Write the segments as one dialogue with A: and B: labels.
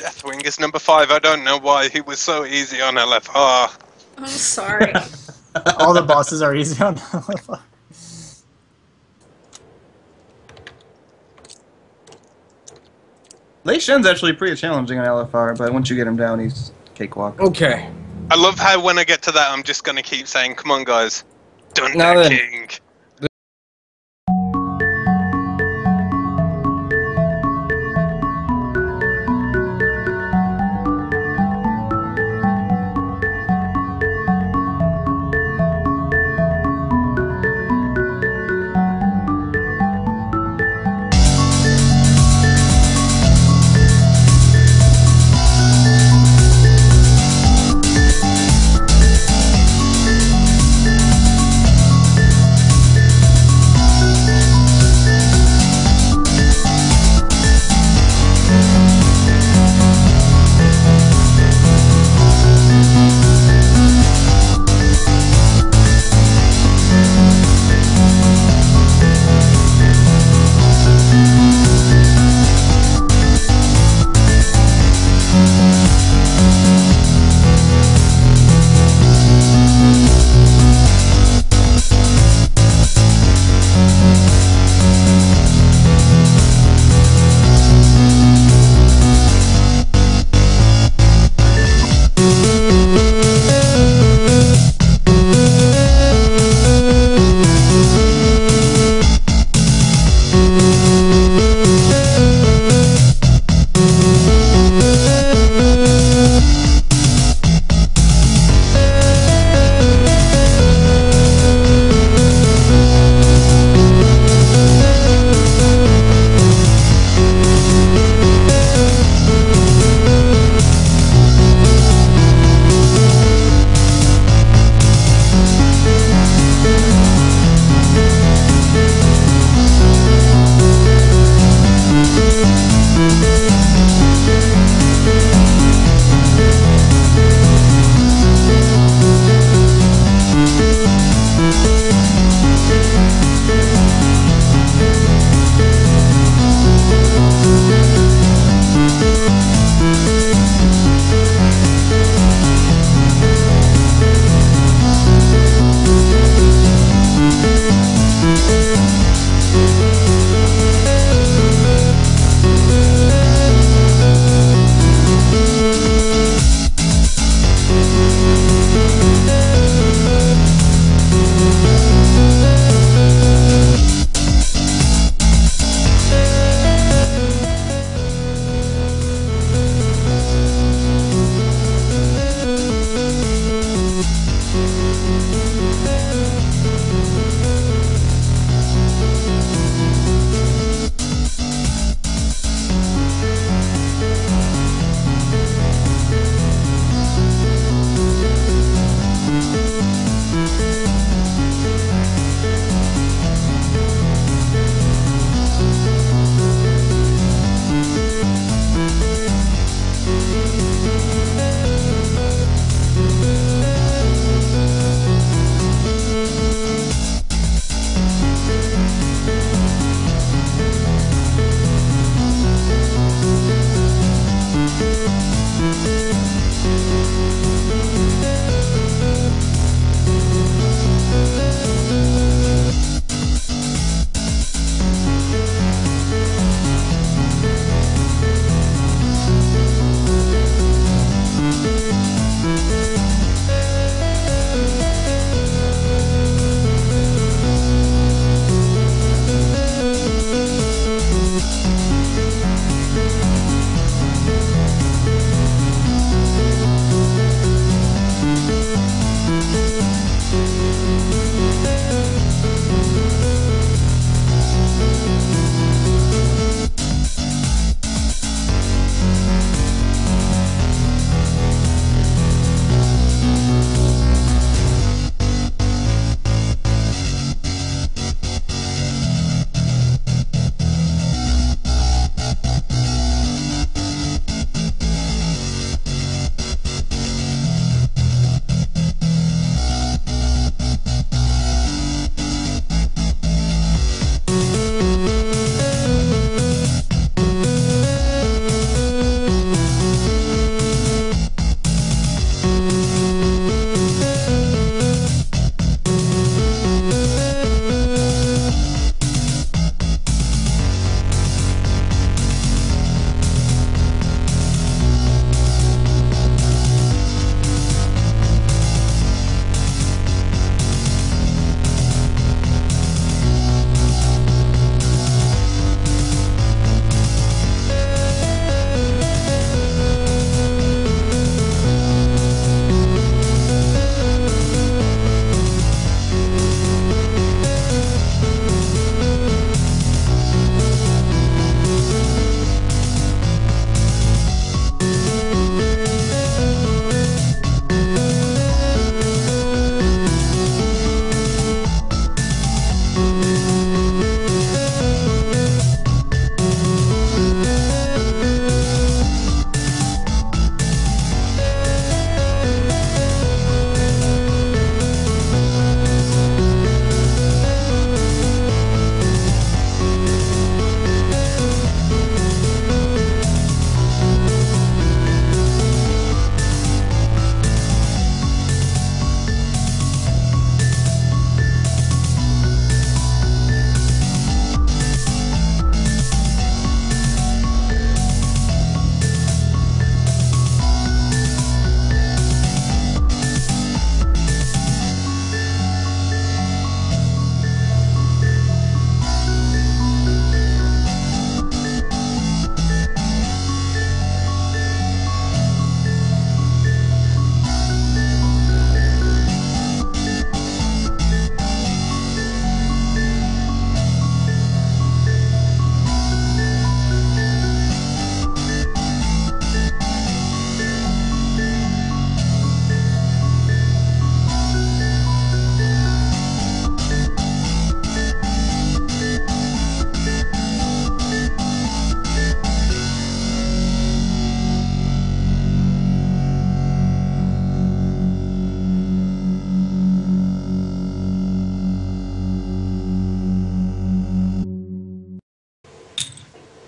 A: Deathwing is number 5. I don't know why he was so easy on LFR.
B: I'm sorry.
C: All the bosses are easy on LFR.
D: Lei Shen's actually pretty challenging on LFR, but once you get him down, he's cakewalk.
E: Okay.
A: I love how when I get to that, I'm just going to keep saying, come on, guys. Dun
E: Now then.
A: King.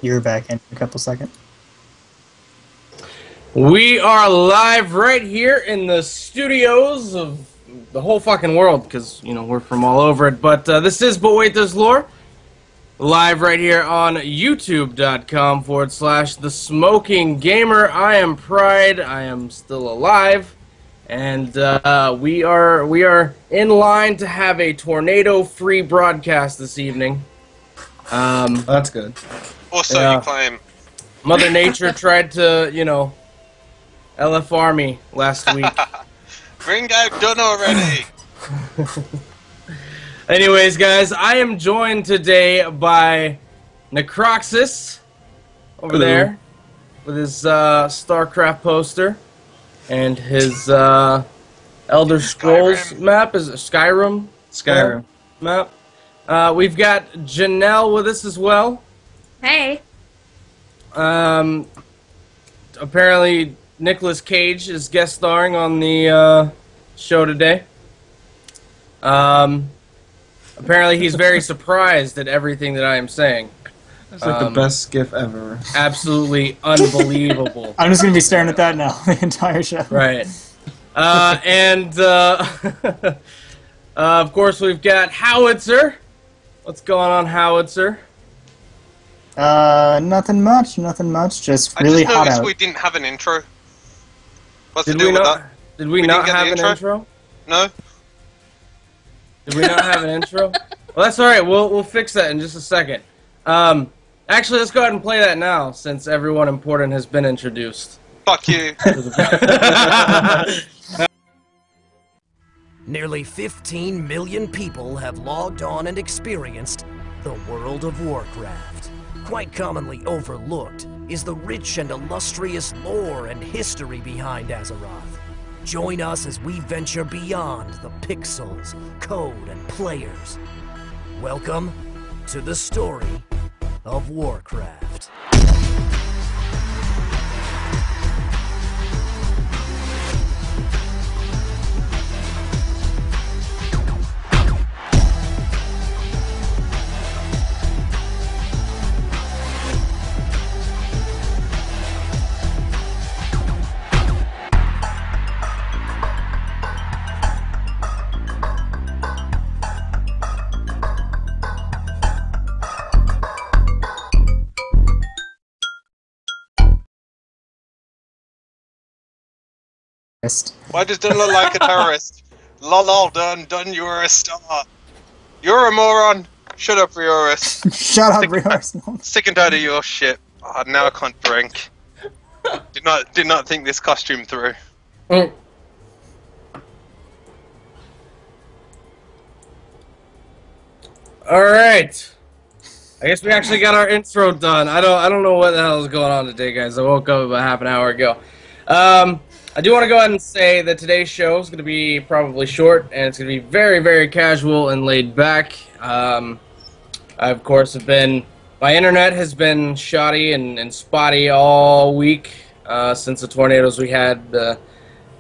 C: You're back in a couple seconds.
B: We are live right here in the studios of the whole fucking world, because, you know, we're from all over it. But this is But Wait, There's Lore, live right here on youtube.com/The Smoking Gamer. I am Pride. I am still alive. And we are in line to have a tornado-free broadcast this evening.
D: That's good.
A: Or so
B: Yeah.
A: you claim.
B: Mother Nature tried to, you know, LFR me last week.
A: Bring out done already.
B: Anyways, guys, I am joined today by Necroxus over
D: Hello.
B: there with his StarCraft poster and his Elder Scrolls
A: Skyrim.
B: map. Is it Skyrim?
D: Skyrim.
B: Map. We've got Janelle with us as well.
E: Hey.
B: Apparently, Nicolas Cage is guest starring on the show today. Apparently, he's very surprised at everything that I am saying.
D: It's like the best GIF ever.
B: Absolutely unbelievable.
C: I'm just gonna be staring at that now the entire show.
B: Right. Of course, we've got Howitzer. What's going on, Howitzer?
C: Nothing much. Just really
A: I just
C: hot
A: noticed
C: out.
A: we didn't have an intro. What's
B: Did
A: the deal
B: we
A: with
B: not?
A: that?
B: Did we
A: We
B: not
A: didn't get
B: have
A: the
B: an
A: intro?
B: intro?
A: No?
B: Did we not have an intro? Well, that's all right. We'll fix that in just a second. Actually, let's go ahead and play that now, since everyone important has been introduced.
A: Fuck you.
F: Nearly 15 million people have logged on and experienced the World of Warcraft. Quite commonly overlooked is the rich and illustrious lore and history behind Azeroth. Join us as we venture beyond the pixels, code, and players. Welcome to the story of Warcraft.
A: Why does Dunn look like a terrorist? Lol, Dunn, you're a star. You're a moron. Shut up, Rioris.
C: Shut up,
A: Sick-
C: Rioris.
A: Sick and tired of your shit. Oh, now I can't drink. Did not think this costume through.
B: Mm. All right. I guess we actually got our intro done. I don't know what the hell is going on today, guys. I woke up about half an hour ago. I do want to go ahead and say that today's show is going to be probably short, and it's going to be very, very casual and laid back. I, of course, have been... My internet has been shoddy and spotty all week since the tornadoes we had. The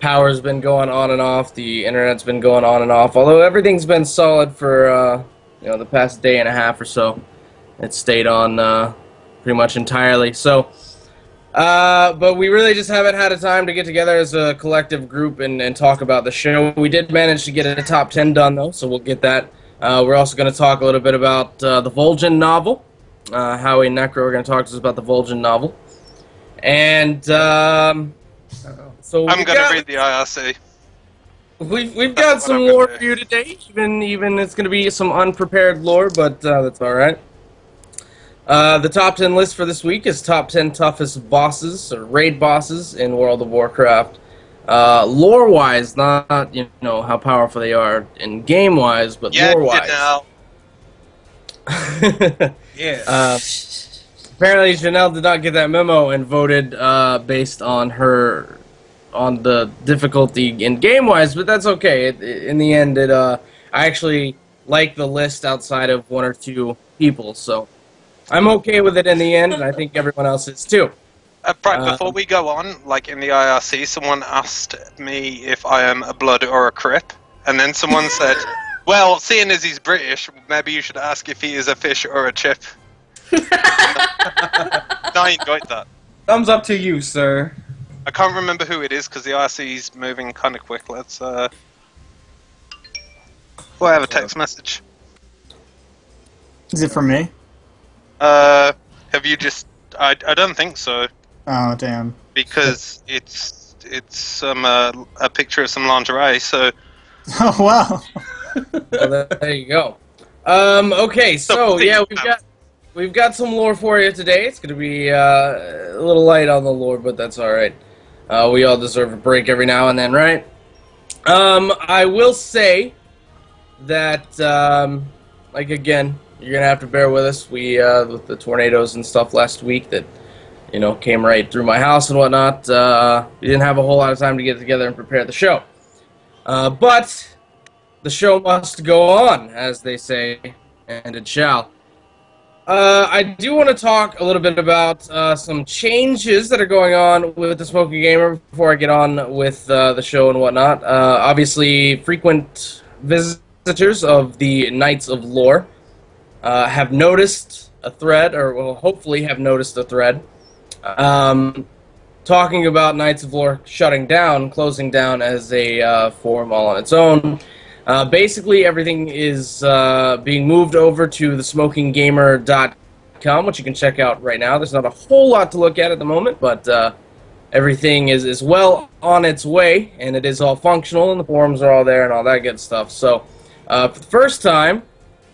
B: power's been going on and off. The internet's been going on and off. Although everything's been solid for you know, the past day and a half or so. It's stayed on pretty much entirely. So, but we really just haven't had a time to get together as a collective group and talk about the show. We did manage to get a top 10 done, though, so we'll get that. We're also going to talk a little bit about the Vol'jin novel. Howie and Necro are going to talk to us about the Vol'jin novel. And so
A: I'm gonna read the IRC.
B: We've got
A: That's what
B: some
A: I'm gonna
B: lore
A: do.
B: for you today. Even it's going to be some unprepared lore, but that's all right. The top 10 list for this week is top 10 toughest bosses or raid bosses in World of Warcraft. Lore-wise, not you know how powerful they are in game-wise, but
A: Yeah,
B: lore-wise.
A: now.
D: Yeah.
B: Apparently, Janelle did not get that memo and voted based on the difficulty in game-wise, but that's okay. In the end, I actually like the list outside of one or two people, so I'm okay with it in the end, and I think everyone else is too.
A: Before we go on, like in the IRC, someone asked me if I am a blood or a crip, and then someone said, well, seeing as he's British, maybe you should ask if he is a fish or a chip. No, I enjoyed that.
D: Thumbs up to you, sir.
A: I can't remember who it is because the IRC's moving kind of quick. Let's we'll have a text message.
C: Is it for me?
A: Have you just? I don't think so
C: Oh, damn.
A: because it's a picture of some lingerie. So
C: Oh, wow.
B: Well, there you go. Okay, so yeah, we've got some lore for you today. It's gonna be a little light on the lore, but that's all right. We all deserve a break every now and then, right? I will say that, like again, you're gonna have to bear with us. We with the tornadoes and stuff last week that came right through my house and whatnot. We didn't have a whole lot of time to get together and prepare the show, but the show must go on, as they say, and it shall. I do want to talk a little bit about some changes that are going on with the Smoking Gamer before I get on with the show and whatnot. Obviously, frequent visitors of the Knights of Lore have noticed a thread, or will hopefully have noticed a thread, talking about Knights of Lore shutting down, closing down as a forum all on its own. Basically, everything is being moved over to thesmokinggamer.com, which you can check out right now. There's not a whole lot to look at the moment, but everything is well on its way, and it is all functional, and the forums are all there and all that good stuff. So, for the first time,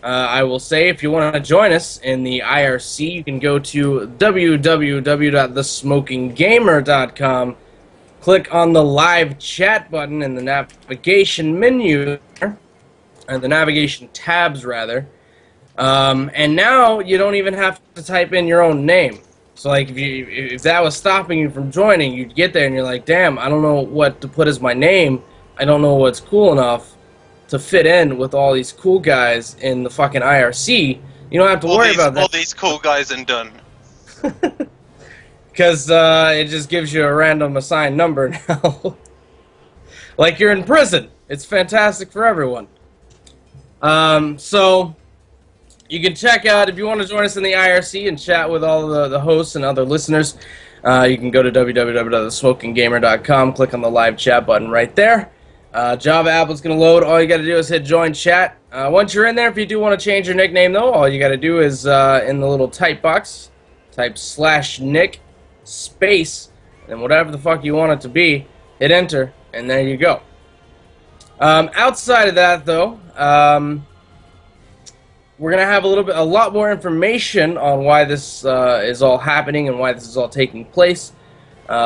B: I will say if you want to join us in the IRC, you can go to www.thesmokinggamer.com. Click on the live chat button in the navigation menu, or the navigation tabs rather, and now you don't even have to type in your own name. So like if that was stopping you from joining, you'd get there and you're like, damn, I don't know what to put as my name. I don't know what's cool enough to fit in with all these cool guys in the fucking IRC. You don't have to worry about that.
A: All these cool guys and done.
B: Because it just gives you a random assigned number now. Like you're in prison. It's fantastic for everyone. So you can check out, if you want to join us in the IRC and chat with all the hosts and other listeners, you can go to www.thesmokinggamer.com, click on the live chat button right there. Java app is going to load. All you got to do is hit join chat. Once you're in there, if you do want to change your nickname, though, all you got to do is in the little type box, type /nick space, and whatever the fuck you want it to be, hit enter, and there you go. Outside of that, though, we're gonna have a lot more information on why this is all happening and why this is all taking place.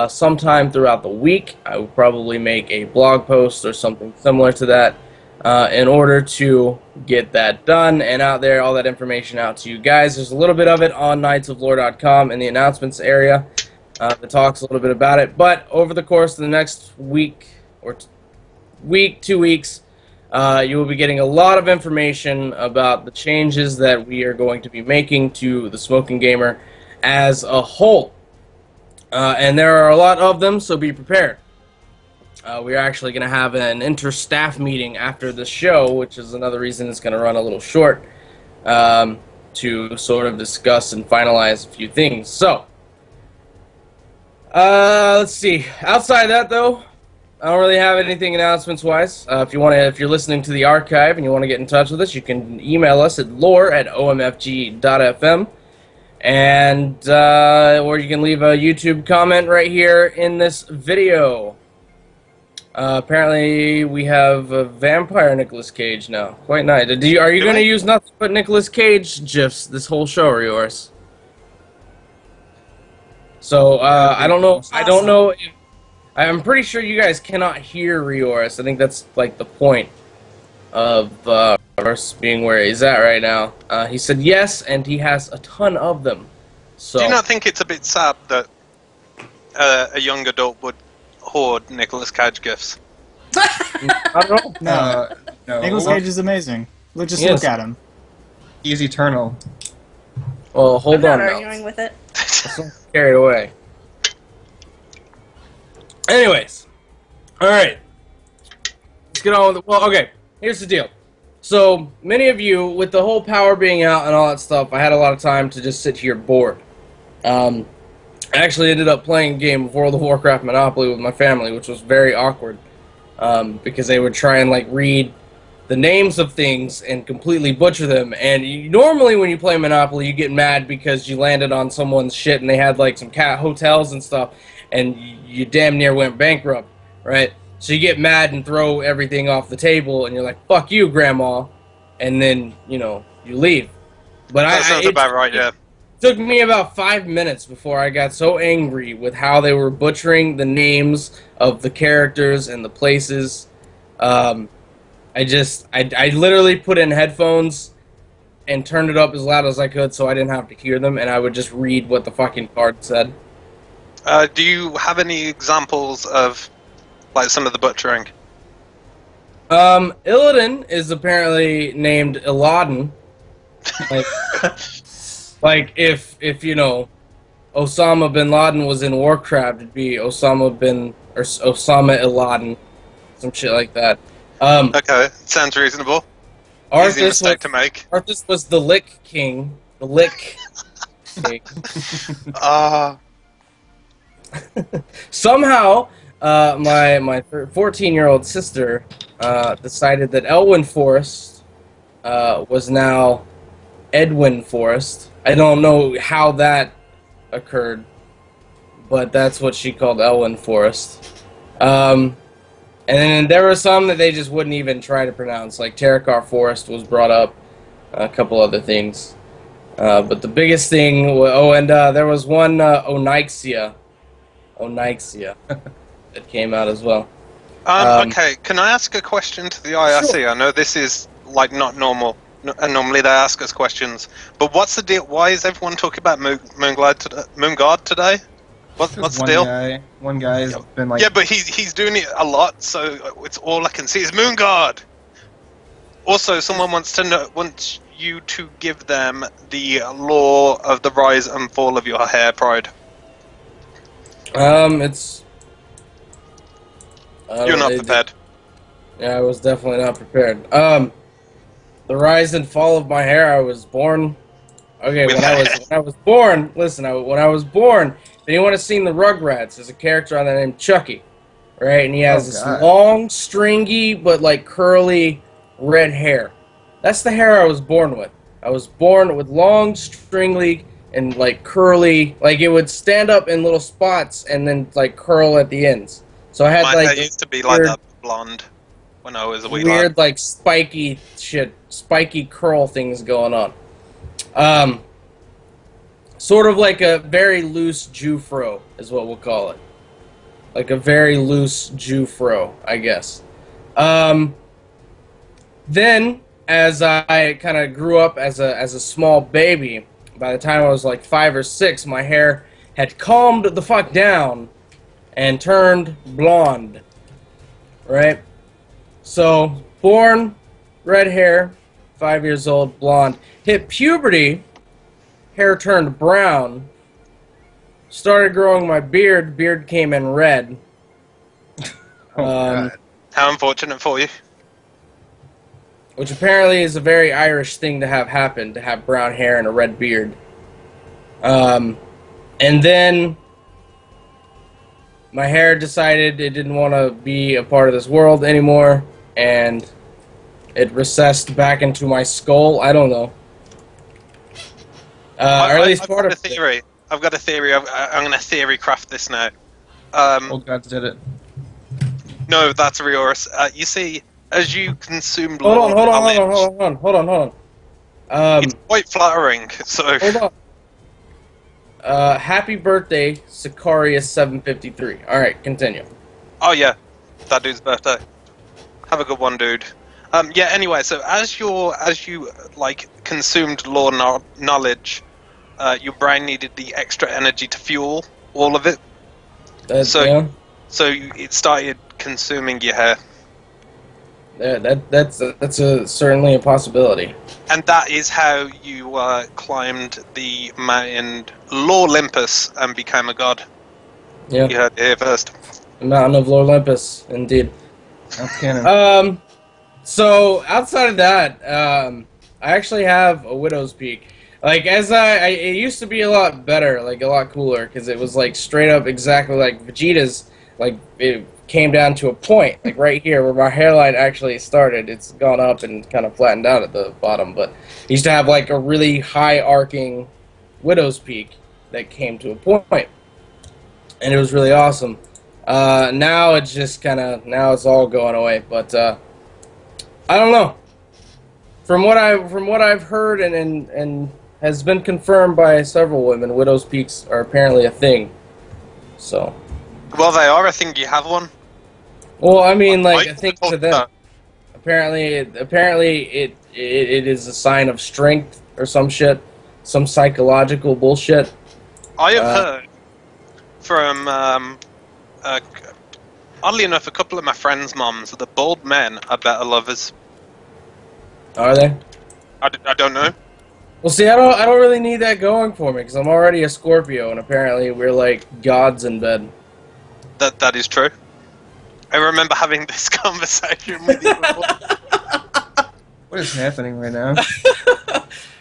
B: Sometime throughout the week, I will probably make a blog post or something similar to that in order to get that done and out there, all that information out to you guys. There's a little bit of it on knightsoflore.com in the announcements area that talks a little bit about it. But over the course of the next week or 2 weeks, you will be getting a lot of information about the changes that we are going to be making to the Smoking Gamer as a whole. And there are a lot of them, so be prepared. We're actually going to have an inter-staff meeting after the show, which is another reason it's going to run a little short, to sort of discuss and finalize a few things. So, let's see. Outside of that, though, I don't really have anything announcements-wise. If you're listening to the archive and you want to get in touch with us, you can email us at lore@omfg.fm, and or you can leave a YouTube comment right here in this video. Apparently, we have a vampire Nicolas Cage now. Quite nice. Are you going to use nothing but Nicolas Cage gifs this whole show, or yours? So I don't know. I don't know if. I'm pretty sure you guys cannot hear Rioris. I think that's like the point of us being where he's at right now. He said yes, and he has a ton of them. So.
A: Do you not think it's a bit sad that a young adult would hoard Nicolas Cage gifts?
B: I don't know.
D: No.
C: Nicolas Cage is amazing. Just look at him.
D: He's eternal.
B: Well, hold on
E: I'm not
B: now.
E: arguing with it.
B: Let's not get carried away. Anyways, all right. Let's get on with it. Well, okay. Here's the deal. So many of you, with the whole power being out and all that stuff, I had a lot of time to just sit here bored. I actually ended up playing a game of World of Warcraft Monopoly with my family, which was very awkward, because they would try and like read the names of things and completely butcher them. And normally when you play Monopoly, you get mad because you landed on someone's shit and they had like some cat hotels and stuff, and you damn near went bankrupt, right? So you get mad and throw everything off the table, and you're like, "Fuck you, Grandma," and then you leave. But
A: That sounds about right, yeah.
B: It took me about 5 minutes before I got so angry with how they were butchering the names of the characters and the places. I literally put in headphones and turned it up as loud as I could so I didn't have to hear them, and I would just read what the fucking card said.
A: Do you have any examples of like some of the butchering?
B: Illidan is apparently named Iladdin. Like if Osama bin Laden was in Warcraft, it'd be Osama Iladdin, some shit like that.
A: Okay, sounds reasonable. Easy mistake to make.
B: Arthas was the Lick King. The Lick King. Somehow, my 14-year-old sister decided that Elwyn Forrest was now Edwin Forrest. I don't know how that occurred, but that's what she called Elwyn Forrest. And then there were some that they just wouldn't even try to pronounce, like Terakar Forest was brought up, a couple other things. But the biggest thing, there was one Onyxia that came out as well.
A: Okay, can I ask a question to the IRC?
B: Sure.
A: I know this is like not normal. Normally they ask us questions, but what's the deal? Why is everyone talking about Moonguard today? What's the deal?
D: One guy has been like...
A: Yeah, but he's doing it a lot, so it's all I can see is Moonguard. Also, someone wants you to give them the lore of the rise and fall of your hair pride.
B: It's...
A: You're not prepared.
B: Yeah, I was definitely not prepared. The rise and fall of my hair, I was born... Okay, when I was born, listen, when I was born, if anyone has seen the Rugrats, there's a character on there named Chucky, right? And he has this long, stringy, but like curly red hair. That's the hair I was born with. I was born with long, stringy, and like curly, like it would stand up in little spots and then like curl at the ends. So I had
A: My
B: like
A: hair used to be like that blonde when I was a wee lad.
B: weird, like spiky curl things going on. Sort of like a very loose Jufro is what we'll call it. Like a very loose Jufro, I guess. Then, as I kind of grew up as a small baby, by the time I was like 5 or 6, my hair had calmed the fuck down and turned blonde. Right? So, born, red hair, 5 years old, blonde. Hit puberty, hair turned brown. Started growing my beard, beard came in red.
D: God.
A: How unfortunate for you.
B: Which apparently is a very Irish thing to have happen, to have brown hair and a red beard. And then my hair decided it didn't want to be a part of this world anymore, and it recessed back into my skull. I don't know. Or at least part of
A: a theory. I've got a theory. I'm going to theory craft this now.
D: Old gods did it.
A: No, that's Rioris. You see, as you consumed
B: Hold on.
A: It's quite flattering, so...
B: Hold on. Happy birthday, Sicarius753. Alright, continue.
A: Oh yeah, that dude's birthday. Have a good one, dude. Yeah, anyway, so as you like consumed lore knowledge, your brain needed the extra energy to fuel all of it. So it started consuming your hair.
B: Yeah, that's certainly a possibility.
A: And that is how you climbed the mountain Lore Olympus and became a god.
B: Yeah.
A: You heard it here first.
B: The Mountain of Lore Olympus, indeed.
D: That's canon.
B: So outside of that, I actually have a Widow's Peak. Like it used to be a lot better, like a lot cooler, because it was like straight up exactly like Vegeta's. Like it came down to a point, like right here where my hairline actually started. It's gone up and kind of flattened out at the bottom, but it used to have like a really high arcing Widow's Peak that came to a point, and it was really awesome. Now it's just now it's all going away, but I don't know. From what I've heard and has been confirmed by several women, Widow's Peaks are apparently a thing. So.
A: Well, they are. I think you have one.
B: Well, I mean, like, I think to them. Apparently it is a sign of strength or some shit, some psychological bullshit.
A: I have heard from, oddly enough, a couple of my friends' moms that bald men are better lovers.
B: Are they?
A: I don't know.
B: Well, see, I don't really need that going for me because I'm already a Scorpio, and apparently we're like gods in bed.
A: That is true. I remember having this conversation with you before.
D: What is happening right now?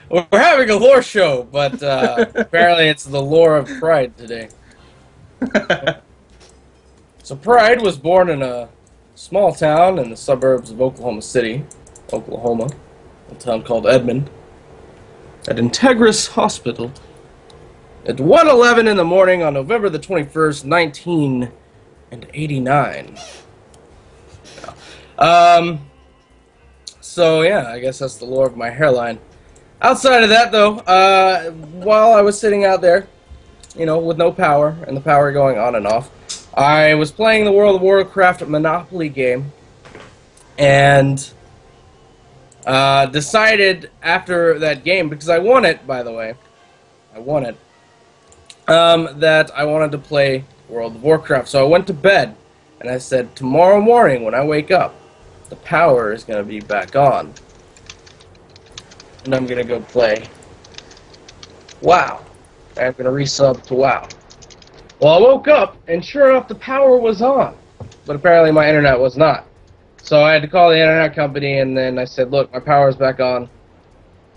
B: We're having a lore show, but apparently it's the lore of Pride today. So Pride was born in a small town in the suburbs of Oklahoma City, Oklahoma, a town called Edmond, at Integris Hospital at 1:11 in the morning on November the 21st, 1989. So yeah, I guess that's the lore of my hairline. Outside of that, though, while I was sitting out there, you know, with no power and the power going on and off, I was playing the World of Warcraft Monopoly game, and decided after that game, because I won it, by the way, that I wanted to play World of Warcraft. So I went to bed, and I said, tomorrow morning when I wake up, the power is going to be back on. And I'm going to go play WoW. I'm going to resub to WoW. Well, I woke up, and sure enough, the power was on. But apparently my internet was not. So I had to call the internet company, and then I said, look, my power's back on.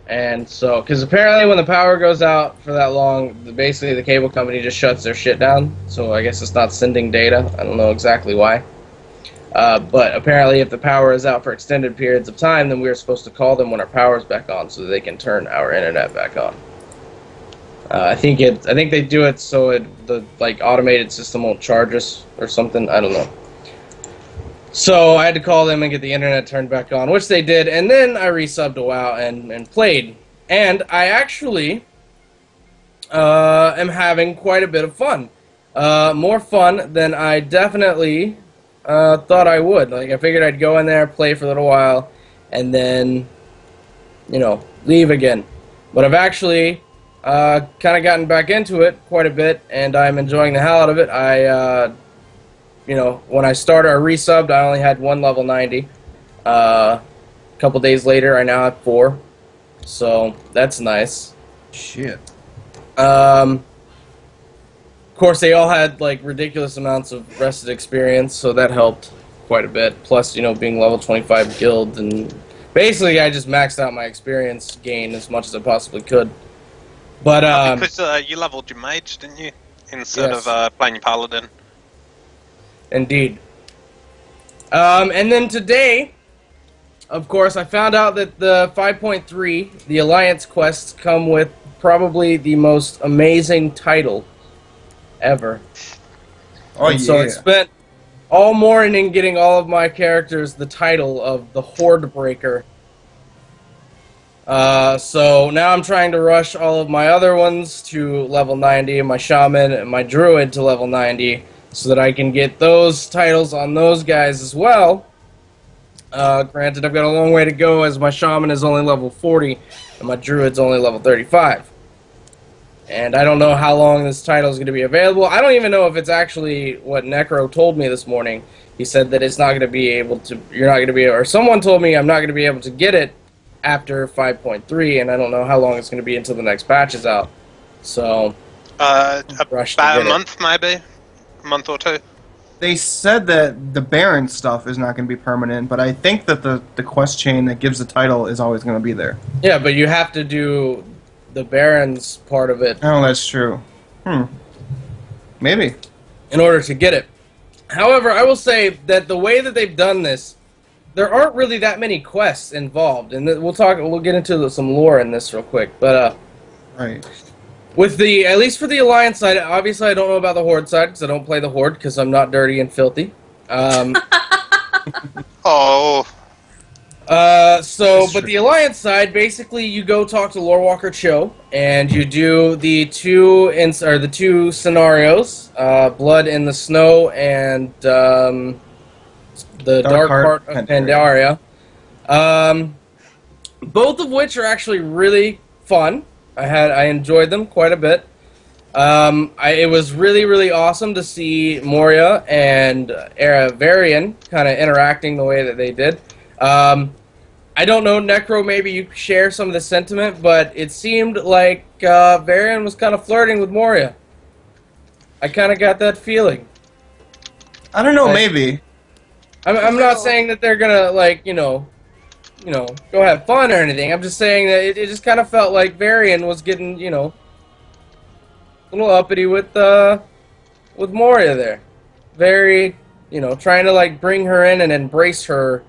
B: And so, because apparently when the power goes out for that long, basically the cable company just shuts their shit down. So I guess it's not sending data. I don't know exactly why. But apparently if the power is out for extended periods of time, then we're supposed to call them when our power's back on so that they can turn our internet back on. I think they do it so the automated system won't charge us or something. I don't know. So I had to call them and get the internet turned back on, which they did, and then I resubbed to WoW and played. And I actually am having quite a bit of fun. More fun than I definitely thought I would. Like, I figured I'd go in there, play for a little while, and then, you know, leave again. But I've actually kind of gotten back into it quite a bit, and I'm enjoying the hell out of it. You know, when I started, I resubbed, I only had one level 90. A couple days later, I now have 4. So, that's nice.
D: Shit.
B: Of course, they all had, like, ridiculous amounts of rested experience, so that helped quite a bit. Plus, you know, being level 25 guild, and basically I just maxed out my experience gain as much as I possibly could. But,
A: because you leveled your mage, didn't you? Instead
B: yes.
A: of playing your paladin.
B: Indeed. And then today, of course, I found out that the 5.3, the Alliance quests, come with probably the most amazing title ever.
D: Oh,
B: and so I spent all morning getting all of my characters the title of the Horde Breaker. So now I'm trying to rush all of my other ones to level 90, and my Shaman and my Druid to level 90, so that I can get those titles on those guys as well. Granted, I've got a long way to go, as my Shaman is only level 40, and my Druid's only level 35. And I don't know how long this title is going to be available. I don't even know if it's actually what Necro told me this morning. He said that it's not going to be able to, you're not going to be, or someone told me I'm not going to be able to get it after 5.3, and I don't know how long it's going to be until the next patch is out. So,
A: About a month, maybe? A month or two?
D: They said that the Baron stuff is not going to be permanent, but I think that the quest chain that gives the title is always going to be there.
B: Yeah, but you have to do the Baron's part of it
D: Oh, that's true. Maybe.
B: in order to get it. However, I will say that the way that they've done this, there aren't really that many quests involved, and we'll get into some lore in this real quick. But
D: Right.
B: with at least for the Alliance side, obviously I don't know about the Horde side because I don't play the Horde because I'm not dirty and filthy.
A: Oh,
B: But the Alliance side, basically, you go talk to Lorewalker Cho, and you do the two scenarios, Blood in the Snow and the Dark Heart of Pandaria. Both of which are actually really fun. I enjoyed them quite a bit. It was really, really awesome to see Moria and Varian kind of interacting the way that they did. I don't know, Necro, maybe you share some of the sentiment, but it seemed like Varian was kind of flirting with Moria. I kind of got that feeling.
D: I don't know, maybe.
B: I'm not saying that they're gonna, like, go have fun or anything. I'm just saying that it just kind of felt like Varian was getting, a little uppity with Moria there. Very, trying to, like, bring her in and embrace her,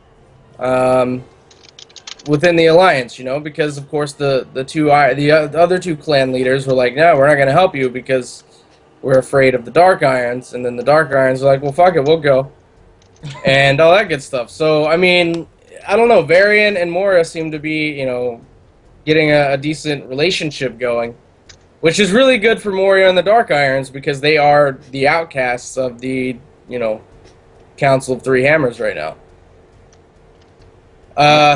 B: within the Alliance, because of course the other two clan leaders were like, no, we're not going to help you because we're afraid of the Dark Irons, and then the Dark Irons were like, well, fuck it, we'll go, and all that good stuff. So I mean, I don't know, Varian and Moria seem to be, getting a decent relationship going, which is really good for Moria and the Dark Irons because they are the outcasts of the, Council of Three Hammers right now.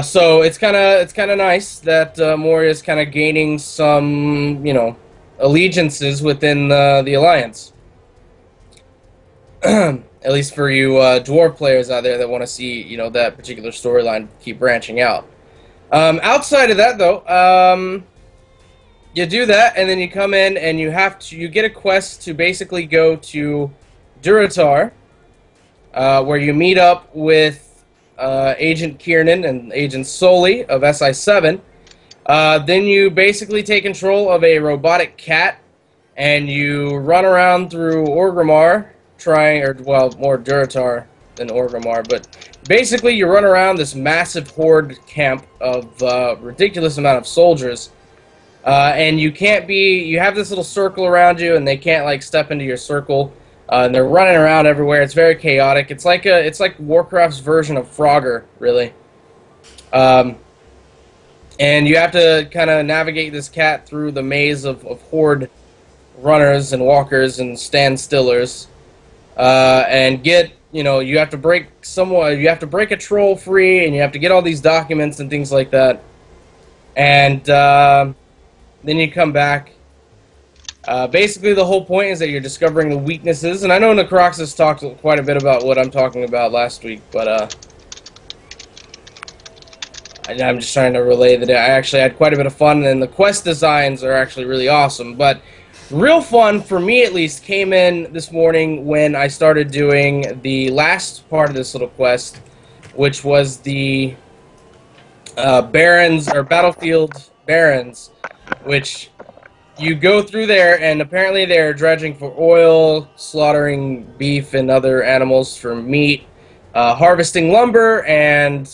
B: So it's kind of nice that Moria is kind of gaining some, allegiances within the Alliance. At least for you dwarf players out there that want to see, that particular storyline keep branching out. Outside of that, though, you do that, and then you come in and you get a quest to basically go to Durotar, where you meet up with Agent Kiernan and Agent Soli of SI7. Then you basically take control of a robotic cat, and you run around through Orgrimmar, more Durotar than Orgrimmar, but basically you run around this massive horde camp of ridiculous amount of soldiers, and you have this little circle around you, and they can't, like, step into your circle. And they're running around everywhere. It's very chaotic. It's like Warcraft's version of Frogger, really. And you have to kind of navigate this cat through the maze of horde runners and walkers and stand-stillers, and get, you have to break a troll free, and you have to get all these documents and things like that. And then you come back. Basically, the whole point is that you're discovering the weaknesses, and I know Necroxus talked quite a bit about what I'm talking about last week, but I'm just trying to relay that I actually had quite a bit of fun, and the quest designs are actually really awesome. But real fun, for me at least, came in this morning when I started doing the last part of this little quest, which was the Barons, or Battlefield Barons, which you go through there, and apparently they're dredging for oil, slaughtering beef and other animals for meat, harvesting lumber, and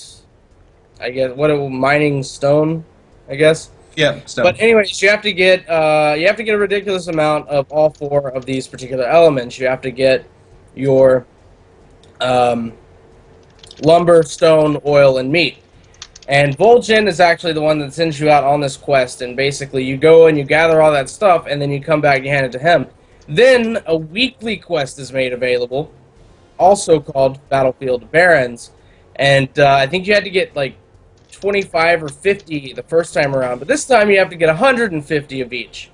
B: I guess mining stone, I guess.
D: Yeah, stone.
B: But anyways, you have to get a ridiculous amount of all four of these particular elements. You have to get your lumber, stone, oil, and meat. And Vol'jin is actually the one that sends you out on this quest, and basically you go and you gather all that stuff, and then you come back and you hand it to him. Then a weekly quest is made available, also called Battlefield Barons, and I think you had to get like 25 or 50 the first time around, but this time you have to get 150 of each,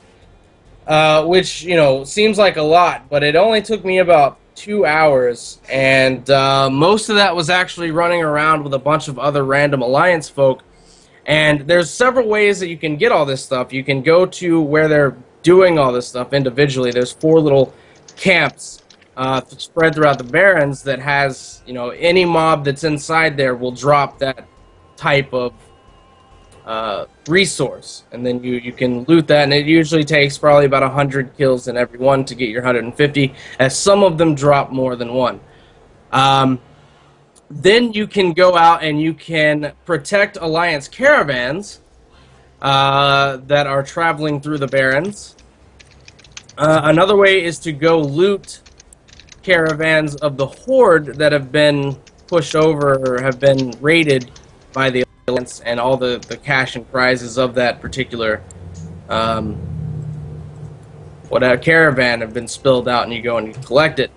B: which, seems like a lot, but it only took me about 2 hours, and most of that was actually running around with a bunch of other random Alliance folk. And there's several ways that you can get all this stuff. You can go to where they're doing all this stuff individually. There's 4 little camps spread throughout the Barrens that has, you know, any mob that's inside there will drop that type of resource, and then you can loot that, and it usually takes probably about 100 kills in every one to get your 150, as some of them drop more than one. Then you can go out and you can protect Alliance caravans that are traveling through the Barrens. Another way is to go loot caravans of the Horde that have been pushed over or have been raided by the Alliance, and all the cash and prizes of that particular caravan have been spilled out, and you go and you collect it.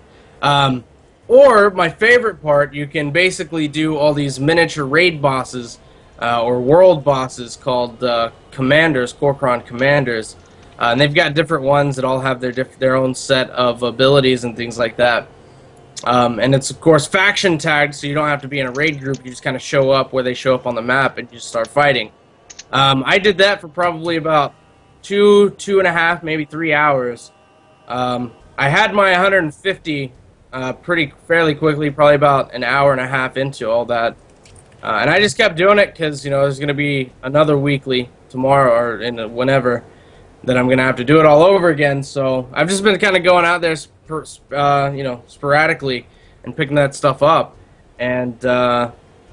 B: Or, my favorite part, you can basically do all these miniature raid bosses, or world bosses called commanders, Corcoran commanders. And they've got different ones that all have their own set of abilities and things like that. And it's, of course, faction tagged, so you don't have to be in a raid group. You just kind of show up where they show up on the map, and you just start fighting. I did that for probably about 2.5, maybe 3 hours. I had my 150 fairly quickly, probably about an hour and a half into all that. And I just kept doing it because, you know, there's going to be another weekly tomorrow or whenever that I'm going to have to do it all over again. So I've just been kind of going out there, you know, sporadically and picking that stuff up and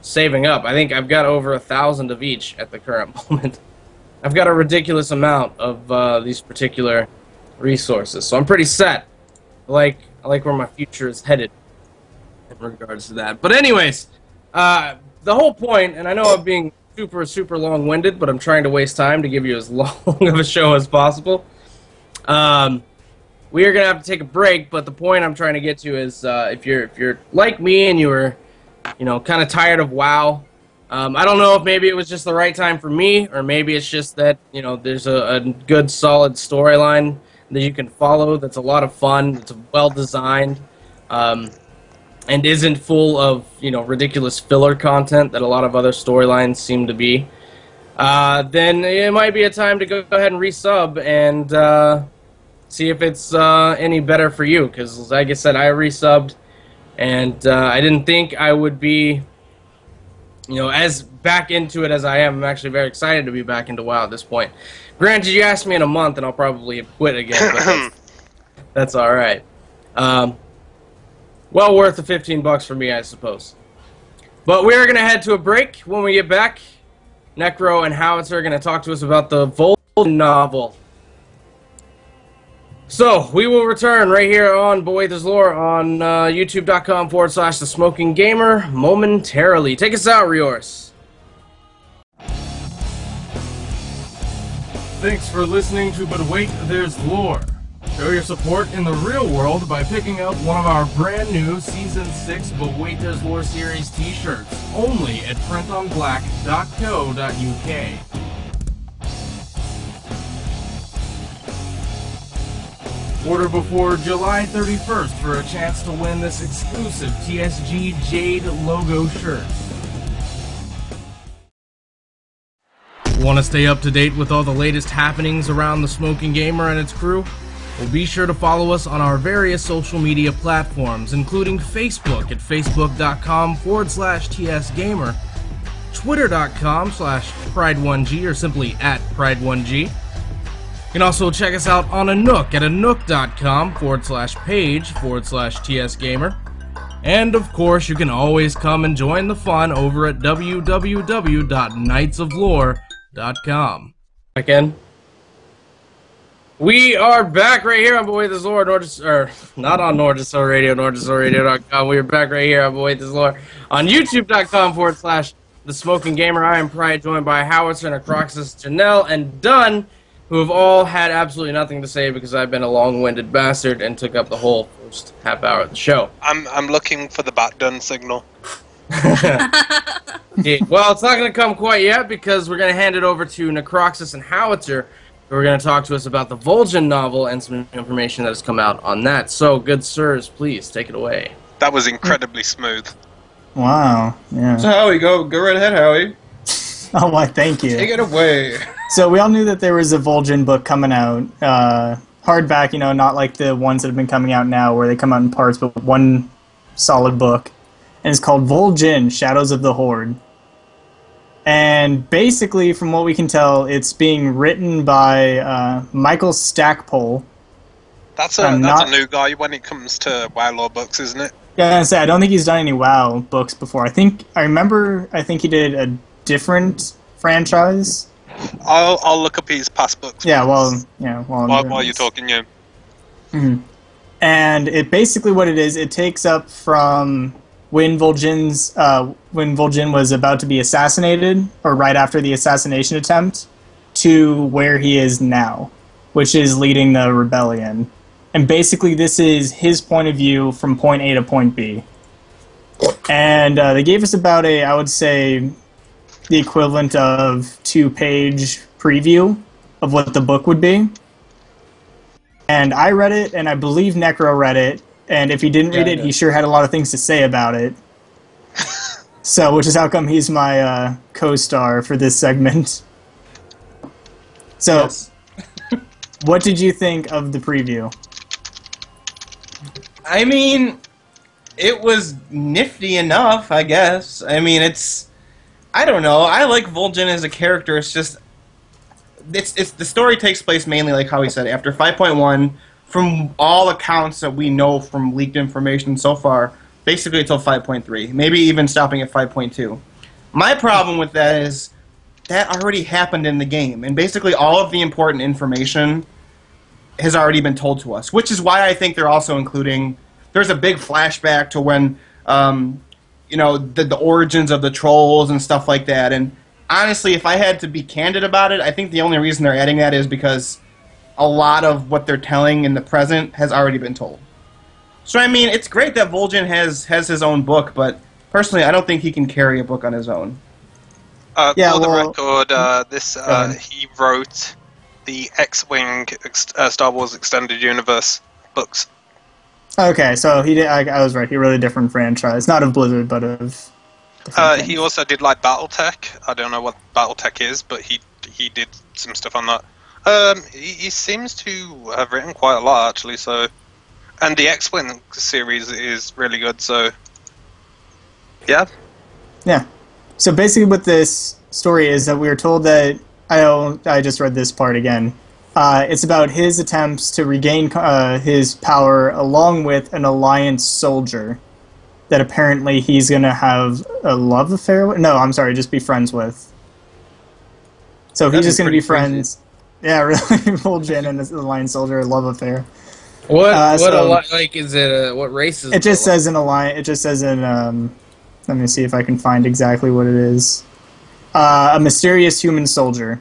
B: saving up. I think I've got over 1,000 of each at the current moment. I've got a ridiculous amount of these particular resources, so I'm pretty set. I like where my future is headed in regards to that. But anyways, the whole point, and I know I'm being super long-winded, but I'm trying to waste time to give you as long of a show as possible. We are gonna have to take a break, but the point I'm trying to get to is if you're like me and you were, you know, kind of tired of WoW. I don't know if maybe it was just the right time for me, or maybe it's just that, you know, there's a good solid storyline that you can follow that's a lot of fun, that's well designed, and isn't full of, you know, ridiculous filler content that a lot of other storylines seem to be. Then it might be a time to go ahead and resub and see if it's any better for you, because like I said, I resubbed, and I didn't think I would be, you know, as back into it as I am. I'm actually very excited to be back into WoW at this point. Granted, you asked me in a month, and I'll probably quit again, but that's all right. Well worth the $15 for me, I suppose. But we are going to head to a break. When we get back, Necro and Howitzer are going to talk to us about the Vulcan novel. So, we will return right here on Boether's Lore on youtube.com/The Smoking Gamer momentarily. Take us out, Riors. Thanks for listening to But Wait, There's Lore. Show your support in the real world by picking up one of our brand new Season 6 But Wait, There's Lore series t-shirts, only at printonblack.co.uk. Order before July 31st for a chance to win this exclusive TSG Jade logo shirt. Want to stay up to date with all the latest happenings around the Smoking Gamer and its crew? Well, be sure to follow us on our various social media platforms, including Facebook at facebook.com/TSGamer, twitter.com/Pride1G, or simply @Pride1G. You can also check us out on Anook at anook.com/page/TSGamer. And of course, you can always come and join the fun over at www.knightsoflore.com. Again. We are back right here on Boether's Lore, not on Nordisaur Radio, NordisaurRadio.com. We are back right here on Boether's Lore on youtube.com/The Smoking Gamer. I am Pride, joined by Howitzer, Necroxus, Janelle, and Dunn, who have all had absolutely nothing to say because I've been a long-winded bastard and took up the whole first half hour of the show.
A: I'm looking for the bat done signal.
B: Yeah, well, it's not going to come quite yet because we're going to hand it over to Necroxus and Howitzer, who are going to talk to us about the Vulcan novel and some information that has come out on that. So, good sirs, please take it away.
A: That was incredibly smooth.
C: Wow. Yeah.
D: So Howie, go right ahead, Howie.
C: Oh, why? Thank you.
D: Take it away.
C: So we all knew that there was a Vulcan book coming out. I hardback, you know, not like the ones that have been coming out now where they come out in parts, but one solid book. And it's called Vol'jin, Shadows of the Horde. And basically, from what we can tell, it's being written by Michael Stackpole.
A: That's a new guy when it comes to WoW lore books, isn't it?
C: Yeah, I was gonna say, I don't think he's done any WoW books before. I think he did a different franchise.
A: I'll look up his past books.
C: Yeah,
A: while
C: you're
A: talking, yeah.
C: Mm-hmm. And it basically what it is, it takes up from when Vol'jin was about to be assassinated, or right after the assassination attempt, to where he is now, which is leading the rebellion. And basically this is his point of view from point A to point B. And they gave us about I would say, the equivalent of 2-page preview of what the book would be. And I read it, and I believe Necro read it, and if he didn't read it, he sure had a lot of things to say about it. So, which is how come he's my co-star for this segment. So,
D: Yes.
C: What did you think of the preview?
D: I mean, it was nifty enough, I guess. I mean, I don't know. I like Vol'jin as a character. It's just... It's the story takes place mainly, like how he said, after 5.1, from all accounts that we know from leaked information so far, basically until 5.3, maybe even stopping at 5.2. My problem with that is that already happened in the game, and basically all of the important information has already been told to us, which is why I think they're also including... There's a big flashback to when, the origins of the trolls and stuff like that, and honestly, if I had to be candid about it, I think the only reason they're adding that is because a lot of what they're telling in the present has already been told. So, I mean, it's great that Vol'jin has his own book, but personally, I don't think he can carry a book on his own.
A: For the record, he wrote the X-Wing Star Wars Extended Universe books.
C: Okay, so he did. I was right. He wrote a different franchise, not of Blizzard, but of.
A: He also did like BattleTech. I don't know what BattleTech is, but he did some stuff on that. He seems to have written quite a lot actually. So, and the X-Wing series is really good. So, yeah.
C: Yeah. So basically, what this story is that we were told that I just read this part again. It's about his attempts to regain his power along with an Alliance soldier that apparently he's going to have a love affair with. No, I'm sorry, just be friends with. So he's just going to be friends. Crazy. Yeah, really, Vol'jin and the Alliance soldier, a love affair.
B: What is it? What race is it?
C: It just says in Alliance. It just says in. Let me see if I can find exactly what it is. A mysterious human soldier.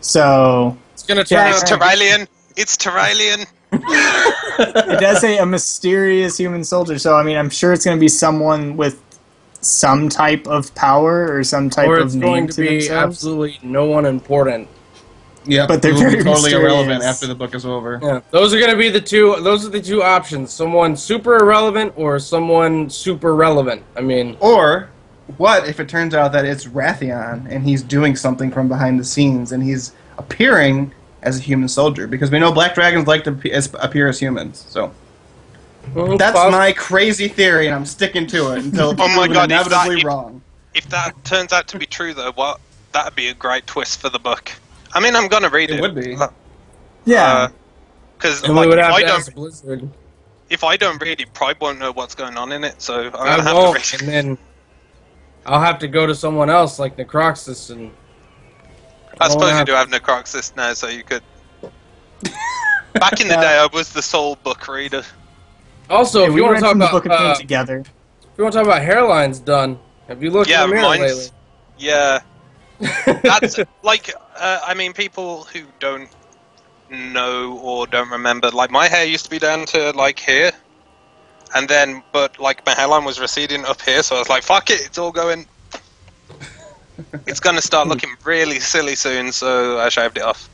C: So
B: it's gonna turn out.
A: It's Tyralian. It's Tyralian.
C: It does say a mysterious human soldier, so I mean, I'm sure it's going to be someone with some type of power or some type of name
B: going to be
C: themselves.
B: Absolutely no one important.
D: Yeah,
C: but they're
D: will
C: very
D: be totally
C: mysterious.
D: irrelevant after the book is over.
B: Yeah, those are going to be the two. Those are the two options: someone super irrelevant or someone super relevant. I mean,
D: or what if it turns out that it's Rathion and he's doing something from behind the scenes and he's appearing as a human soldier, because we know black dragons like to appear as humans. So that's my crazy theory, and I'm sticking to it until it's inevitably wrong.
A: If that turns out to be true, though, that'd be a great twist for the book. I mean, I'm gonna read it.
D: It would be.
C: Yeah.
A: Because if I don't read it, probably won't know what's going on in it. So I'm gonna have to read it.
B: And then I'll have to go to someone else like Necroxus and.
A: I suppose you do have Necroxus now, so you could. Back in the day, I was the sole book reader.
B: Also, if you want to talk about
C: together,
B: if you want to talk about hairlines done, have you looked in the mirror lately?
A: Yeah, that's like I mean, people who don't know or don't remember, like my hair used to be down to like here, and then but like my hairline was receding up here, so I was like, fuck it, it's all going. It's gonna start looking really silly soon, so I shaved it off.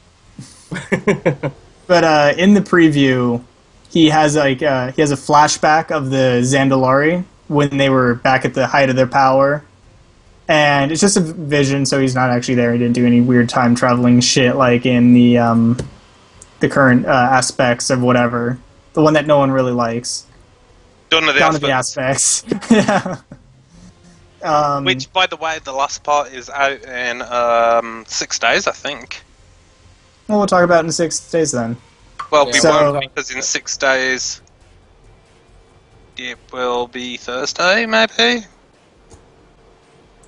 C: But in the preview, he has a flashback of the Zandalari when they were back at the height of their power, and it's just a vision, so he's not actually there. He didn't do any weird time traveling shit like in the the current aspects of whatever. The one that no one really likes.
A: Dawn of the
C: Down to the
A: Aspects.
C: aspects. Yeah.
A: Which, by the way, the last part is out in 6 days, I think.
C: Well, we'll talk about it in 6 days then.
A: Well,
B: Yeah.
A: we
C: So-
A: won't, because in 6 days it will be Thursday, maybe?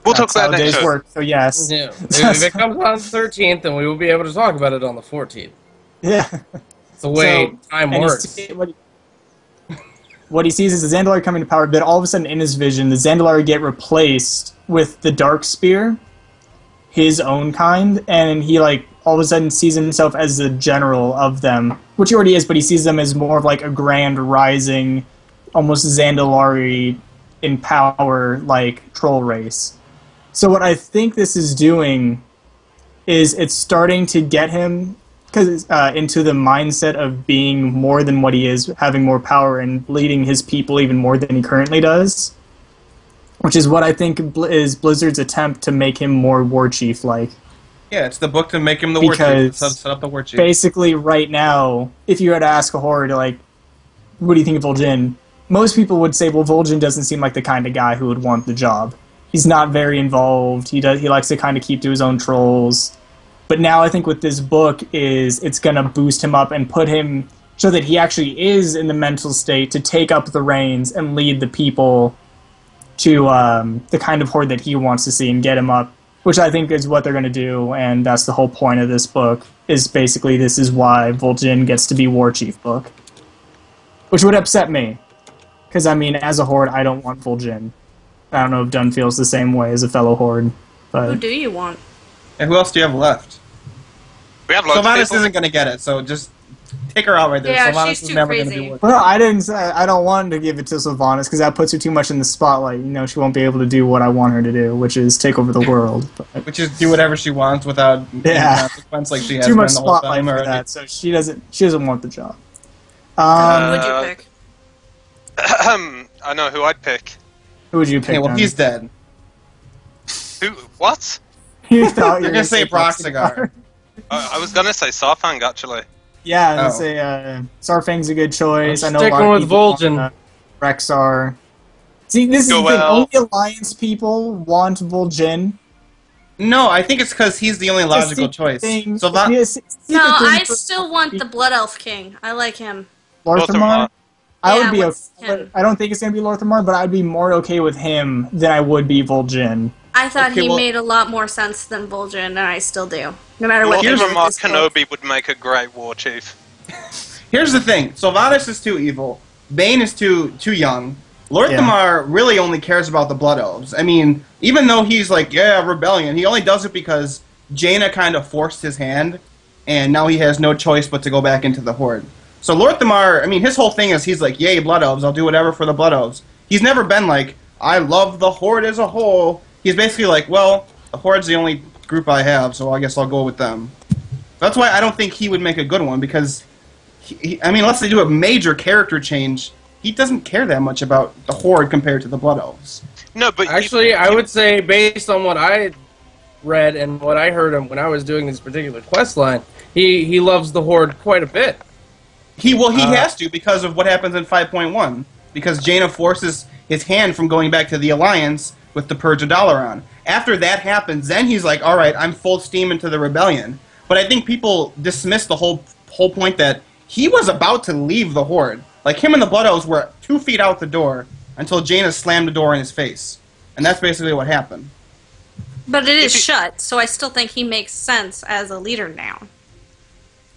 A: We'll talk
C: That's how
A: about it next
C: days
A: show.
C: work. So yes.
B: Yeah. If it comes on the 13th, then we will be able to talk about it on the 14th.
C: Yeah.
B: It's the way time
C: and you
B: works.
C: see what he sees is the Zandalari coming to power, but all of a sudden in his vision, the Zandalari get replaced with the Dark Spear, his own kind, and he like all of a sudden sees himself as the general of them, which he already is, but he sees them as more of like a grand rising, almost Zandalari in power like troll race. So what I think this is doing is it's starting to get him into the mindset of being more than what he is, having more power and leading his people even more than he currently does. Which is what I think is Blizzard's attempt to make him more war chief like.
D: Yeah, it's the book to make him the war chief.
C: Because
D: Set up the war chief.
C: basically right now, if you were to ask a horde like, what do you think of Vol'jin? Most people would say, well, Vol'jin doesn't seem like the kind of guy who would want the job. He's not very involved. He likes to kind of keep to his own trolls. But now I think with this book it's going to boost him up and put him so that he actually is in the mental state to take up the reins and lead the people to the kind of horde that he wants to see and get him up, which I think is what they're going to do, and that's the whole point of this book, is basically this is why Vol'jin gets to be War Chief book. Which would upset me, because I mean, as a horde, I don't want Vol'jin. I don't know if Dunn feels the same way as a fellow horde,
E: Who
C: but
E: do you want?
D: And who else do you have left?
A: We have lots of
D: Sylvanas
A: people.
D: isn't going to get it, so just take her out right there.
E: Yeah,
D: Sylvanas
E: she's
D: is
E: too
D: never going to
E: crazy.
D: be worth
C: well, I didn't say I don't want to give it to Sylvanas because that puts her too much in the spotlight. You know, she won't be able to do what I want her to do, which is take over the world. But
D: Which is do whatever she wants without any
C: Yeah.
D: consequence, like she has
C: too
D: been
C: much
D: the whole
C: spotlight
D: time
C: for
D: already.
C: that, so she doesn't want the job.
E: Who would
A: Uh,
E: you pick?
A: I know who I'd pick.
C: Who would you pick?
D: Okay, well,
C: then?
D: he's dead.
A: Who? What?
C: You thought you
D: You're
C: were
D: going to say Broxigar.
A: I was gonna say Sarfang, actually.
C: Yeah,
D: Oh.
C: I'd say Sarfang's a good choice.
B: I'm
C: I know a lot
B: sticking
C: of
B: with
C: people want,
B: Vol'jin.
C: Rexar. See, this is the thing.
A: Goel.
C: Only Alliance people want Vol'jin.
D: No, I think it's because he's the only logical choice. Sylvan-
E: No, I still want the Blood Elf King. I like him.
C: Lorthamar. I
E: Yeah,
C: would be
E: what's
C: okay.
E: him?
C: I don't think it's gonna be Lorthamar, but I'd be more okay with him than I would be Vol'jin.
E: I thought
D: Okay,
E: he
D: well-
E: made a lot more sense than Vol'jin, and I still do. No matter what they
A: Lord
E: do with
A: Mark
E: this book.
A: Kenobi would make a great war chief.
D: Here's the thing. Sylvanas is too evil. Bane is too young. Lorthamar really only cares about the Blood Elves. I mean, even though he's like, yeah, rebellion, he only does it because Jaina kind of forced his hand, and now he has no choice but to go back into the Horde. So Lorthamar, I mean, his whole thing is he's like, yay, Blood Elves, I'll do whatever for the Blood Elves. He's never been like, I love the Horde as a whole. He's basically like, well, the Horde's the only group I have, so I guess I'll go with them. That's why I don't think he would make a good one, because, I mean, unless they do a major character change, he doesn't care that much about the Horde compared to the Blood Elves.
A: No, but
B: Actually, I would say, based on what I read and what I heard him when I was doing this particular quest line, he loves the Horde quite a bit.
D: He has to because of what happens in 5.1. Because Jaina forces his hand from going back to the Alliance with the Purge of Dalaran. After that happens, then he's like, all right, I'm full steam into the rebellion. But I think people dismiss the whole point that he was about to leave the Horde. Like, him and the Blood Elves were 2 feet out the door until Jaina slammed the door in his face. And that's basically what happened.
E: But it is
A: If he-
E: shut, so I still think he makes sense as a leader now.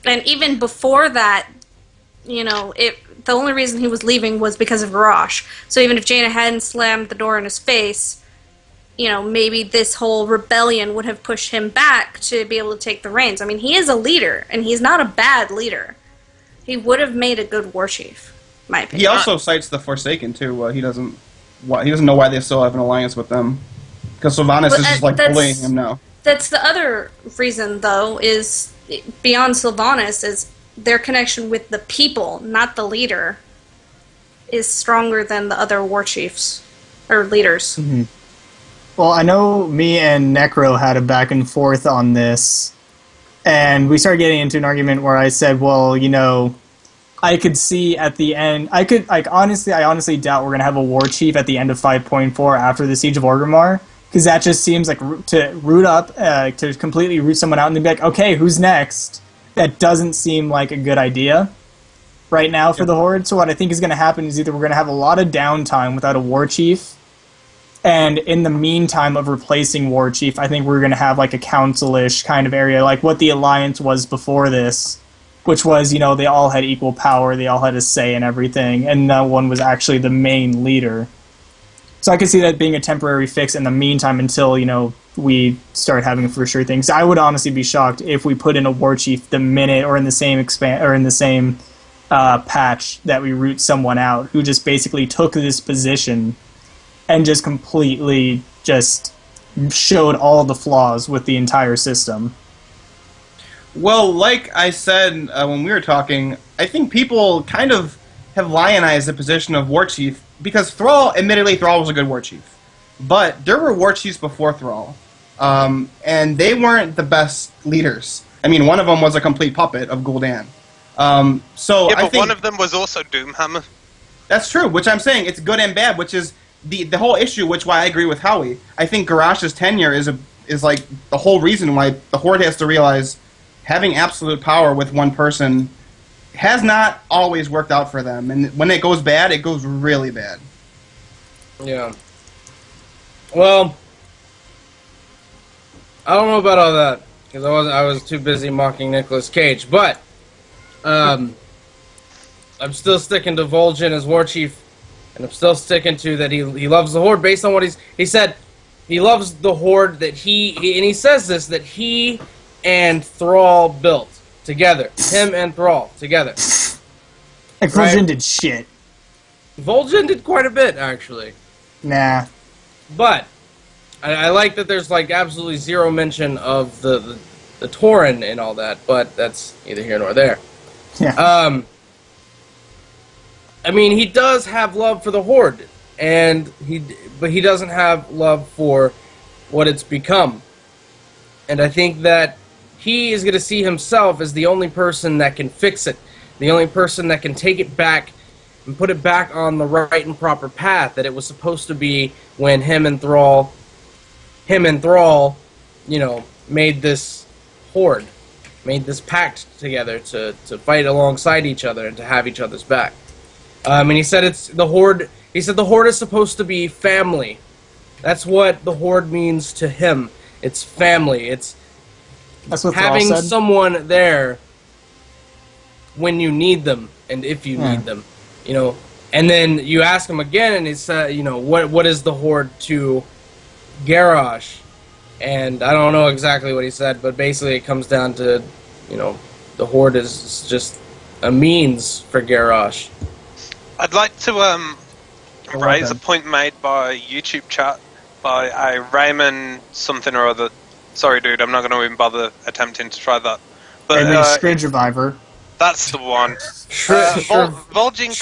E: And even before that, you know, the only reason he was leaving was because of Garrosh. So even if Jaina hadn't slammed the door in his face, you know, maybe this whole rebellion would have pushed him back to be able to take the reins. I mean, he is a leader, and he's not a bad leader. He would have made a good war chief, in my
D: He
E: opinion.
D: also cites the Forsaken, too. He doesn't know why they still have an alliance with them. Because Sylvanas
E: Well,
D: is just, like,
E: that's-
D: bullying him now.
E: That's the other reason, though, is beyond Sylvanas, is their connection with the people, not the leader, is stronger than the other war chiefs or leaders.
C: Well, I know me and Necro had a back and forth on this And we started getting into an argument where I said, well, you know, I could see at the end, I honestly doubt we're going to have a war chief at the end of 5.4 after the Siege of Orgrimmar, because that just seems like to root up, to completely root someone out and then be like, okay, who's next? That doesn't seem like a good idea right now for the Horde. So what I think is going to happen is either we're going to have a lot of downtime without a war chief, and in the meantime of replacing war chief, I think we're going to have like a council-ish kind of area, like what the Alliance was before this, which was, you know, they all had equal power, they all had a say in everything, and no one was actually the main leader. So I could see that being a temporary fix in the meantime until, you know, we start having for sure things. I would honestly be shocked if we put in a war chief the minute or in the same patch that we root someone out who just basically took this position and just completely just showed all the flaws with the entire system.
D: Well, like I said when we were talking, I think people kind of have lionized the position of war chief because Thrall, admittedly, Thrall was a good war chief, but there were war chiefs before Thrall, and they weren't the best leaders. I mean, one of them was a complete puppet of Gul'dan. So
A: yeah, but
D: I think
A: one of them was also Doomhammer.
D: that's true, which I'm saying it's good and bad, which is the whole issue. Which why I agree with Howie. I think Garrosh's tenure is like the whole reason why the Horde has to realize having absolute power with one person has not always worked out for them, and when it goes bad, it goes really bad.
B: Yeah. Well, I don't know about all that because I was too busy mocking Nicolas Cage, but I'm still sticking to Vol'jin as war chief, and I'm still sticking to that he loves the Horde based on what he said. He loves the Horde that he says this, that he and Thrall built together. Him and Thrall together.
C: Like, Vol'jin did shit.
B: Vol'jin did quite a bit, actually.
C: Nah.
B: But I like that there's like absolutely zero mention of the Tauren and all that, but that's neither here nor there.
C: Yeah.
B: I mean, he does have love for the Horde, but he doesn't have love for what it's become. And I think that he is going to see himself as the only person that can fix it, the only person that can take it back and put it back on the right and proper path that it was supposed to be when him and Thrall, you know, made this Horde, made this pact together to fight alongside each other and to have each other's back. And he said the Horde is supposed to be family. That's what the Horde means to him. It's family.
C: That's what
B: having
C: Thrall said.
B: someone there when you need them and if you need them, you know. And then you ask him again, and he said, you know, what is the Horde to Garrosh? And I don't know exactly what he said, but basically it comes down to, you know, the Horde is just a means for Garrosh.
A: I'd like to raise a point made by YouTube chat by a Raymond something or other. Sorry, dude, I'm not going to even bother attempting to try that. But
C: Raymond Scridge Reviver.
A: That's the one. Vol'jin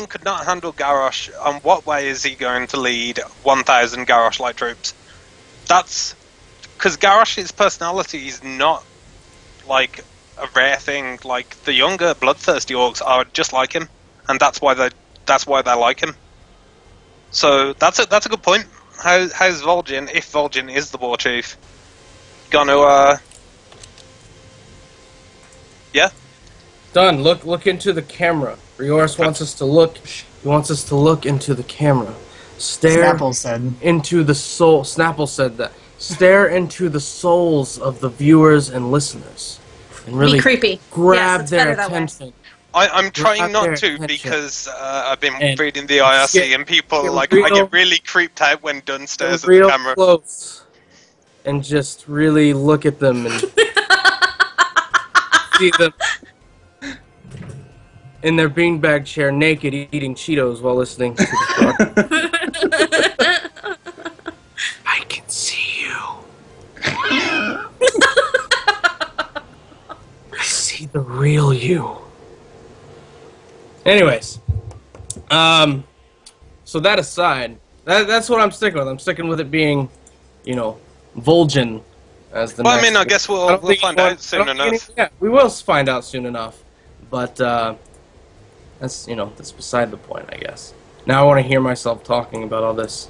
A: could not handle Garrosh. On what way is he going to lead 1,000 Garrosh-like troops? That's because Garrosh's personality is not like a rare thing. Like the younger bloodthirsty orcs are just like him, and that's why they like him. So that's a good point. How's Vol'jin, if Vol'jin is the war chief, gonna yeah?
B: Done. Look into the camera. Rioris wants us to look. He wants us to look into the camera. Stare
C: Snapple said.
B: into the soul. Snapple said that. Stare into the souls of the viewers and listeners, and really
E: Be creepy.
B: grab
E: Yes, it's
B: their
E: better that way.
B: attention.
A: I'm trying
B: Grab
A: not
B: their
A: to
B: attention.
A: because I've been
B: And
A: reading the IRC
B: get-
A: and people
B: get
A: like
B: real-
A: I get really creeped out when Dunn stares at
B: real
A: the camera.
B: close, and just really look at them and see them in their beanbag chair, naked, eating Cheetos while listening to the talk. I can see you. I see the real you. Anyways, so that aside, that's what I'm sticking with. I'm sticking with it being, you know, Vol'jin as the
A: Well, I
B: next.
A: mean, I guess
B: I
A: we'll
B: don't think
A: find
B: anyone-
A: out soon
B: I don't think
A: enough.
B: yeah, we will find out soon enough. But that's that's beside the point, I guess. Now I want to hear myself talking about all this.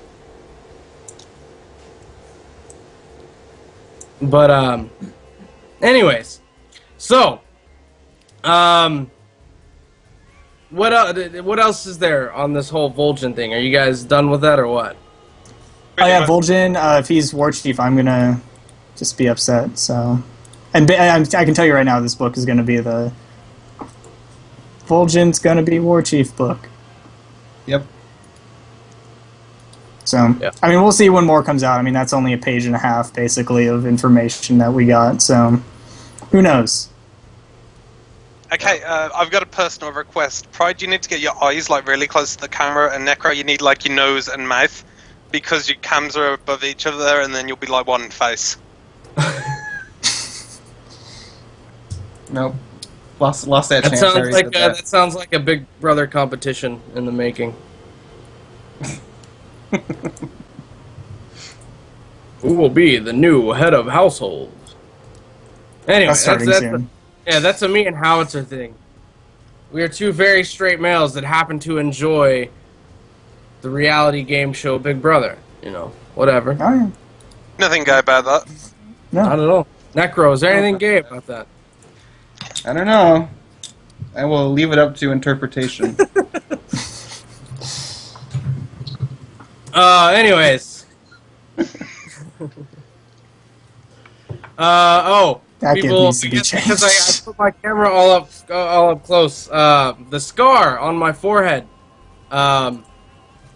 B: But anyways, so what else is there on this whole Vol'jin thing? Are you guys done with that or what?
C: Oh yeah,
A: much.
C: Vol'jin. If he's war chief, I'm gonna just be upset. So, and I can tell you right now, this book is gonna be the Vol'jin's gonna be war chief book.
D: Yep.
C: So,
B: Yeah.
C: I mean, we'll see when more comes out. I mean, that's only a page and a half, basically, of information that we got. So, who knows?
A: Okay, I've got a personal request. Pride, you need to get your eyes like really close to the camera, and Necro, you need like your nose and mouth, because your cams are above each other, and then you'll be like one face.
D: Nope. Lost that
B: That
D: chance. I
B: sounds
D: already
B: like
D: said that.
B: that sounds like a Big Brother competition in the making. Who will be the new head of household? Anyway,
C: That's starting soon.
B: that's a me and Howitzer thing. We are two very straight males that happen to enjoy the reality game show Big Brother. Whatever.
C: Oh, yeah.
A: Nothing gay about that.
C: No.
B: I don't know. Necro, is there anything gay about that?
D: I don't know. I will leave it up to interpretation.
B: Anyways.
C: That gift
B: people,
C: needs to be
B: because
C: changed.
B: I put my camera all up close. The scar on my forehead.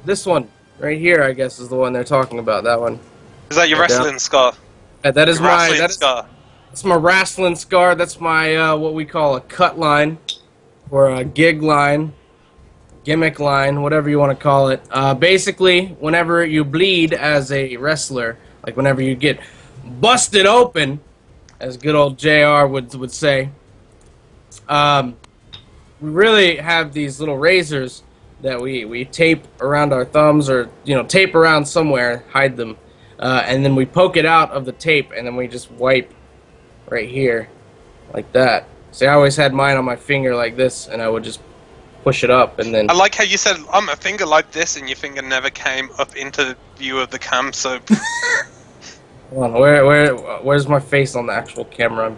B: This one right here, I guess, is the one they're talking about. That one.
A: Is that your
B: Yeah.
A: wrestling scar?
B: That is
A: Your
B: my
A: wrestling scar.
B: that's my wrestling scar. That's my what we call a cut line, or a gig line, gimmick line, whatever you want to call it. Basically, whenever you bleed as a wrestler, like whenever you get busted open, as good old JR would say, we really have these little razors that we tape around our thumbs, or tape around somewhere, hide them, and then we poke it out of the tape, and then we just wipe right here, like that. See, I always had mine on my finger like this, and I would just push it up, and then...
A: I like how you said, I'm a finger like this, and your finger never came up into view of the cam, so...
B: Hold on, where's my face on the actual camera?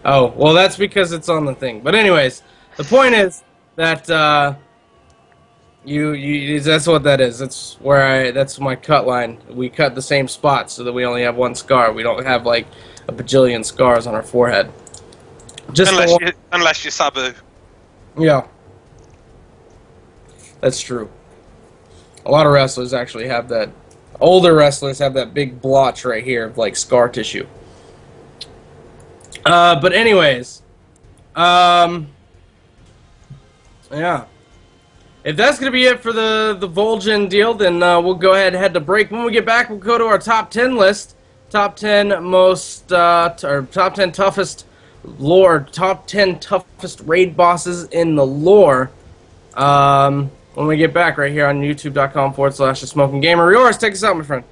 B: Oh, well, that's because it's on the thing. But anyways, the point is that that's what that is. That's my cut line. We cut the same spot so that we only have one scar. We don't have like a bajillion scars on our forehead. Just
A: unless you're Sabu.
B: Yeah, that's true. A lot of wrestlers actually have that. Older wrestlers have that big blotch right here of like scar tissue. But anyways, yeah. If that's gonna be it for the Vol'jin deal, then we'll go ahead and head to break. When we get back, we'll go to our top 10 list, top 10 most or top 10 toughest lore, top 10 toughest raid bosses in the lore. When we get back right here on youtube.com/thesmokinggamer. Yours, take us out, my friend.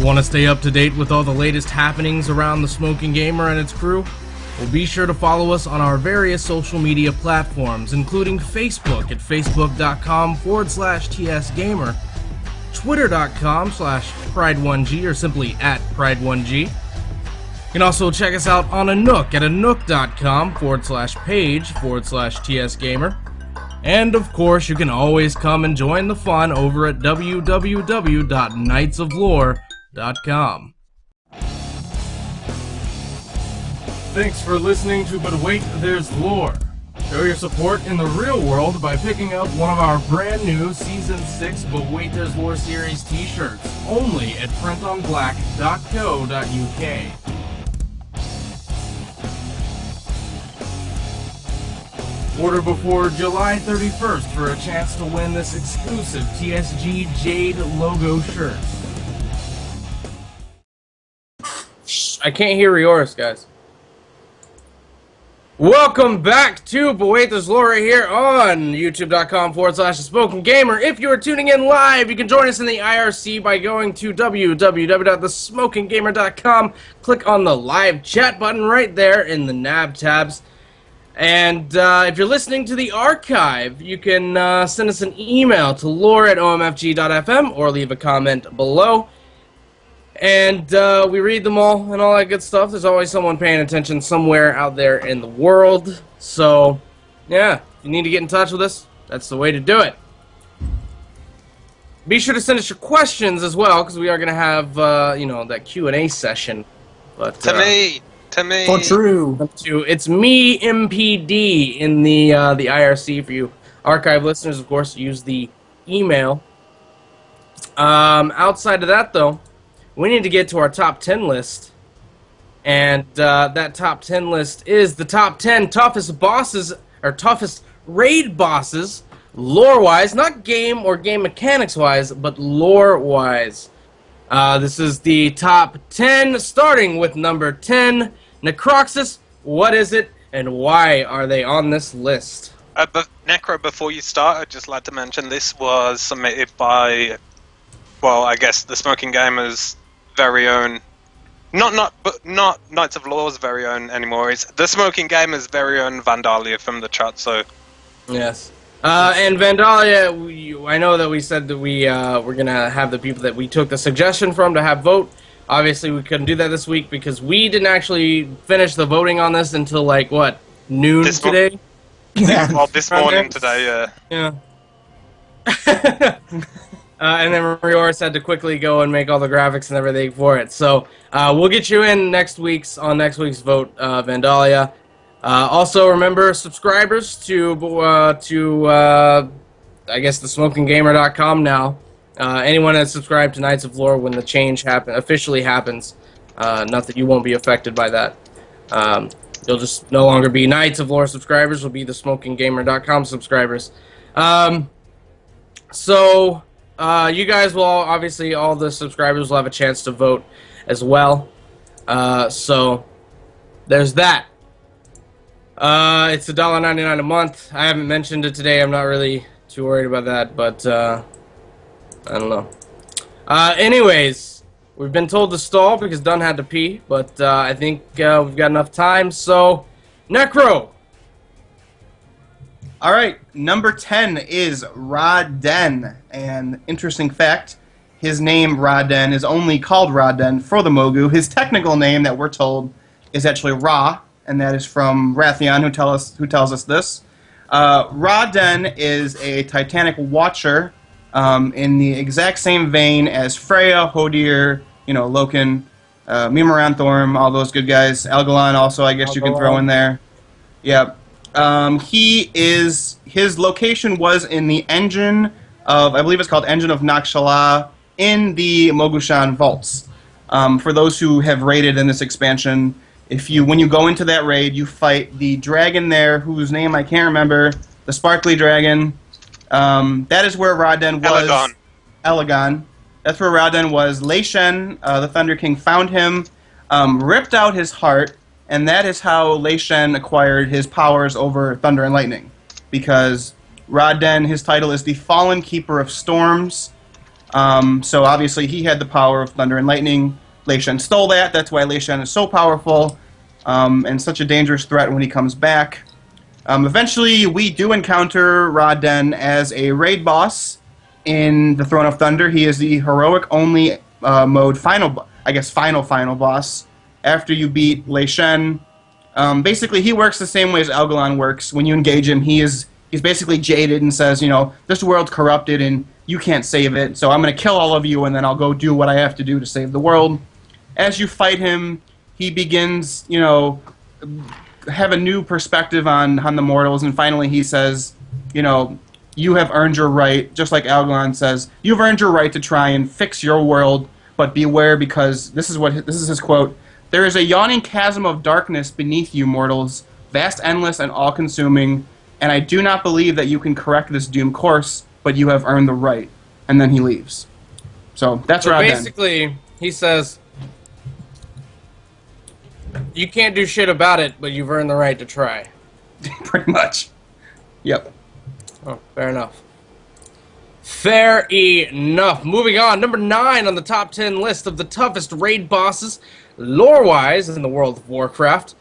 B: Want to stay up to date with all the latest happenings around the Smoking Gamer and its crew? Well, be sure to follow us on our various social media platforms, including Facebook at facebook.com/tsgamer, twitter.com/pride1g, or simply @pride1g. You can also check us out on Anook at anook.com/page/tsgamer. And of course, you can always come and join the fun over at www.knightsoflore.com. Thanks for listening to But Wait, There's Lore. Show your support in the real world by picking up one of our brand new Season 6 But Wait, There's Lore series t-shirts, only at printonblack.co.uk. Order before July 31st for a chance to win this exclusive TSG Jade logo shirt. I can't hear Rioris, guys. Welcome back to But Wait, There's Lore right here on youtube.com/thesmokinggamer. If you are tuning in live, you can join us in the IRC by going to www.thesmokinggamer.com. Click on the live chat button right there in the nav tabs. And if you're listening to the archive, you can send us an email to lore@omfg.fm or leave a comment below. And we read them all and all that good stuff. There's always someone paying attention somewhere out there in the world. So, yeah, if you need to get in touch with us, that's the way to do it. Be sure to send us your questions as well, because we are going to have, you know, that Q&A session. But
A: To me.
C: For true.
B: It's me, MPD, in the IRC. For you archive listeners, of course, use the email. Outside of that, though, we need to get to our top 10 list. And that top 10 list is the top 10 toughest bosses, or toughest raid bosses, lore-wise. Not game or game mechanics-wise, but lore-wise. This is the top 10, starting with number 10, Necroxus. What is it, and why are they on this list?
A: But Necro, before you start, I'd just like to mention this was submitted by, well, I guess the Smoking Gamer's very own, not Knights of Lore's very own anymore. It's the Smoking Gamer's very own Vandalia from the chat. So
B: yes, and Vandalia, I know that we said that we're gonna have the people that we took the suggestion from to have vote. Obviously, we couldn't do that this week because we didn't actually finish the voting on this until like what, noon today.
A: Well, this morning today,
B: Yeah. And then Rioris had to quickly go and make all the graphics and everything for it. So we'll get you in next week's vote, Vandalia. Also, remember subscribers to I guess thesmokinggamer.com now. Anyone that's subscribed to Knights of Lore when the change officially happens, not that you won't be affected by that. You'll just no longer be Knights of Lore subscribers. Will be thesmokinggamer.com subscribers. So. You guys will obviously, all the subscribers will have a chance to vote as well. So there's that. It's $1.99 a month. I haven't mentioned it today. I'm not really too worried about that, but I don't know. Anyways, we've been told to stall because Dunn had to pee, but I think we've got enough time. So, Necro.
D: Alright, number 10 is Ra-Den. And interesting fact, his name Ra-Den is only called Ra-Den for the Mogu. His technical name that we're told is actually Ra, and that is from Rathion, who tells us this. Ra-Den is a Titanic Watcher in the exact same vein as Freya, Hodir, Loken, Mimaranthorn, all those good guys. Algalon also, I guess you can throw in there. Yep. His location was in the engine of, I believe it's called Engine of Nakshala, in the Mogushan Vaults. For those who have raided in this expansion, when you go into that raid, you fight the dragon there, whose name I can't remember, the sparkly dragon. That is where Ra-Den was. Elegon. That's where Ra-Den was. Lei Shen, the Thunder King, found him, ripped out his heart, and that is how Lei Shen acquired his powers over Thunder and Lightning. Because Ra-Den, his title is the Fallen Keeper of Storms. So obviously he had the power of Thunder and Lightning. Lei Shen stole that. That's why Lei Shen is so powerful and such a dangerous threat when he comes back. Eventually we do encounter Ra-Den as a raid boss in the Throne of Thunder. He is the heroic only mode final boss. After you beat Lei Shen, basically he works the same way as Algalon works. When you engage him, he's basically jaded and says, this world's corrupted and you can't save it, so I'm going to kill all of you and then I'll go do what I have to do to save the world. As you fight him, he begins, have a new perspective on the mortals, and finally he says, you have earned your right, just like Algalon says, you've earned your right to try and fix your world, but beware because, this is his quote, there is a yawning chasm of darkness beneath you, mortals, vast, endless, and all-consuming, and I do not believe that you can correct this doomed course, but you have earned the right. And then he leaves. So that's Ra-Den.
B: Basically, he says, You can't do shit about it, but you've earned the right to try.
D: Pretty much. Yep.
B: Oh, fair enough. Fair enough. Moving on, number 9 on the top 10 list of the toughest raid bosses, lore-wise, in the World of Warcraft.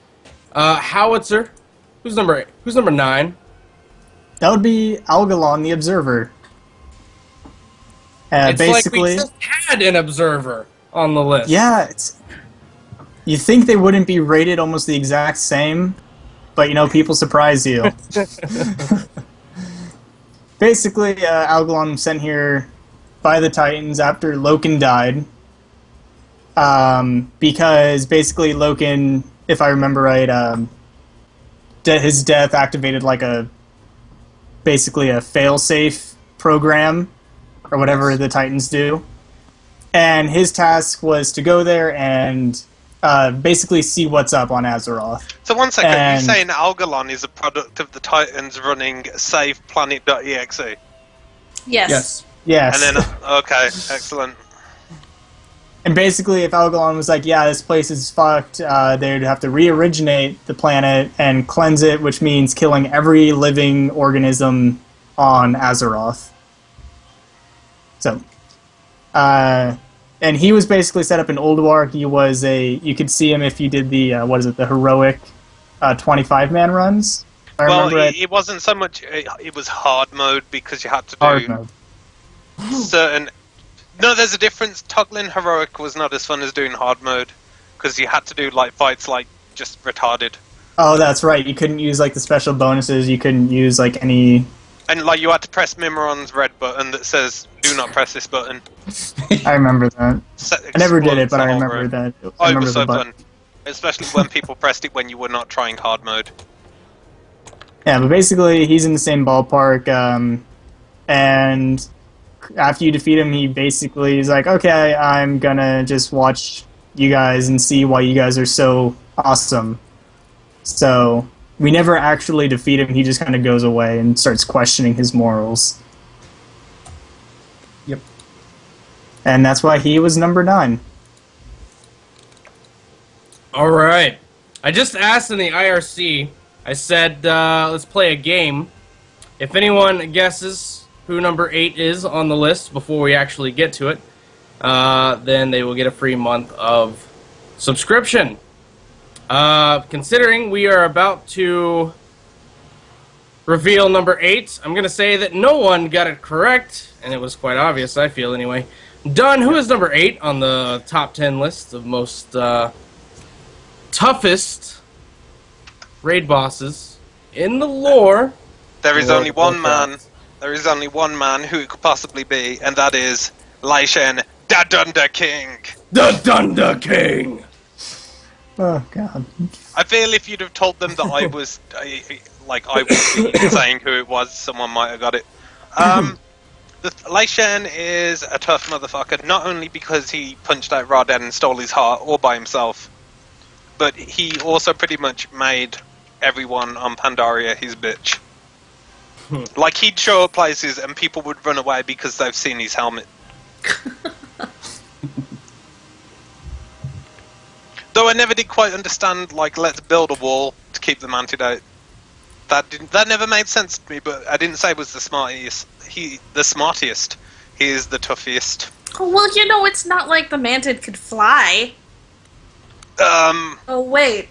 B: Howitzer. Who's number 9?
C: That would be Algalon the Observer.
B: It's
C: Basically,
B: like we just had an Observer on the list.
C: yeah, you think they wouldn't be rated almost the exact same, but people surprise you. Basically, Algalon was sent here by the Titans after Loken died. Because basically Loken, if I remember right, his death activated like basically a fail-safe program, or whatever the Titans do. And his task was to go there and basically see what's up on Azeroth.
A: So one second, you're saying Algalon is a product of the Titans running SavePlanet.exe?
E: Yes.
C: Yes.
A: And then, okay, excellent.
C: And basically, if Algalon was like, yeah, this place is fucked, they'd have to re-originate the planet and cleanse it, which means killing every living organism on Azeroth. So, and he was basically set up in Ulduar. He was you could see him if you did the, the heroic 25-man runs.
A: It wasn't so much, it was hard mode because you had to do
C: hard mode.
A: certain... No, there's a difference. Toggling heroic was not as fun as doing hard mode because you had to do fights just retarded.
C: Oh, that's right. You couldn't use the special bonuses. You couldn't use any...
A: And you had to press Mimiron's red button that says, do not press this button.
C: I remember that. I never did it, but I remember that.
A: It was so fun. Especially when people pressed it when you were not trying hard mode.
C: Yeah, but basically, he's in the same ballpark, and after you defeat him, he basically is like, okay, I'm gonna just watch you guys and see why you guys are so awesome. So, we never actually defeat him, he just kind of goes away and starts questioning his morals.
D: Yep.
C: And that's why he was number 9.
B: Alright. I just asked in the IRC, I said, let's play a game. If anyone guesses who number 8 is on the list before we actually get to it, then they will get a free month of subscription. Considering we are about to reveal number 8, I'm going to say that no one got it correct, and it was quite obvious, I feel anyway. Dunn, who is number 8 on the top 10 list of most toughest raid bosses in the lore?
A: There is only one man. There is only one man who it could possibly be, and that is Lai Shen, the Dunder King.
B: The Dunder King!
C: Oh, God.
A: I feel if you'd have told them that I was, I was saying who it was, someone might have got it. Lai Shen is a tough motherfucker, not only because he punched out Raden and stole his heart all by himself, but he also pretty much made everyone on Pandaria his bitch. He'd show up places and people would run away because they've seen his helmet. Though I never did quite understand, let's build a wall to keep them antidote. That never made sense to me, but I didn't say it was the smartest. He is the toughest.
E: Oh, well, it's not like the Mantid could fly. Oh, wait.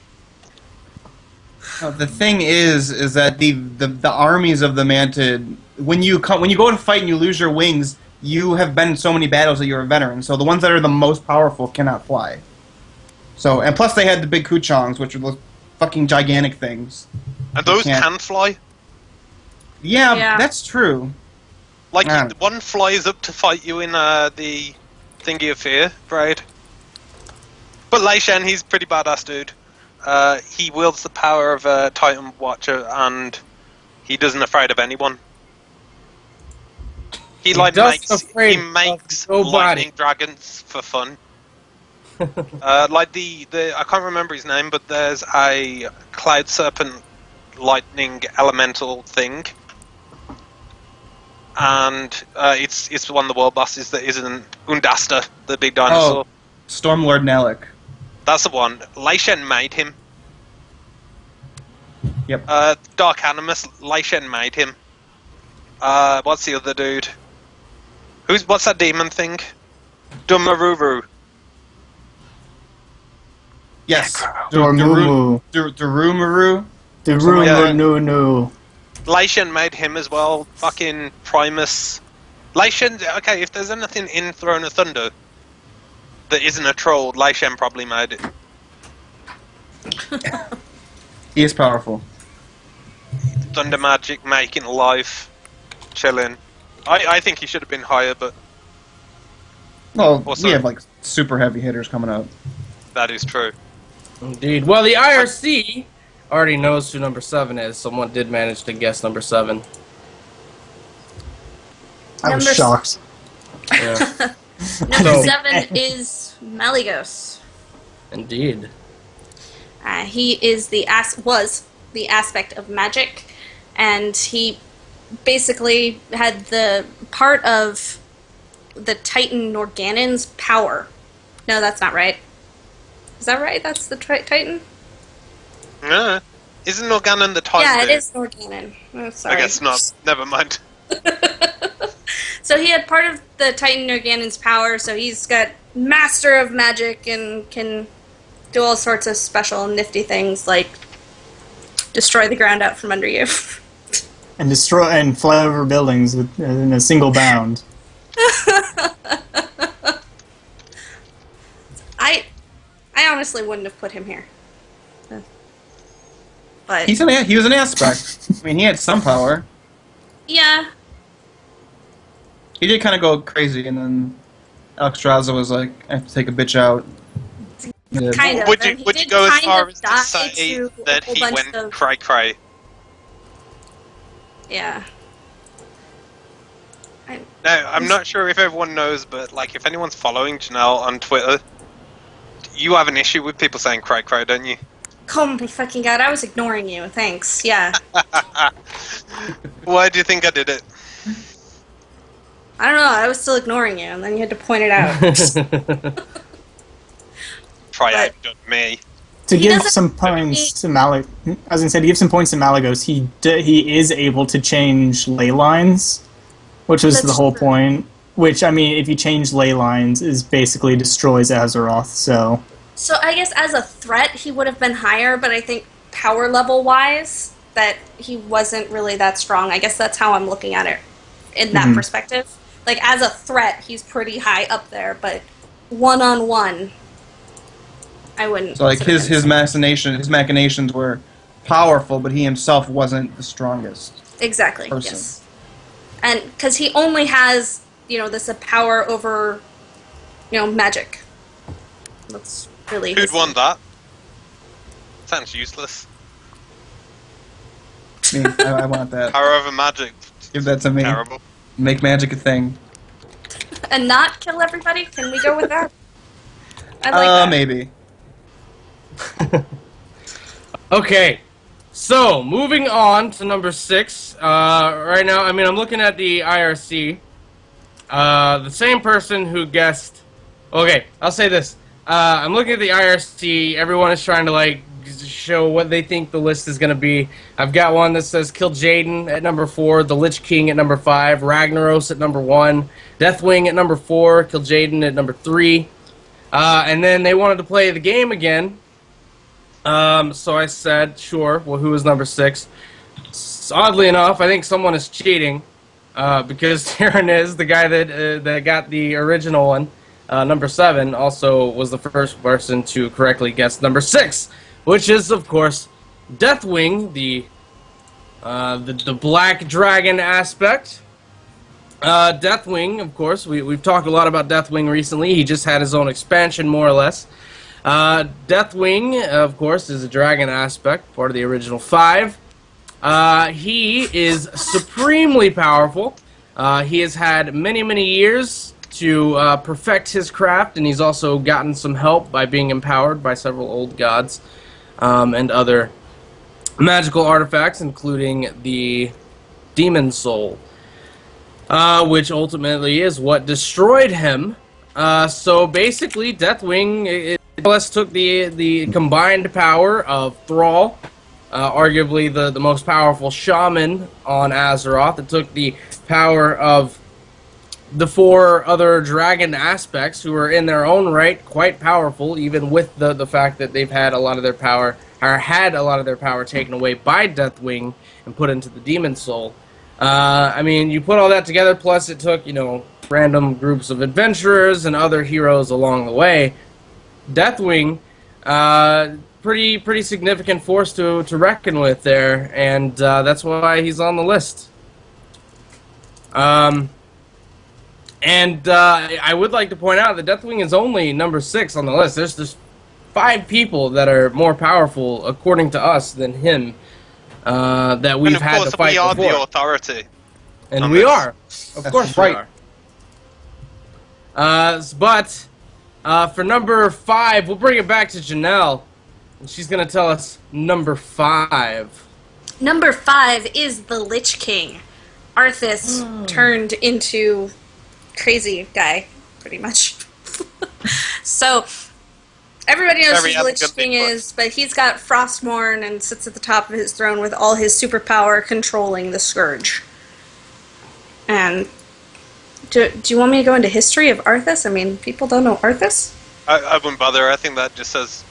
D: The thing is that the armies of the Mantid, when you go to fight and you lose your wings, you have been in so many battles that you're a veteran. So the ones that are the most powerful cannot fly. So, and plus they had the big Kuchangs, which are those fucking gigantic things.
A: And those can fly?
D: Yeah, that's true.
A: One flies up to fight you in the Thingy of Fear raid. But Lai Shen, he's a pretty badass dude. He wields the power of a Titan Watcher, and he doesn't afraid of anyone. He makes lightning dragons for fun. I can't remember his name, but there's a Cloud Serpent lightning elemental thing, and it's one of the world bosses that isn't Undasta, the big dinosaur.
D: Oh, Stormlord Nellic.
A: That's the one. Lei Shen made him.
D: Yep.
A: Dark Animus, Lei Shen made him. What's the other dude? What's that demon thing? Dumaruru.
D: Yes.
C: Dormammu.
D: Durumuru.
C: Durumunu.
A: Lei Shen made him as well. Fucking Primus. Lei Shen, okay, if there's anything in Throne of Thunder that isn't a troll, Lei Shen probably made it.
D: He is powerful.
A: Thunder magic, making alive, chilling. I think he should have been higher, but
D: Well,
A: Also-
D: we have like super heavy hitters coming up.
A: that is true.
B: Indeed. Well, the IRC already knows who number 7 is. Someone did manage to guess number 7.
C: I was
E: Number-
C: shocked.
B: Yeah.
E: Number 7 is Malygos.
B: Indeed.
E: He is was the aspect of magic, and he basically had the part of the Titan Norganon's power. No, that's not right. Is that right? That's the Titan?
A: Yeah. Isn't Organon the Titan?
E: Yeah, it
A: dude?
E: is Norganon. Oh, sorry.
A: I guess not. Never mind.
E: So he had part of the Titan Norganon's power, so he's got Master of Magic and can do all sorts of special nifty things like destroy the ground out from under you.
C: And destroy and fly over buildings in a single bound.
E: I honestly wouldn't have put him here. But
D: He was an aspect. I mean, he had some power.
E: yeah,
D: He did kind of go crazy, and then Alexstrasza was like, "I have to take a bitch out." Yeah.
E: kind of.
A: Would
E: And
A: you
E: he did
A: go as
E: kind
A: far
E: of
A: as to
E: die
A: say
E: to a
A: that
E: whole
A: he
E: bunch
A: went
E: of-
A: cray cray?
E: Yeah.
A: No, I'm not sure if everyone knows, but like, if anyone's following Janelle on Twitter, you have an issue with people saying cray cray, don't you?
E: Oh my fucking god, I was ignoring you. Thanks. Yeah.
A: Why do you think I did it?
E: I don't know, I was still ignoring you, and then you had to point it out.
A: Try
E: But-
A: out me.
C: To
E: He
C: give
E: doesn't
C: some points to Malig, I was gonna say to give some points to Malygos, he is able to change ley lines, which was
E: That's
C: the whole
E: true.
C: point. Which I mean, if you change ley lines, is basically destroys Azeroth. So
E: So I guess as a threat, he would have been higher, but I think power level wise, that he wasn't really that strong. I guess that's how I'm looking at it in that perspective. Like as a threat, he's pretty high up there, but one-on-one, I wouldn't.
D: So like
E: consider
D: his
E: him.
D: his machinations were powerful, but he himself wasn't the strongest.
E: Exactly.
D: person.
E: Yes. And because he only has, this power over, magic. That's really.
A: Who'd won that? Sounds useless.
D: I mean, I want that.
A: Power over magic.
D: Give that to me.
A: Terrible.
D: Make magic a thing.
E: And not kill everybody? Can we go with that? I like that.
D: Maybe.
B: Okay, so moving on to number 6. Right now, I mean, I'm looking at the IRC. The same person who guessed. Okay, I'll say this. I'm looking at the IRC. Everyone is trying to show what they think the list is going to be. I've got one that says Kill Jaden at number 4, the Lich King at number 5, Ragnaros at number 1, Deathwing at number 4, Kill Jaden at number 3. And then they wanted to play the game again. So I said, sure. Well, who was number 6? Oddly enough, I think someone is cheating, because Taryn is the guy that got the original one. Number 7 also was the first person to correctly guess number 6, which is, of course, Deathwing, the black dragon aspect. Deathwing, of course, we've talked a lot about Deathwing recently. He just had his own expansion, more or less. Deathwing, of course, is a dragon aspect, part of the original 5. He is supremely powerful. He has had many, many years to perfect his craft, and he's also gotten some help by being empowered by several old gods and other magical artifacts, including the Demon Soul, which ultimately is what destroyed him. So basically, Deathwing, more or less took the combined power of Thrall, arguably the most powerful shaman on Azeroth. It took the power of the 4 other dragon aspects, who are in their own right quite powerful, even with the fact that they've had a lot of their power, or had a lot of their power taken away by Deathwing and put into the Demon Soul. I mean, you put all that together, plus it took, you know, random groups of adventurers and other heroes along the way. Deathwing, pretty significant force to reckon with there, and that's why he's on the list. And I would like to point out that Deathwing is only number 6 on the list. There's 5 people that are more powerful, according to us, than him, that we've had to fight before.
A: And of course, we are the authority.
B: And we are. Of course we are. But for number 5, we'll bring it back to Janelle. And she's going to tell us number 5.
E: Number 5 is the Lich King. Arthas turned into crazy guy, pretty much. So, everybody knows who the Lich King is, but he's got Frostmourne and sits at the top of his throne with all his superpower controlling the Scourge. And do you want me to go into history of Arthas? I mean, people don't know Arthas.
A: I wouldn't bother. I think that just says,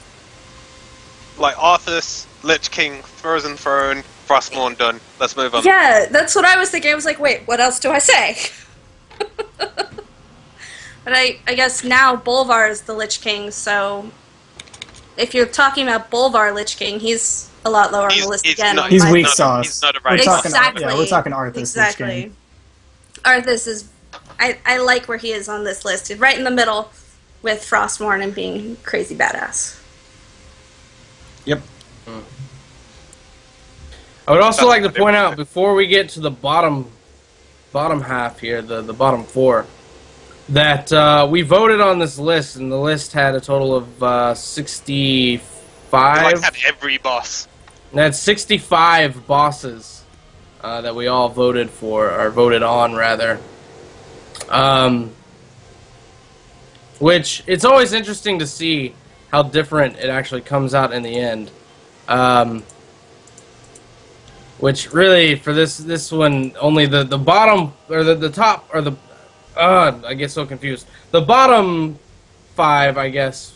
A: like, Arthas, Lich King, Frozen Throne, Frostmourne, done. Let's move on.
E: Yeah, that's what I was thinking. I was like, wait, what else do I say? But I guess now Bolvar is the Lich King, so if you're talking about Bolvar Lich King, he's a lot lower on the list again.
C: He's weak sauce.
A: He's not a right
E: Exactly.
C: Yeah, we're talking Arthas.
E: Exactly.
C: Lich King.
E: Arthas is... I like where he is on this list. He's right in the middle with Frostmourne and being crazy badass.
D: Yep.
B: I would also like to point out, before we get to the bottom half here, the bottom 4, that we voted on this list, and the list had a total of 65.
A: Like had every boss.
B: That's 65 bosses that we all voted for, or voted on, rather. Which, it's always interesting to see how different it actually comes out in the end. Which really, for this one, only the bottom, or the top, or the... I get so confused. The bottom 5, I guess,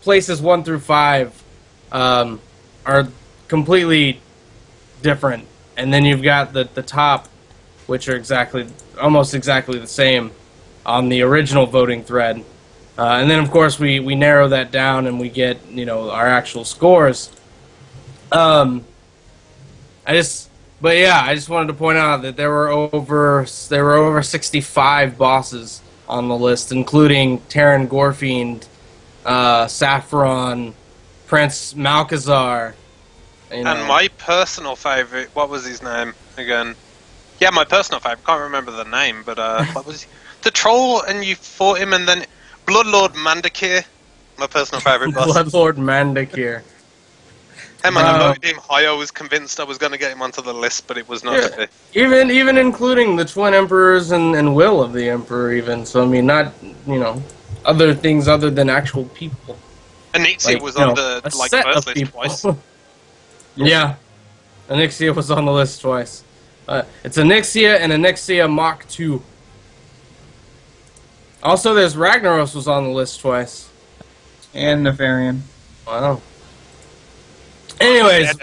B: places 1 through 5, are completely different. And then you've got the top, which are almost exactly the same on the original voting thread. And then, of course, we narrow that down and we get, you know, our actual scores. But yeah, I just wanted to point out that there were over 65 bosses on the list, including Terran Gorfiend, Saffron, Prince Malkazar. You know.
A: And my personal favorite, what was his name again? Yeah, my personal favorite, can't remember the name, but what was he? The troll, and you fought him, and then Bloodlord Mandakir, my personal favorite boss.
B: Bloodlord Mandakir.
A: Hey man, I voted him high. I was convinced I was going to get him onto the list, but it was not to be.
B: Even including the twin emperors and Will of the Emperor, even. So, I mean, not, you know, other things other than actual people.
A: Anixia
B: Like,
A: was
B: you know,
A: on the
B: a
A: first
B: set of
A: list
B: people.
A: twice.
B: Yeah. Anixia was on the list twice. It's Anixia and Anixia Mach 2. Also, there's Ragnaros was on the list twice.
D: And Nefarian.
B: Wow. Anyways,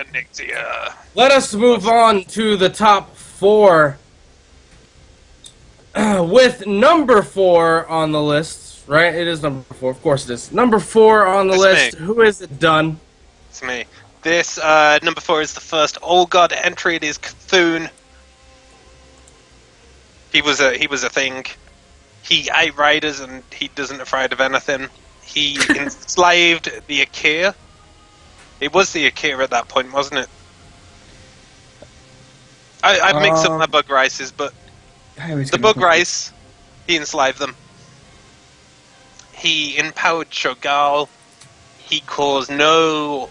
B: let us move on to the top 4. With number 4 on the list, right? It is number 4, of course it is. Number 4 on the list. Me. Who is it, Done?
A: It's me. This number 4 is the first Old God entry. It is Cthulhu. He was a thing. He ate raiders and he doesn't afraid of anything. He enslaved the Akir. It was the Akir at that point, wasn't it? I mixed up my bug races, but the bug race, he enslaved them. He empowered Shogal. He caused no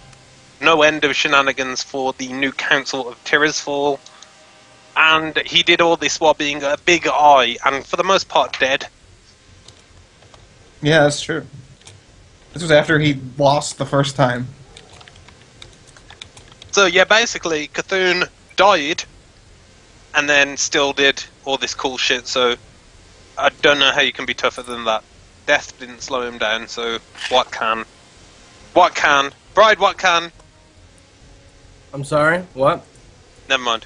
A: end of shenanigans for the new council of Tirisfal. And he did all this while being a big eye, and for the most part dead.
D: Yeah, that's true. This was after he lost the first time.
A: So yeah, basically, Cthulhu died, and then still did all this cool shit. So I don't know how you can be tougher than that. Death didn't slow him down. So what can? What can? Bride, what can?
B: I'm sorry. What?
A: Never mind.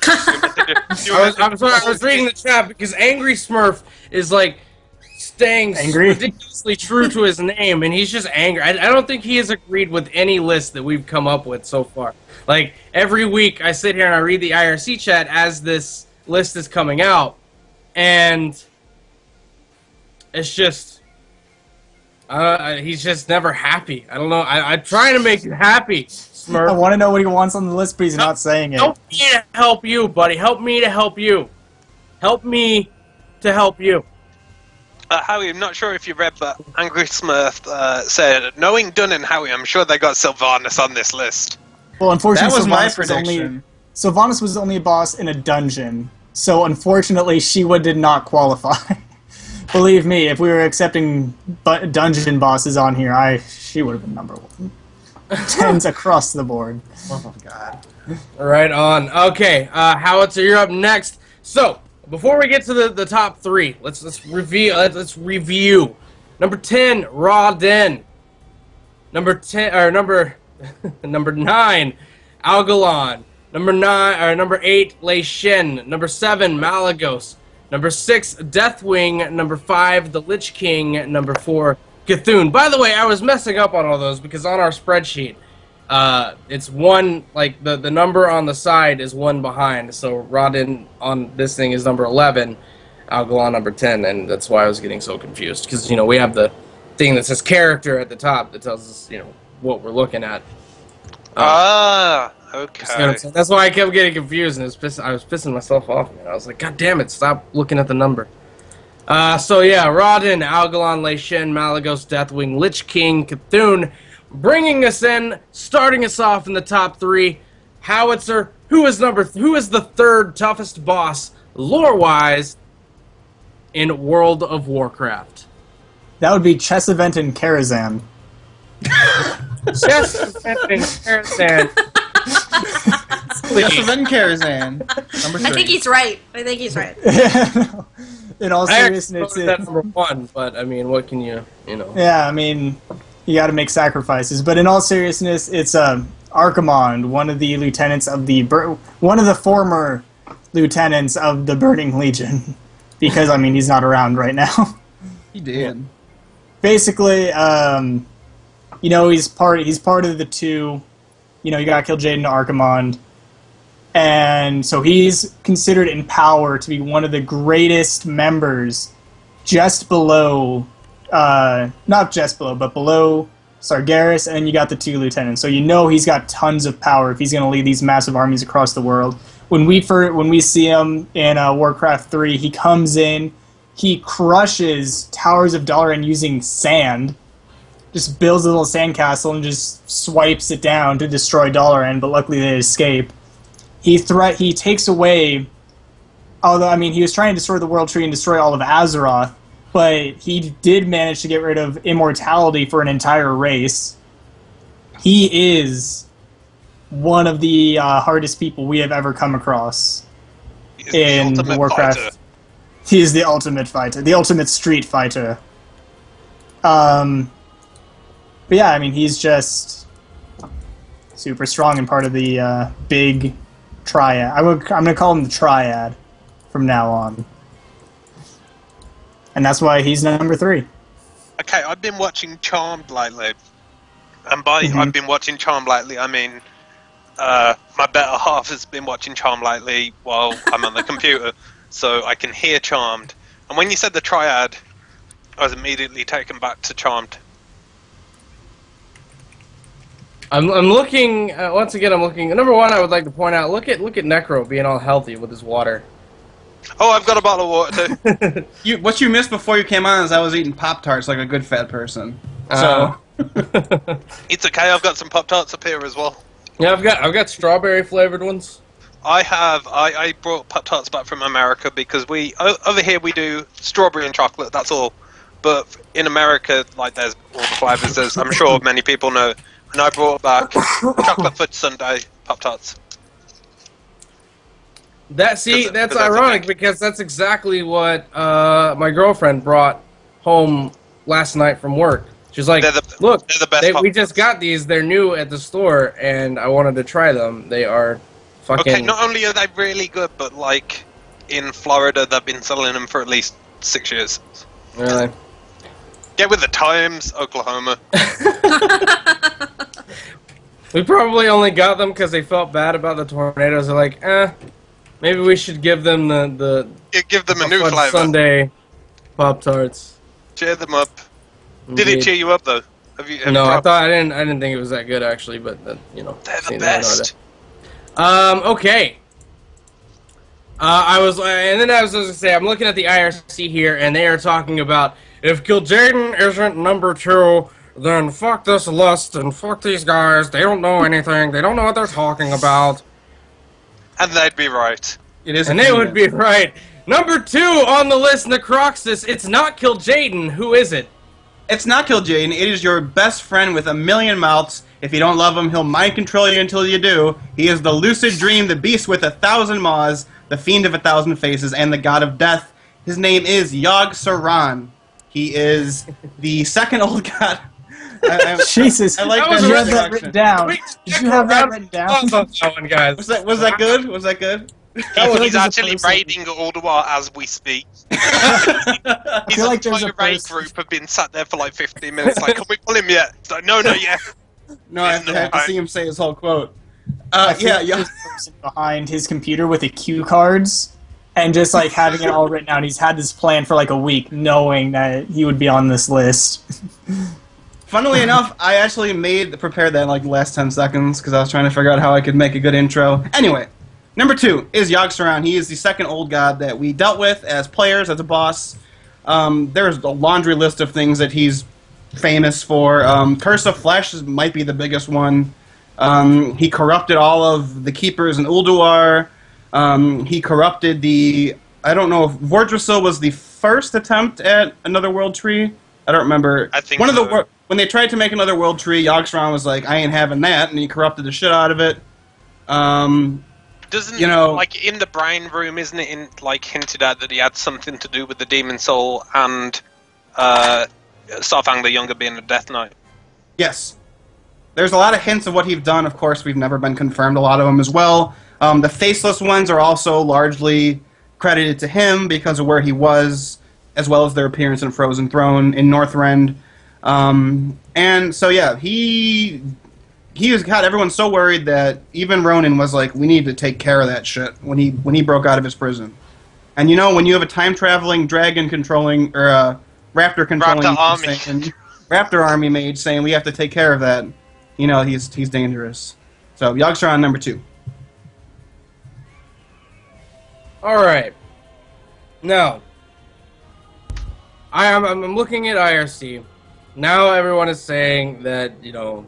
B: I'm sorry. I was reading the chat because Angry Smurf is like staying
C: Angry?
B: ridiculously true to his name, and he's just angry. I don't think he has agreed with any list that we've come up with so far. Like every week, I sit here and I read the IRC chat as this list is coming out, and it's just he's just never happy. I don't know. I'm trying to make you happy, Smurf.
C: I want to know what he wants on the list, but he's not saying it.
B: Help me to help you, buddy. Help me to help you. Help me to help you.
A: Howie, I'm not sure if you read, but Angry Smurf said, knowing Dunn and Howie, I'm sure they got Sylvanas on this list.
C: Well, unfortunately,
D: That was my
C: Sylvanas
D: prediction.
C: Sylvanas was only a boss in a dungeon, so unfortunately, she did not qualify. Believe me, if we were accepting dungeon bosses on here, she would have been number one. 10s across the board.
D: Oh God.
B: Right on. Okay, Howitzer, you're up next. So, before we get to the top three, let's review. Number 10, Raw Den. Number 9, Algalon. Number 8, Lei Shen. Number 7, Malagos. Number 6, Deathwing. Number 5, the Lich King. Number 4, Cthulhu. By the way, I was messing up on all those because on our spreadsheet, it's one, like, the number on the side is one behind. So Rodin on this thing is number 11, Algalon number 10, and that's why I was getting so confused. Because, you know, we have the thing that says character at the top that tells us, you know, what we're looking at.
A: Okay.
B: You know what I'm saying? That's why I kept getting confused, and I was pissing myself off, man. I was like, God damn it, stop looking at the number. So yeah, Rodin, Algalon, Lei Shen, Malagos, Deathwing, Lich King, Cthulhu, bringing us in, starting us off in the top 3. Howitzer, who is the third toughest boss, lore-wise, in World of Warcraft?
C: That would be Chessavent and Karazhan.
B: Chessavent and Karazhan.
D: Chessavent Karazhan. Number 3.
E: I think he's right.
C: In all
B: I actually
C: seriousness,
B: voted that number 1, but I mean, what can you know?
C: yeah, I mean, you got to make sacrifices. But in all seriousness, it's Archimond, one of the lieutenants of one of the former lieutenants of the Burning Legion, because I mean he's not around right now.
D: He did.
C: Basically, you know, he's part of the two. You know, you gotta kill Jaden Archimond. And so he's considered in power to be one of the greatest members just below, not just below, but below Sargeras, and then you got the 2 lieutenants. So you know he's got tons of power if he's going to lead these massive armies across the world. When we see him in Warcraft 3, he comes in, he crushes Towers of Dalaran using sand, just builds a little sandcastle and just swipes it down to destroy Dalaran, but luckily they escape. He takes away, although, I mean, he was trying to destroy the World Tree and destroy all of Azeroth, but he did manage to get rid of immortality for an entire race. He is one of the hardest people we have ever come across in Warcraft.
A: Fighter.
C: He is the ultimate fighter, the ultimate street fighter. But yeah, I mean, he's just super strong and part of the big triad. I'm going to call him the triad from now on. And that's why he's number 3.
A: Okay, I've been watching Charmed lately. And by I've been watching Charmed lately, I mean my better half has been watching Charmed lately while I'm on the computer, so I can hear Charmed. And when you said the triad, I was immediately taken back to Charmed.
B: I'm looking once again. I'm looking. Number 1, I would like to point out. Look at Necro being all healthy with his water.
A: Oh, I've got a bottle of water too.
D: What you missed before you came on is I was eating Pop-Tarts like a good fat person. So
A: It's okay, I've got some Pop-Tarts up here as well.
B: Yeah, I've got strawberry flavored ones.
A: I brought Pop-Tarts back from America because over here we do strawberry and chocolate, that's all. But in America, like, there's all the flavours, as I'm sure many people know. And I brought back chocolate fudge sundae Pop-Tarts.
B: That's
A: that's
B: ironic because that's exactly what my girlfriend brought home last night from work. She's like, "Look,
A: they're the best
B: we just got these. They're new at the store, and I wanted to try them. They are fucking."
A: Okay, not only are they really good, but like in Florida, they've been selling them for at least 6 years.
B: Really?
A: Get with the times, Oklahoma.
B: We probably only got them because they felt bad about the tornadoes. They're like, maybe we should give them the
A: Give them a new
B: fudge
A: flavour.
B: Sunday Pop-Tarts.
A: Cheer them up. Did it cheer you up though? Have you
B: No,
A: tried?
B: I didn't think it was that good actually, but you know,
A: They're the
B: neither here nor
A: best.
B: there. Okay. And then I was gonna say, I'm looking at the IRC here, and they are talking about if Kil'jaeden isn't number 2, then fuck this list and fuck these guys. They don't know anything. They don't know what they're talking about.
A: And they'd be right.
D: It is,
B: And they would be right. Number 2 on the list, Necroxus. It's not Kil'jaeden. Who is it?
D: It's not Kil'jaeden. It is your best friend with a million mouths. If you don't love him, he'll mind control you until you do. He is the lucid dream, the beast with 1,000 maws, the fiend of 1,000 faces, and the god of death. His name is Yogg-Saron. He is the second old god.
C: Jesus,
D: I like
B: That
C: you
B: was
C: have that written down. Did you have that written down?
B: That one, guys.
D: Was that good? Was that good?
A: He's actually raiding Alderwar as we speak.
C: I
A: His
C: feel like there's a
A: entire raid
C: person.
A: group have been sat there for like 15 minutes. Like, can we pull him yet? It's like, no, yeah.
D: No, I have to see him say his whole quote.
C: I feel
D: Yeah,
C: like
D: yeah.
C: there's a person behind his computer with the cue cards and just like having it all written out. He's had this plan for like a week, knowing that he would be on this list.
D: Funnily enough, I actually prepared that in like the last 10 seconds because I was trying to figure out how I could make a good intro. Anyway, number 2 is Yogg-Saron. He is the second old god that we dealt with as players, as a boss. There's a laundry list of things that he's famous for. Curse of Flesh might be the biggest one. He corrupted all of the keepers in Ulduar. He corrupted I don't know if Vordrasil was the first attempt at another world tree. I don't remember.
A: I think
D: When they tried to make another world tree, Yogg-Saron was like, I ain't having that, and he corrupted the shit out of it.
A: Doesn't,
D: like
A: in the brain room, isn't it hinted at that he had something to do with the Demon Soul and Sarfang the Younger being a Death Knight?
D: Yes. There's a lot of hints of what he's done. Of course, we've never been confirmed, a lot of them as well. The Faceless ones are also largely credited to him because of where he was, as well as their appearance in Frozen Throne in Northrend. And so, yeah, he has got everyone so worried that even Ronan was like, we need to take care of that shit when he broke out of his prison. And you know, when you have a time-traveling dragon-controlling, or a raptor-controlling... Raptor army mage saying we have to take care of that, you know, he's dangerous. So, Yogg-Saron number 2.
B: Alright. Now, I'm looking at IRC. Now everyone is saying that, you know,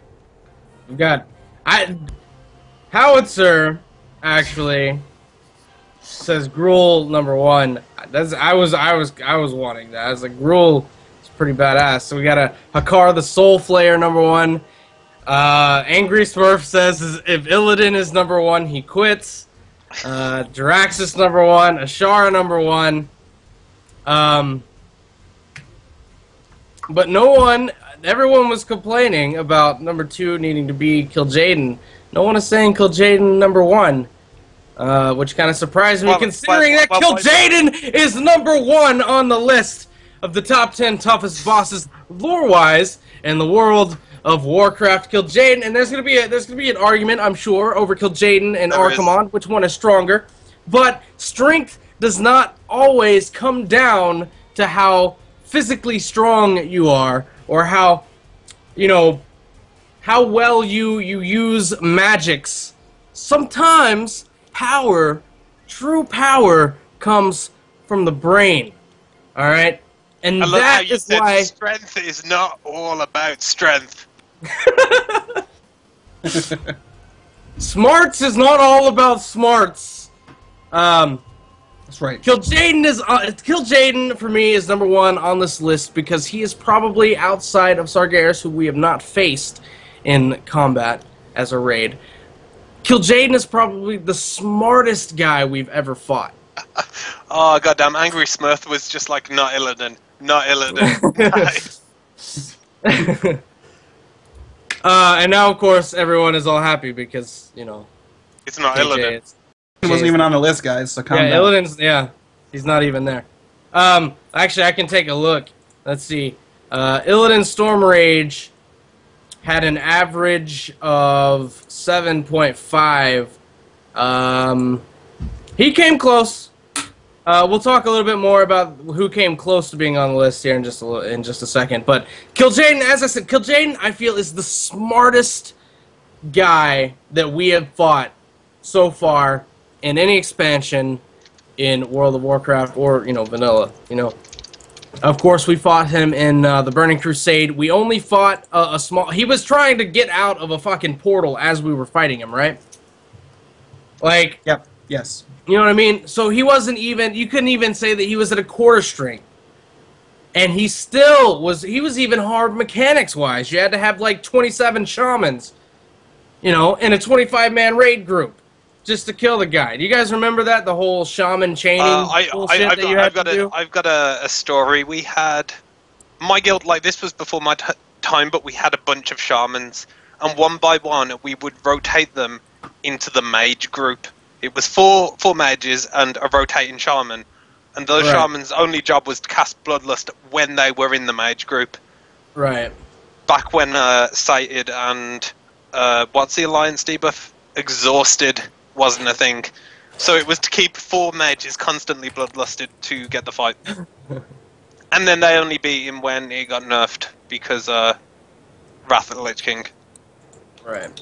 B: we've got... Howitzer, actually, says Gruul number 1. I was wanting that. I was like, Gruul is pretty badass. So we got a Hakar the Soul Flayer number 1. Angry Smurf says if Illidan is number 1, he quits. Jaraxxus number 1. Ashara number 1. But everyone was complaining about number 2 needing to be Kil'jaeden. No one is saying Kil'jaeden number 1, which kind of surprised me, considering that Kil'jaeden is number 1 on the list of the top 10 toughest bosses lore-wise in the world of Warcraft. Kil'jaeden, and there's gonna be an argument, I'm sure, over Kil'jaeden and Archimonde, which one is stronger. But strength does not always come down to how physically strong you are, or how, you know, how well you use magics. Sometimes true power comes from the brain. Alright? And that is why
A: strength is not all about strength.
B: Smarts is not all about smarts.
D: That's right.
B: Kill Jaden for me is number one on this list because he is probably outside of Sargeras, who we have not faced in combat as a raid. Kill Jaden is probably the smartest guy we've ever fought.
A: Oh goddamn! Angry Smurf was just like not Illidan, not Illidan.
B: And now, of course, everyone is all happy because
A: It's not
B: KJ
A: Illidan.
B: is-
D: He wasn't even on the list, guys. So calm
B: Yeah,
D: down.
B: Illidan's he's not even there. Actually, I can take a look. Let's see. Illidan Storm Rage had an average of 7.5. He came close. We'll talk a little bit more about who came close to being on the list here in just a second. But Kil'jaeden, as I said, Kil'jaeden I feel is the smartest guy that we have fought so far in any expansion in World of Warcraft or vanilla. Of course, we fought him in the Burning Crusade. We only fought a small. He was trying to get out of a fucking portal as we were fighting him, right? Like,
D: Yep. Yes.
B: you know what I mean? So he wasn't even. You couldn't even say that he was at a quarter strength, and he still was. He was even hard mechanics wise. You had to have like 27 shamans, in a 25-man raid group, just to kill the guy. Do you guys remember that? The whole shaman chaining bullshit that you had to do?
A: I've got a story. We had my guild, like this was before my time, but we had a bunch of shamans, and one by one we would rotate them into the mage group. It was four mages and a rotating shaman, and those
B: Right.
A: shamans' only job was to cast Bloodlust when they were in the mage group.
B: Right.
A: Back when Sighted and what's the Alliance debuff? Exhausted wasn't a thing. So it was to keep 4 mages constantly bloodlusted to get the fight. And then they only beat him when he got nerfed because Wrath of the Lich King.
B: Right.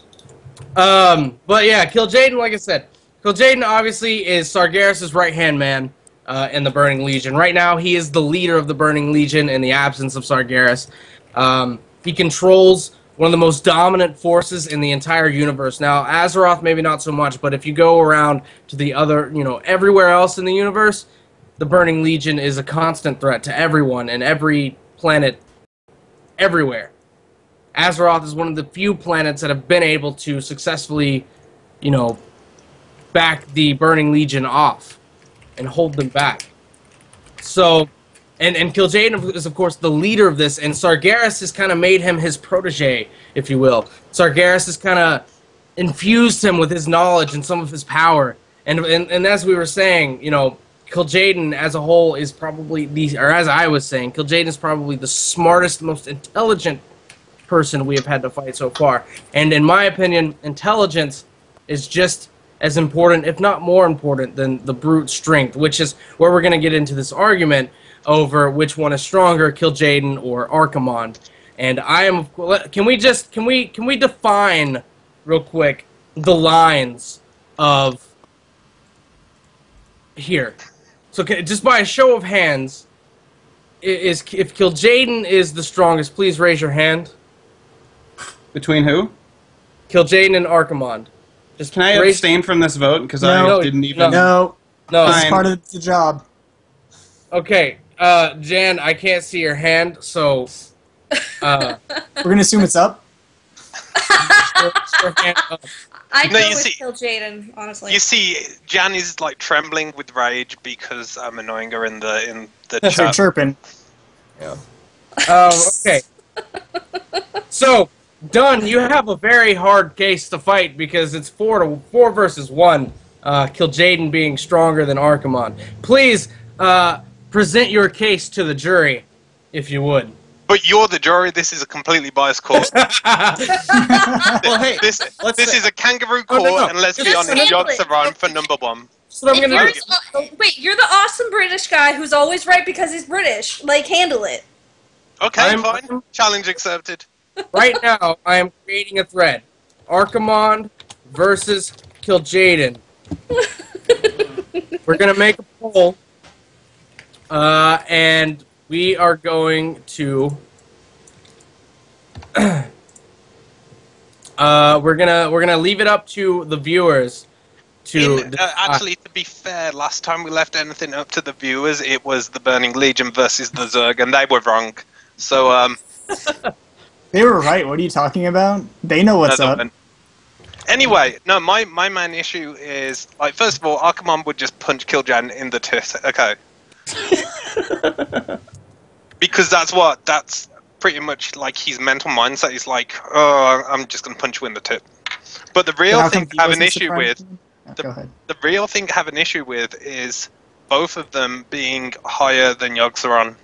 B: But yeah, Kil'jaeden, like I said, Kil'jaeden obviously is Sargeras' right-hand man in the Burning Legion. Right now, he is the leader of the Burning Legion in the absence of Sargeras. He controls one of the most dominant forces in the entire universe. Now, Azeroth, maybe not so much, but if you go around to the other, everywhere else in the universe, the Burning Legion is a constant threat to everyone and every planet everywhere. Azeroth is one of the few planets that have been able to successfully, back the Burning Legion off and hold them back. So, and Kil'jaeden is, of course, the leader of this, and Sargeras has kind of made him his protege, if you will. Sargeras has kind of infused him with his knowledge and some of his power. And as we were saying, Kil'jaeden as a whole is probably as I was saying, Kil'jaeden is probably the smartest, most intelligent person we have had to fight so far. And in my opinion, intelligence is just as important, if not more important, than the brute strength, which is where we're going to get into this argument over which one is stronger, Kil'jaeden or Archimonde. And can we define real quick the lines of here? So just by a show of hands, if Kil'jaeden is the strongest, please raise your hand.
D: Between who?
B: Kil'jaeden and Archimonde. Just
D: Can I
B: raise-
D: abstain from this vote? Because
C: No.
D: I didn't even...
C: No,
B: No.
C: this is
D: Fine.
C: part of the job.
B: Okay, Jan, I can't see your hand, so
C: We're gonna assume it's up.
B: your hand up.
E: I'd
A: No,
E: go
A: you
E: with
A: see-
E: Kil'jaeden, honestly.
A: You see, Jan is like trembling with rage because I'm annoying her in the
C: Yes, you're
A: chat.
C: chirping.
B: Okay. So, Dunn, you have a very hard case to fight because it's 4 versus 1. Kil'jaeden being stronger than Archimonde. Please present your case to the jury, if you would.
A: But you're the jury. This is a completely biased court.
D: Well, hey,
A: this
D: let's
A: is a kangaroo
B: Oh,
A: court,
B: no, no.
A: and let's be
E: Just
A: honest,
E: handle
A: John's
E: it.
A: around for number 1.
B: So what I'm
E: If
B: gonna
E: you're,
B: do.
E: wait, you're the awesome British guy who's always right because he's British. Like, handle it.
A: Okay, fine. Challenge accepted.
B: Right now, I am creating a thread. Archimonde versus Kil'jaeden. We're gonna make a poll, and we are going to. We're gonna leave it up to the viewers to
A: actually, to be fair, last time we left anything up to the viewers, it was the Burning Legion versus the Zerg, and they were wrong. So,
C: They were right. What are you talking about? They know what's up.
A: Anyway, no, my main issue is, like, first of all, Archimon would just punch Kil'jaeden in the tit, okay? Because that's pretty much, like, his mental mindset is like, oh, I'm just going to punch you in the tit. But the real thing I have an issue with, the real thing I have an issue with is both of them being higher than Yogg-Saron.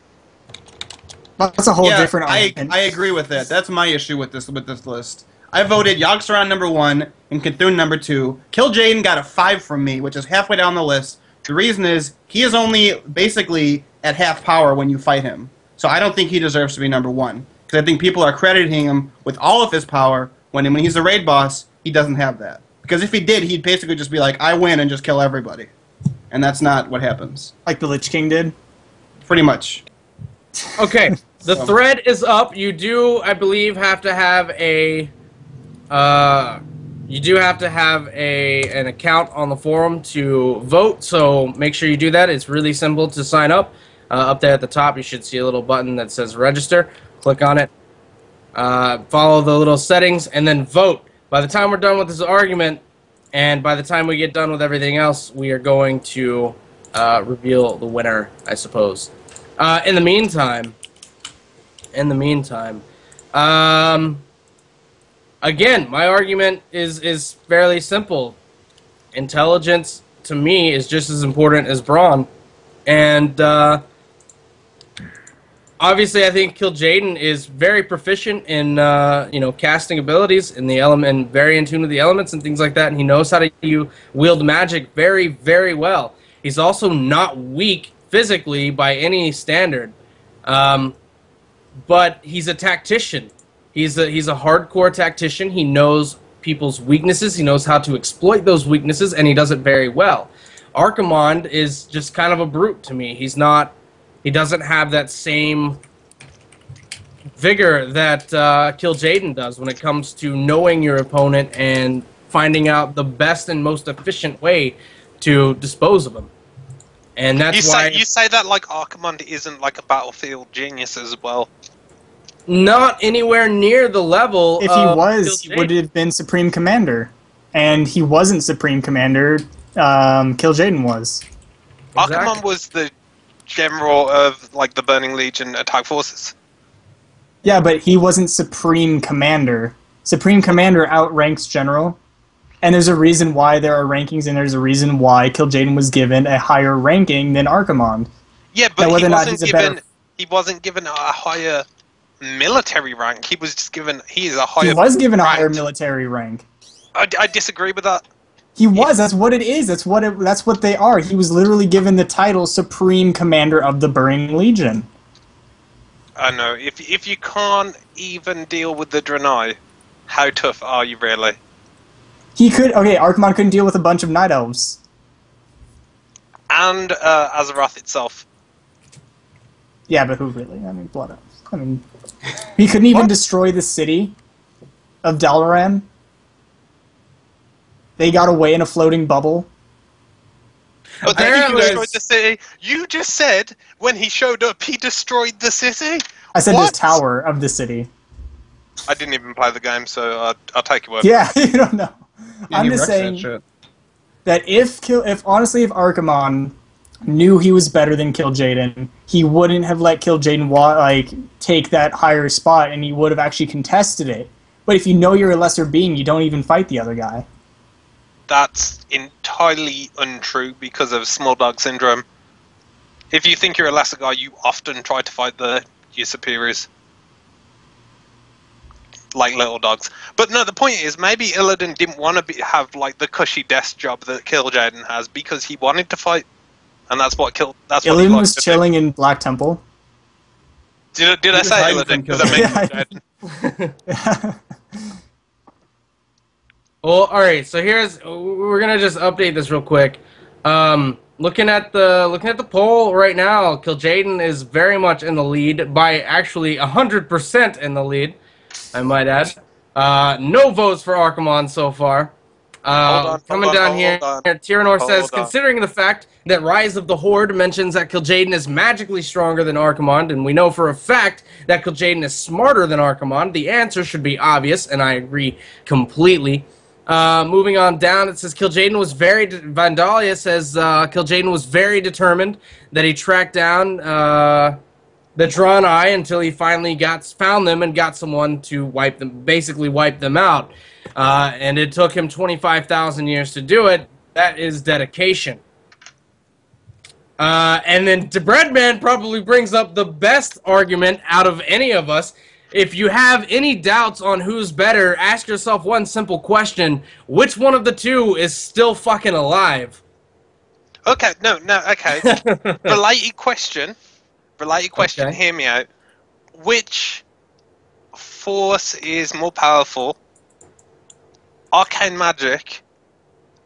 C: That's a whole different argument.
D: I agree with that. That's my issue with this list. I voted Yogg-Saron number 1 and Cthulhu number 2. Kil'jaeden got a 5 from me, which is halfway down the list. The reason is he is only basically at half power when you fight him. So I don't think he deserves to be number 1. Because I think people are crediting him with all of his power when he's a raid boss, he doesn't have that. Because if he did, he'd basically just be like, I win and just kill everybody. And that's not what happens.
C: Like the Lich King did?
D: Pretty much.
B: Okay, the thread is up. You do, I believe, have to have an account on the forum to vote, so make sure you do that. It's really simple to sign up. Up there at the top, you should see a little button that says register. Click on it. Follow the little settings, and then vote. By the time we're done with this argument, and by the time we get done with everything else, we are going to reveal the winner, I suppose. In the meantime, again, my argument is fairly simple. Intelligence, to me, is just as important as brawn. And obviously, I think Kil'jaeden is very proficient in casting abilities in the element, and very in tune with the elements and things like that. And he knows how to wield magic very, very well. He's also not weak physically by any standard, but he's a tactician. He's a hardcore tactician. He knows people's weaknesses. He knows how to exploit those weaknesses, and he does it very well. Archimon is just kind of a brute to me. He doesn't have that same vigor that Kil'jaeden does when it comes to knowing your opponent and finding out the best and most efficient way to dispose of him. And that's why
A: you say that like Archimon isn't like a battlefield genius as well.
B: Not anywhere near the level.
C: If he was, he would have been Supreme Commander, and he wasn't Supreme Commander. Kil'jaeden was.
A: Exactly. Archimon was the general of like the Burning Legion attack forces.
C: Yeah, but he wasn't Supreme Commander. Supreme Commander outranks General. And there's a reason why there are rankings, and there's a reason why Kil'jaeden was given a higher ranking than Archimon.
A: Yeah, but he wasn't given a higher military rank. He was just given. He is a higher.
C: He was given
A: rank.
C: A higher military rank.
A: I disagree with that.
C: He was. That's what it is. That's what they are. He was literally given the title Supreme Commander of the Burning Legion.
A: I know. If you can't even deal with the Draenei, how tough are you really?
C: He could. Okay, Archimon couldn't deal with a bunch of Night Elves.
A: And Azeroth itself.
C: Yeah, but who really? I mean, Blood Elves. I mean, he couldn't even destroy the city of Dalaran. They got away in a floating bubble.
A: But then he destroyed the city. You just said when he showed up, he destroyed the city.
C: I said this tower of the city.
A: I didn't even play the game, so I'll take your word.
C: Yeah, you don't know.
D: Yeah,
C: I'm just saying that if Archimon knew he was better than Kil'jaeden, he wouldn't have let Kil'jaeden take that higher spot, and he would have actually contested it. But if you know you're a lesser being, you don't even fight the other guy.
A: That's entirely untrue because of small dog syndrome. If you think you're a lesser guy, you often try to fight your superiors. Like little dogs. But no, the point is, maybe Illidan didn't want to have like the cushy desk job that Kil'jaeden has because he wanted to fight. And that's what
C: Illidan was chilling in Black Temple.
A: Did I say Illidan? Because I meant Kil'jaeden.
B: Well, alright, so we're gonna just update this real quick. Looking at the poll right now, Kil'jaeden is very much in the lead by actually 100% in the lead, I might add. No votes for Archimon so far. Coming down here, Tyrannor says,
A: Hold on.
B: considering the fact that Rise of the Horde mentions that Kil'jaeden is magically stronger than Archimonde, and we know for a fact that Kil'jaeden is smarter than Archimonde, the answer should be obvious, and I agree completely. Moving on down, it says Kil'jaeden was very... Vandalia says Kil'jaeden was very determined that he tracked down the Draenei until he finally found them and got someone to basically wipe them out. And it took him 25,000 years to do it. That is dedication. And then the Breadman probably brings up the best argument out of any of us. If you have any doubts on who's better, ask yourself one simple question. Which one of the two is still fucking alive?
A: Okay, okay. Related question,
B: Okay.
A: hear me out. Which force is more powerful? Arcane magic,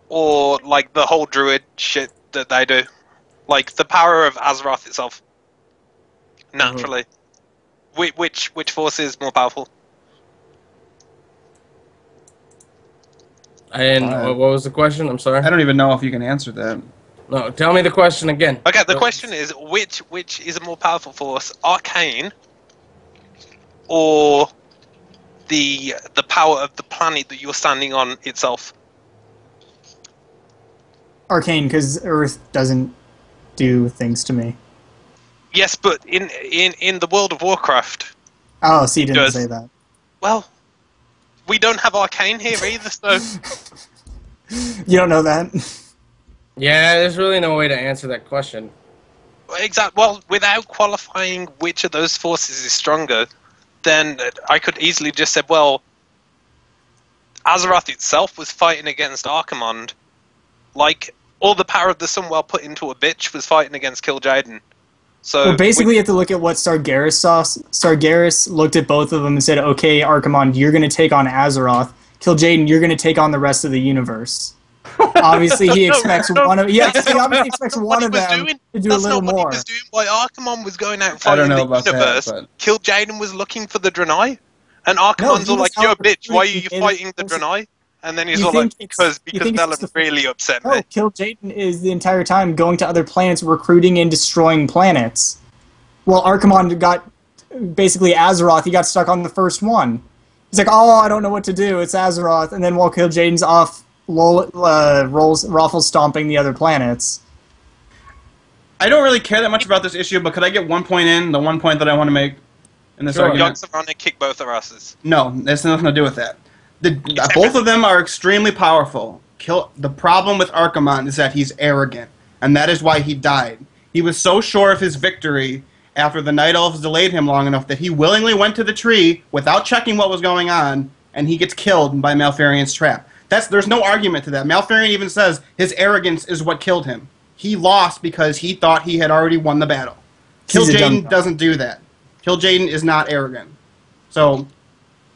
A: or like the whole druid shit that they do? Like the power of Azeroth itself? Naturally. Which force is more powerful?
B: And what was the question? I'm sorry.
G: I don't even know if you can answer that.
B: No, tell me the question again.
A: Okay, the question is which is a more powerful force, Arcane, or the power of the planet that you're standing on itself?
C: Arcane, because Earth doesn't do things to me.
A: Yes, but in the World of Warcraft,
C: Oh, so you didn't say that.
A: well, we don't have Arcane here either, so
C: You don't know that?
B: Yeah, there's really no way to answer that question.
A: exactly. Well, without qualifying which of those forces is stronger, then I could easily just say, well, Azeroth itself was fighting against Archimonde, like all the power of the Sunwell put into a bitch was fighting against Kil'jaeden. So
C: Well, basically, you have to look at what Sargeras saw. Sargeras looked at both of them and said, okay, Archimonde, you're going to take on Azeroth. Kil'jaeden, you're going to take on the rest of the universe. Obviously, he expects one of he obviously expects one of them to do a little more.
A: That's not what he was doing. While Archimonde was going out
G: I
A: fighting
G: don't know
A: the
G: about that,
A: universe,
G: but-
A: Kil'jaeden was looking for the Draenei, and Archimonde's
C: he
A: all
C: was
A: like, "Yo,
C: out
A: bitch, why are you
C: in-
A: fighting the Draenei?" And then he's
C: You
A: all like,
C: think it's-
A: "Because
C: you think
A: they'll
C: it's
A: have
C: the-
A: really upset
C: No,
A: me."
C: Kil'jaeden is the entire time going to other planets, recruiting and destroying planets. Well, Archimonde got, basically Azeroth, he got stuck on the first one. He's like, oh, I don't know what to do, it's Azeroth. And then while Kil'jaeden's off, Raffles stomping the other planets.
G: I don't really care that much about this issue, but could I get 1 point in? The 1 point that I want to make in this
B: Sure.
G: argument?
A: Yogs around and kick both our asses.
G: No, that's nothing to do with that. Both of them are extremely powerful. The problem with Archimonde is that he's arrogant, and that is why he died. He was so sure of his victory after the Night Elves delayed him long enough that he willingly went to the tree without checking what was going on, and he gets killed by Malfurion's trap. There's no argument to that. Malfurion even says his arrogance is what killed him. He lost because he thought he had already won the battle.
C: He's a dumb
G: Kil'jaeden doesn't do that. Kil'jaeden is not arrogant. So,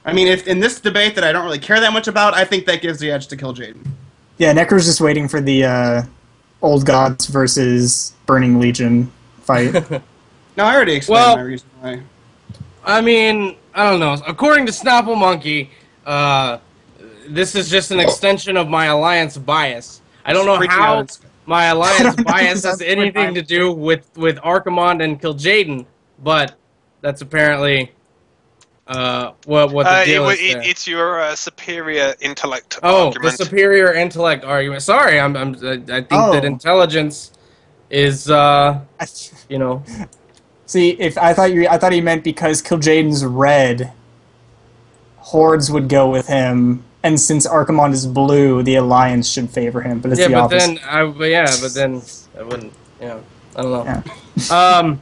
G: I mean, if in this debate that I don't really care that much about, I think that gives the edge to Kil'jaeden.
C: Yeah, Necro's just waiting for the Old Gods versus Burning Legion fight.
G: No, I already explained
B: Well-
G: my reason why.
B: I mean, I don't know. According to Snapple Monkey, this is just an extension of my alliance bias. I don't know
G: Freaking
B: how
G: out.
B: my alliance
C: don't know
B: bias
C: if
B: has
C: that's
B: anything to do with Archimonde and Kil'jaeden, but that's apparently what the deal is there.
A: It's your superior intellect
B: Oh,
A: argument.
B: the superior intellect argument. Sorry, I think that intelligence is, you know.
C: See, I thought he meant because Kil'jaeden's red, hordes would go with him, and since Archimonde is blue, the alliance should favor him. But it's
B: Yeah,
C: the
B: but
C: opposite.
B: then I wouldn't. Yeah, I don't know.
C: Yeah.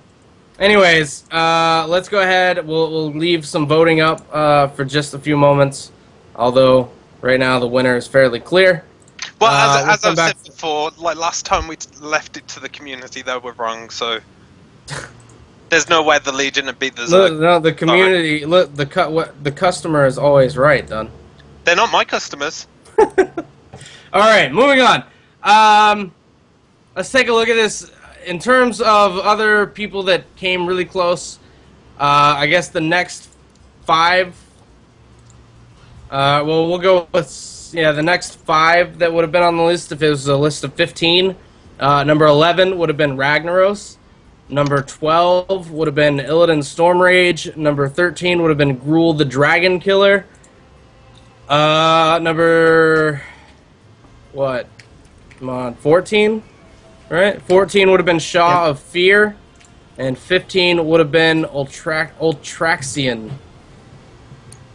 B: Anyways, let's go ahead. We'll leave some voting up for just a few moments. Although right now the winner is fairly clear.
A: Well,
B: we'll
A: as
B: come
A: I've
B: back
A: said before, like last time we left it to the community, they were wrong. So there's no way the Legion would beat the Zerg.
B: No, the community. Look, the customer is always right, Don.
A: They're not my customers.
B: All right, moving on. Let's take a look at this. In terms of other people that came really close, I guess the next 5. Well, we'll go with the next 5 that would have been on the list if it was a list of 15. Number 11 would have been Ragnaros. Number 12 would have been Illidan Stormrage. Number 13 would have been Gruul the Dragon Killer. Number... What? Come on, 14? Right? 14 would have been Shaw of Fear. And 15 would have been Ultraxian.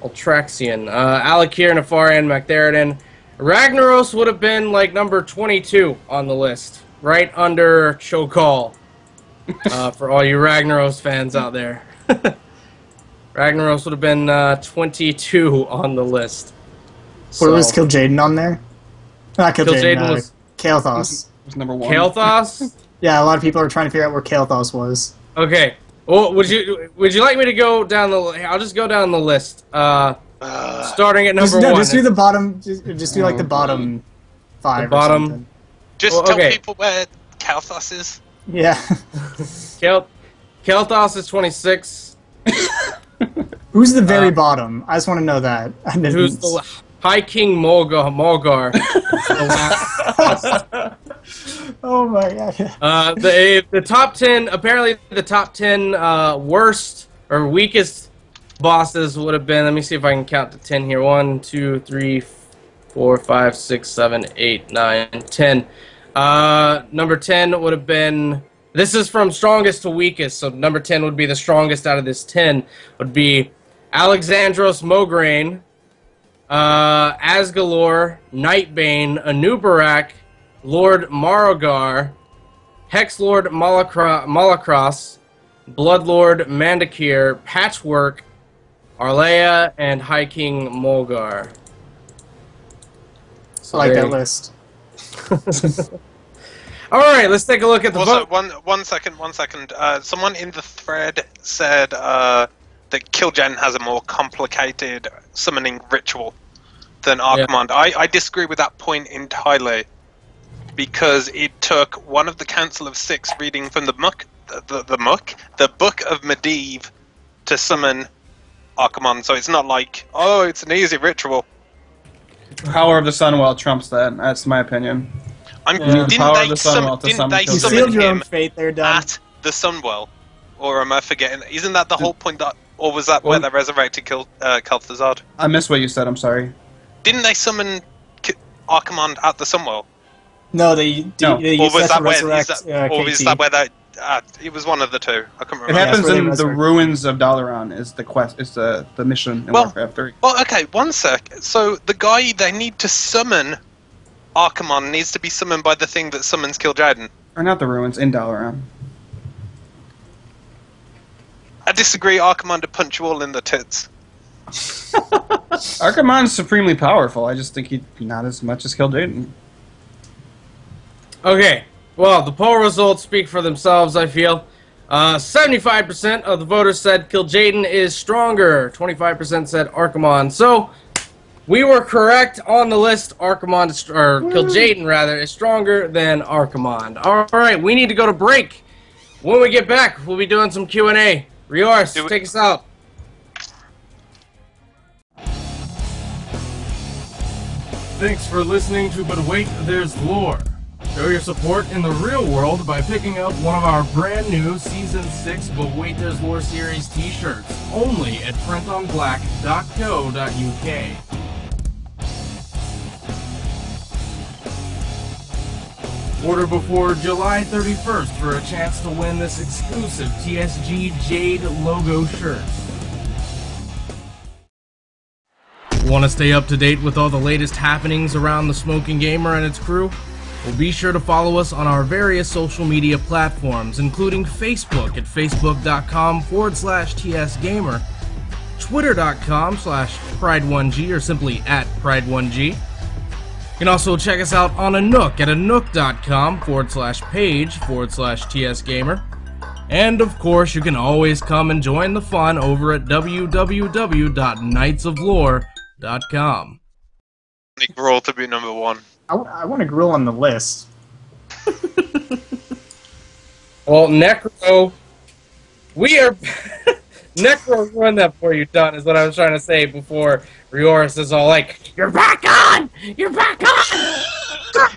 B: Alakir, Nefarian, Magtheridon. Ragnaros would have been like number 22 on the list. Right under Chokal. For all you Ragnaros fans out there. Ragnaros would have been 22 on the list.
C: What was Kil'jaeden on there? Not Kil'jaeden,
B: was
C: Kael'thas.
G: Was number 1.
B: Kael'thas?
C: Yeah, a lot of people are trying to figure out where Kael'thas was.
B: Okay. Well, would you like me to go down the? I'll just go down the list. Starting at number 1.
C: Just do the bottom. Just do like the bottom 5.
B: The bottom.
C: Or something.
A: Just tell people where Kael'thas is.
C: Yeah.
B: Kael'thas is 26.
C: Who's the very bottom? I just want to know that.
B: Who's the High King Mulgar?
C: Oh my god.
B: The top 10, apparently the top 10 worst or weakest bosses would have been, let me see if I can count to 10 here. 1, 2, 3, 4, 5, 6, 7, 8, 9, 10. Number 10 would have been, this is from strongest to weakest, so number 10 would be the strongest out of this 10, would be Alexandros Mograine, Asgalor, Nightbane, Anubarak, Lord Marogar, Hexlord Malakros, Bloodlord Mandakir, Patchwork, Arlea, and High King Mulgar.
C: I like that list.
B: Alright, let's take a look at the vote.
A: One second. Someone in the thread said that Kil'jaeden has a more complicated summoning ritual than Archimonde. Yeah. I disagree with that point entirely, because it took one of the Council of Six reading from the Book of Medivh to summon Archimonde, so it's not like, oh, it's an easy ritual.
G: Power of the Sunwell trumps that. That's my opinion.
A: Didn't they summon him
C: fate there,
A: at the Sunwell? Or am I forgetting? Isn't that the whole point? Or was that where they resurrected Kel'Thuzad?
G: I missed what you said, I'm sorry.
A: Didn't they summon Archimonde at the Sunwell?
C: No, they used that to resurrect
A: or is that where they... it was one of the two. I can't remember.
G: It happens in the ruins of Dalaran. Is the quest? Is the mission in Warcraft 3?
A: Well, okay, one sec. So the guy they need to summon, Archimonde, needs to be summoned by the thing that summons Kil'jaeden.
G: Or not the ruins in Dalaran.
A: I disagree. Archimonde to punch you all in the tits.
G: Archimonde's supremely powerful. I just think he's not as much as Kil'jaeden.
B: Okay. Well, the poll results speak for themselves, I feel. 75% of the voters said Kil'jaeden is stronger. 25% said Archimonde. So, we were correct on the list. Kil'jaeden, rather, is stronger than Archimonde. Alright, we need to go to break. When we get back, we'll be doing some Q&A. Riors, take us out. Thanks for listening to But Wait, There's Lore. Show your support in the real world by picking up one of our brand new Season 6 But Wait There's Lore series t-shirts, only at printonblack.co.uk. Order before July 31st for a chance to win this exclusive TSG Jade logo shirt. Want to stay up to date with all the latest happenings around the Smoking Gamer and its crew? Well, be sure to follow us on our various social media platforms, including Facebook at facebook.com/TSGamer, twitter.com/Pride1G, or simply at Pride1G. You can also check us out on Anook at anook.com/page/TSGamer. And of course, you can always come and join the fun over at www.knightsoflore.com.
A: Gruul to be number 1.
C: I want a Gruul on the list.
B: Well, Necro, we are Necro ruined that for you, Don, is what I was trying to say before Rioris is all like, "You're back on! You're back on!"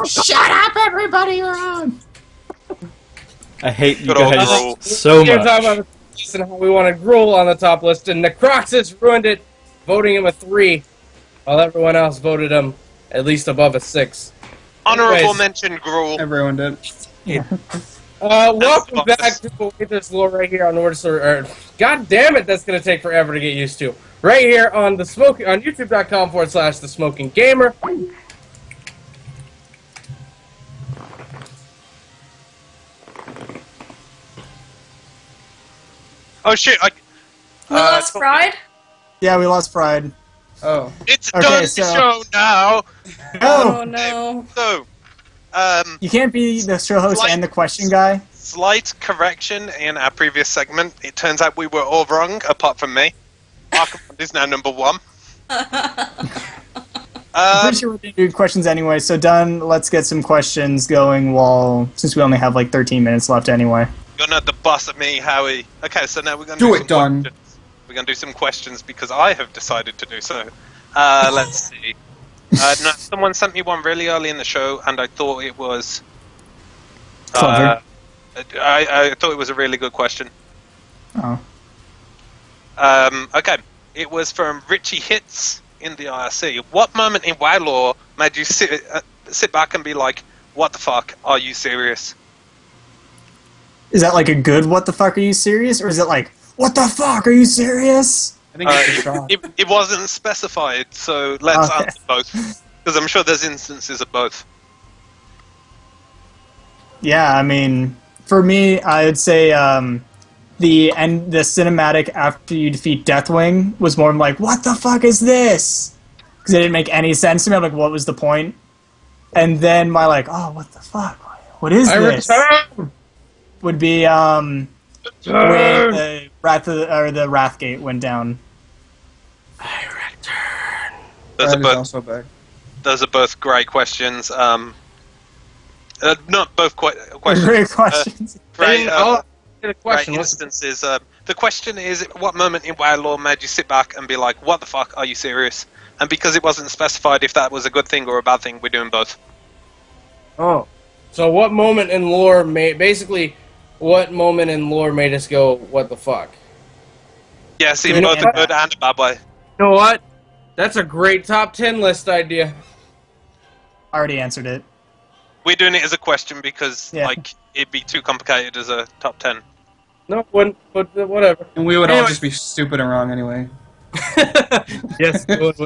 C: Shut up, everybody! You're on.
H: I hate you
A: Good old
H: guys
A: Gruul.
H: so
B: We're talking about
H: much.
B: the list and how we wanted Gruul on the top list, and Necroxus ruined it, voting him a 3, while everyone else voted him at least above a 6.
A: Honorable
B: Anyways.
A: mention, Gruul.
G: Everyone did.
B: Welcome back to Oasis Lore right here on God damn it, that's gonna take forever to get used to. Right here on the smoking on YouTube.com/The Smoking Gamer.
A: Oh shit!
E: We lost Pride?
C: Yeah, we lost Pride.
G: Oh.
A: It's a
C: Okay,
A: done
C: so-
A: show now.
E: Oh
C: No!
E: no.
A: So,
C: You can't be the show host
A: Like-
C: and the question guy.
A: slight correction in our previous segment. It turns out we were all wrong, apart from me. Arkham is now number 1.
C: I'm pretty sure we're going to do questions anyway, so done. Let's get some questions going since we only have like 13 minutes left anyway.
A: You're not the boss of me, Howie. Okay, so now we're going to
G: Do
A: do
G: it,
A: some
G: Don.
A: questions. We're going to do some questions because I have decided to do so. Let's see. No, someone sent me one really early in the show, and I thought it was.
C: Clever.
A: I thought it was a really good question.
C: Oh.
A: Okay, it was from Richie Hits in the IRC. What moment in WoW lore made you sit back and be like, "What the fuck? Are you serious?"
C: Is that like a good what the fuck, are you serious? Or is it like, what the fuck, are you serious?
G: I think it's a shock.
A: It wasn't specified, so let's
C: Okay.
A: answer both. Because I'm sure there's instances of both.
C: Yeah, I mean, for me, I'd say the cinematic after you defeat Deathwing was more like, what the fuck is this? Because it didn't make any sense to me. I'm like, what was the point? And then my like, oh, what the fuck? What is
B: I
C: this?
B: return!
C: Would be when the Wrathgate went down.
B: I return.
A: Those are
G: Pride is
A: both.
G: also back.
A: Those are both great questions. Not both questions.
C: Great questions.
A: Great,
B: I'll ask you the
A: great
B: question. What's
A: instances. The question is, what moment in WoW lore made you sit back and be like, "What the fuck? Are you serious?" And because it wasn't specified if that was a good thing or a bad thing, we're doing both.
B: Oh. So what moment in lore what moment in lore made us go, what the fuck?
A: Yes, in
B: You know
A: both a
B: what?
A: good and a bad way.
B: You know what? That's a great top 10 list idea.
C: I already answered it.
A: We're doing it as a question because,
C: Yeah.
A: like, it'd be too complicated as a top 10.
B: No, wouldn't, but whatever.
G: And we would all
B: Anyway.
G: just be stupid and wrong anyway.
B: Yes, it would.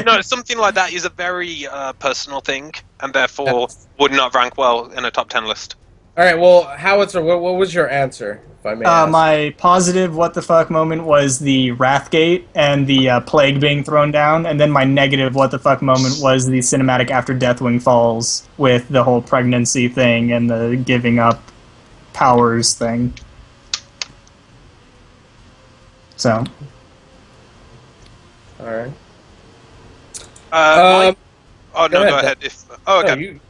A: No, something like that is a very personal thing, and therefore would not rank well in a top 10 list.
B: Alright, well, Howitzer, what was your answer, if I may ask?
C: My positive what the fuck moment was the Wrathgate and the plague being thrown down, and then my negative what the fuck moment was the cinematic after Deathwing Falls with the whole pregnancy thing and the giving up powers thing. So,
B: Alright.
A: Oh, no,
B: go
A: go
B: ahead,
A: ahead. Oh, okay.
B: No, you,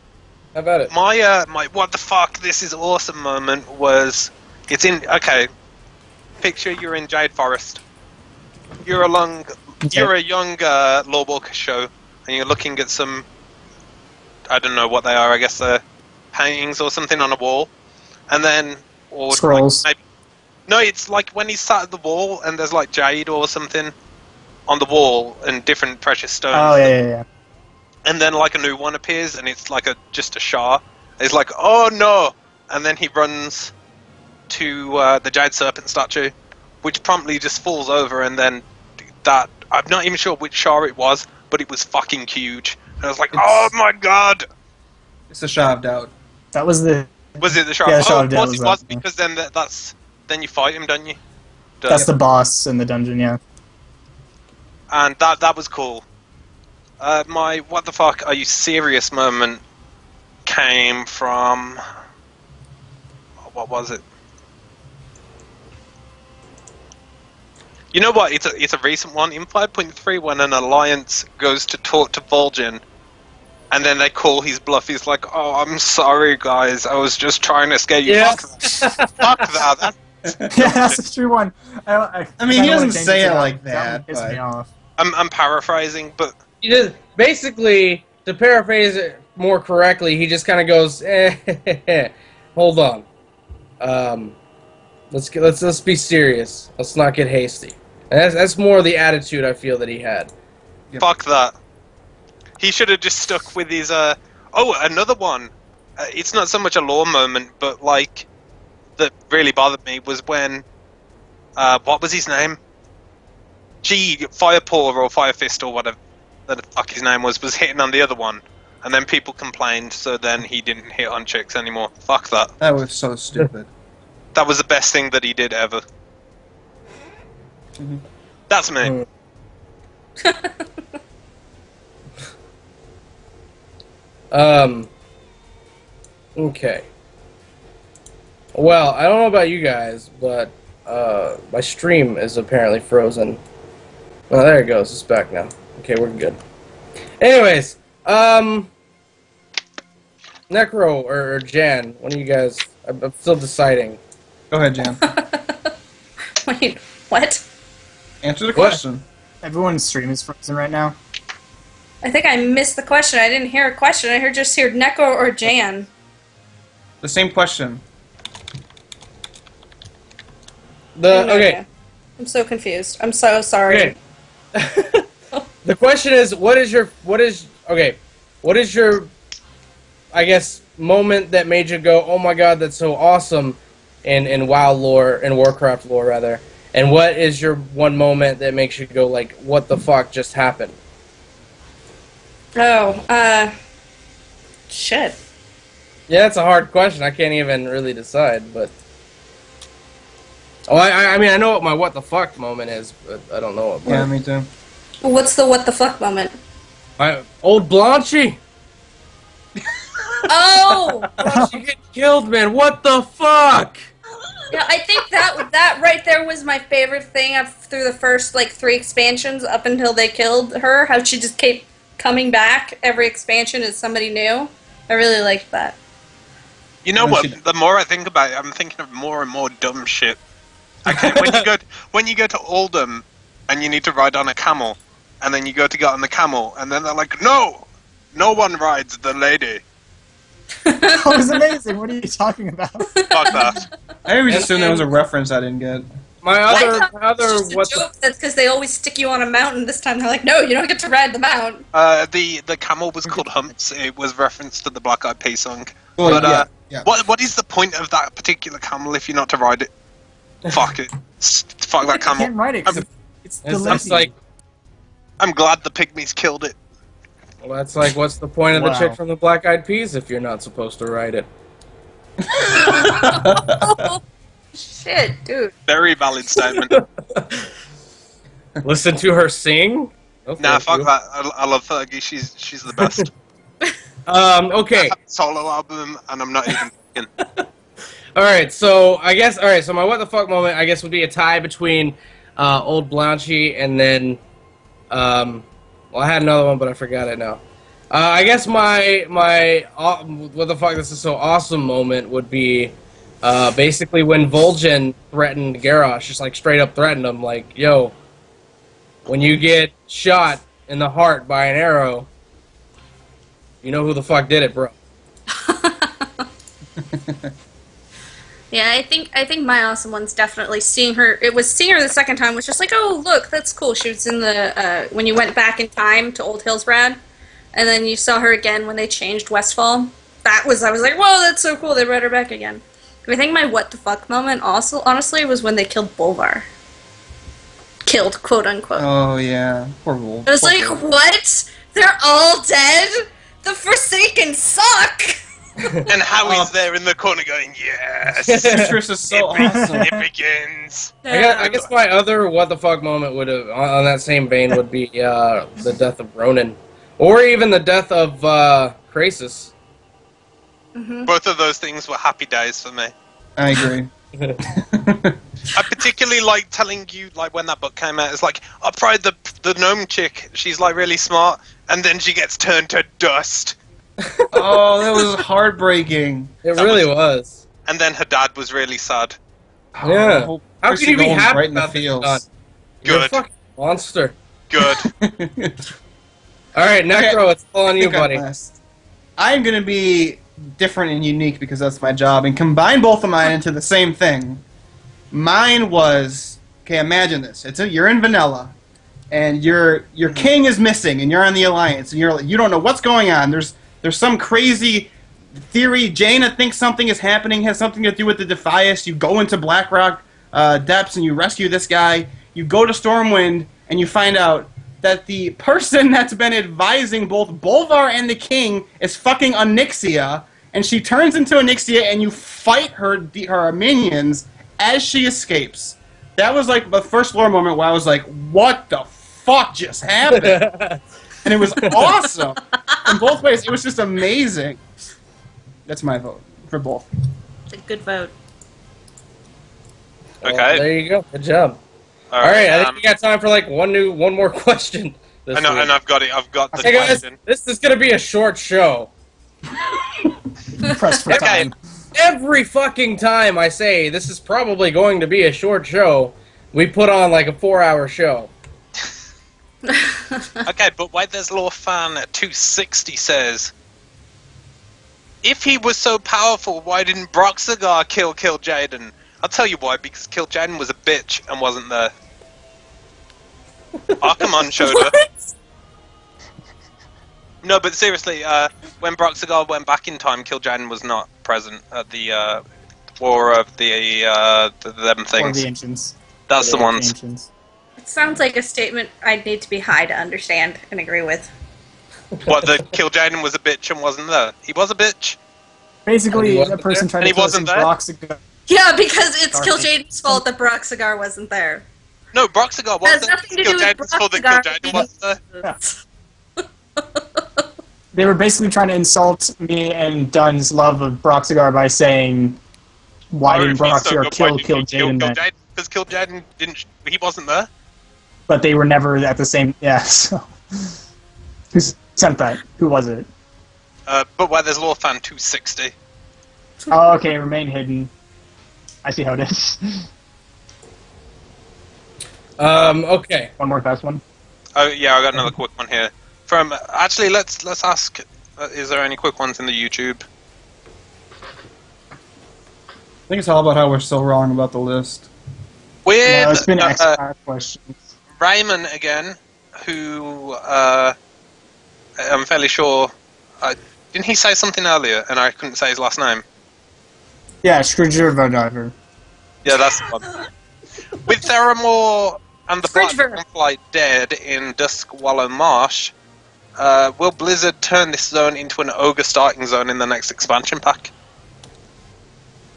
B: how about it?
A: My what the fuck, this is awesome moment was, okay, picture you're in Jade Forest. You're a young Lawwalker show, and you're looking at some, I don't know what they are, I guess they're paintings or something on a wall, and then, or
C: Scrolls.
A: Like, maybe, no, it's like when he's sat at the wall and there's like jade or something on the wall and different precious stones.
C: oh yeah.
A: And then like a new one appears and it's like just a Shah. It's like, oh no! And then he runs to the Jade Serpent statue, which promptly just falls over, and then that, I'm not even sure which Shah it was, but it was fucking huge. And I was like, oh my god!
G: It's a Shah of Doubt.
C: That was the
A: Was it the Shah?
C: Yeah, the Shah
A: Oh,
C: of
A: of course
C: Doubt
A: it
C: was
A: was,
C: that, yeah.
A: because then you fight him, don't you?
C: that's the boss in the dungeon, yeah.
A: And that was cool. My what the fuck are you serious moment came from, what was it? You know what? It's a recent one in 5.3 when an alliance goes to talk to Vol'jin, and then they call his bluff. He's like, "Oh, I'm sorry, guys. I was just trying to scare you."
B: Yes.
A: Fuck that.
C: Yeah, that's a true one.
D: I mean, he
C: kinda wanna
D: doesn't
C: change
D: say
C: to
D: it
C: that.
D: like
C: That
D: that,
C: one pissed me
D: but-
C: off.
A: I'm paraphrasing, but
B: He just basically, to paraphrase it more correctly, he just kind of goes, hold on, let's be serious. Let's not get hasty. And that's more the attitude I feel that he had.
A: fuck that. He should have just stuck with his. Oh, another one. It's not so much a lore moment, but like that really bothered me was when. What was his name? Firepaw or Fire Fist or whatever the fuck his name was hitting on the other one, and then people complained, so then he didn't hit on chicks anymore. Fuck that.
G: That was so stupid.
A: That was the best thing that he did ever. That's me.
B: Okay. Well, I don't know about you guys, but my stream is apparently frozen. Oh, there it goes. It's back now. Okay, we're good. Anyways, Necro or Jan, one of you guys, I'm still deciding.
G: Go ahead, Jan.
E: Wait, what?
G: Answer the question.
C: Everyone's stream is frozen right now.
E: I think I missed the question. I didn't hear a question. I just heard Neko or Jan.
G: The same question.
B: Okay.
E: I'm so confused. I'm so sorry.
B: Okay. The question is, what is your, I guess, moment that made you go, oh my god, that's so awesome in WoW lore, in Warcraft lore, rather, and what is your one moment that makes you go, like, what the fuck just happened?
E: Oh, shit.
B: Yeah, that's a hard question. I can't even really decide, but... Oh, I mean, I know what my what the fuck moment is, but I don't know what.
G: Yeah, me too.
E: What's the what the fuck moment?
B: Old Blanchy!
E: Oh!
B: Blanchy get killed, man. What the fuck?
E: Yeah, I think that right there was my favorite thing through the first, like, 3 expansions up until they killed her. How she just kept coming back every expansion as somebody new. I really liked that.
A: You know what? The more I think about it, I'm thinking of more and more dumb shit. Okay, when you go to Oldham and you need to ride on a camel, and then you go to get on the camel, and then they're like, no one rides the lady.
C: That was amazing. What are you talking about?
A: Fuck that.
G: I always assumed there was a reference I didn't get.
B: My other
E: It's just a joke. That's because they always stick you on a mountain. This time they're like, no, you don't get to ride the mount.
A: The camel was called Humps. It was referenced to the Black Eyed Peas song.
G: Well,
A: But
G: yeah.
A: what is the point of that particular camel if you're not to ride it? Fuck it. Fuck that
C: You can't
A: camel.
C: ride it 'cause it's the
B: It's
C: lazy.
B: like,
A: I'm glad the pygmies killed it.
B: well, that's like, what's the point of the
C: Wow.
B: chick from the Black Eyed Peas if you're not supposed to ride it?
E: Oh, shit, dude.
A: Very valid statement.
B: Listen to her sing? Oh,
A: Nah,
B: thank
A: fuck
B: you.
A: that. I love Fergie. She's the best.
B: Okay.
A: Solo album, and I'm not even thinking.
B: Alright, so my what the fuck moment, I guess, would be a tie between Old Blanchy and then, well, I had another one, but I forgot it now. I guess my what the fuck, this is so awesome moment would be basically when Vol'jin threatened Garrosh, just like straight up threatened him, like, yo, when you get shot in the heart by an arrow, you know who the fuck did it, bro.
E: Yeah, I think my awesome one's definitely seeing her. It was seeing her the second time was just like, oh look, that's cool. She was in the when you went back in time to Old Hillsbrad, and then you saw her again when they changed Westfall. I was like, whoa, that's so cool. They brought her back again. I think my what the fuck moment also, honestly, was when they killed Bolvar. Killed, quote unquote.
G: Oh yeah, poor Wolf.
E: I was like, what? They're all dead? The Forsaken suck!
A: And Howie's there in the corner going, yes!
G: Citrus is so awesome.
A: It begins.
B: I guess my other what the fuck moment would have, on that same vein, would be the death of Ronan, or even the death of Krasus.
A: Both of those things were happy days for me.
G: I agree.
A: I particularly like telling you, like, when that book came out, it's like, I tried the gnome chick, she's, like, really smart, and then she gets turned to dust.
G: Oh, that was heartbreaking.
B: It really was.
A: And then her dad was really sad.
B: Yeah.
G: Whole
B: How
G: Chrissy
B: can you be
G: Gold's
B: happy
G: right in the
B: about this,
G: feels.
B: Don? You're a
A: Good.
B: fucking monster.
A: Good.
B: All right, Necro, it's all on
G: I
B: you,
G: think I'm
B: buddy.
G: last. I'm gonna be different and unique because that's my job, and combine both of mine into the same thing. Mine was, okay, imagine this. You're in vanilla, and your king is missing, and you're on the Alliance, and you don't know what's going on. There's some crazy theory. Jaina thinks something is happening, has something to do with the Defias. You go into Blackrock depths and you rescue this guy. You go to Stormwind and you find out that the person that's been advising both Bolvar and the king is fucking Onyxia, and she turns into Onyxia, and you fight her minions as she escapes. That was like the first lore moment where I was like, what the fuck just happened? And it was awesome. In both ways, it was just amazing. That's my vote for both.
E: It's a good vote.
A: Okay.
B: Well, there you go. Good job. All right, I think we got time for like one more question. This
A: I know,
B: week.
A: and I've got it. I've got the
B: Hey guys,
A: question.
B: this is gonna be a short show.
C: Pressed for
A: Okay.
C: time.
B: Every fucking time I say this is probably going to be a short show, we put on like a 4-hour show.
A: Okay, but why there's Lore Fan at 260 says, if he was so powerful, why didn't Broxigar kill Jaden? I'll tell you why, because Jaden was a bitch and wasn't there. Archimon showed up. No, but seriously, when Broxigar went back in time, Jaden was not present at the War of them
C: Or
A: things.
C: the ancients.
A: That's the ones.
C: Ancients.
E: It sounds like a statement I'd need to be high to understand and agree with.
A: What, that Jaden was a bitch and wasn't there? He was a bitch?
C: Basically,
B: And he
C: that
B: wasn't
C: person
B: there?
C: tried
A: And
C: to
A: he
C: kill us
A: wasn't
C: in
A: there?
C: Broxigar.
E: Yeah, because it's
C: Sorry.
E: Kil'jaeden's fault that Broxigar wasn't there.
A: No, Broxigar
E: It has
A: wasn't.
E: nothing to do with
A: Jaden's fault that
E: Broxigar.
A: Jaden wasn't there.
C: They were basically trying to insult me and Dunn's love of Broxigar by saying, "Why didn't Broxigar kill Jaden then?"
A: Because Jaden didn't. He wasn't there.
C: But they were never at the same. Yeah. So. Who sent that? Who was it?
A: But why there's Lore Fan 260.
C: Oh, okay. Remain hidden. I see how it is.
B: Okay.
C: One more fast one.
A: Oh yeah, I got another quick one here. From actually, let's ask. Is there any quick ones in the YouTube?
G: I think it's all about how we're so wrong about the list.
C: No, it's
A: With
C: been extra questions.
A: Raymond again, who I'm fairly sure. Didn't he say something earlier, and I couldn't say his last name?
C: Yeah, Scourger Diver.
A: Yeah, that's the one. With Theramore and the Black
E: Scritchver.
A: Dragonfly dead in Duskwallow Marsh, will Blizzard turn this zone into an ogre starting zone in the next expansion pack?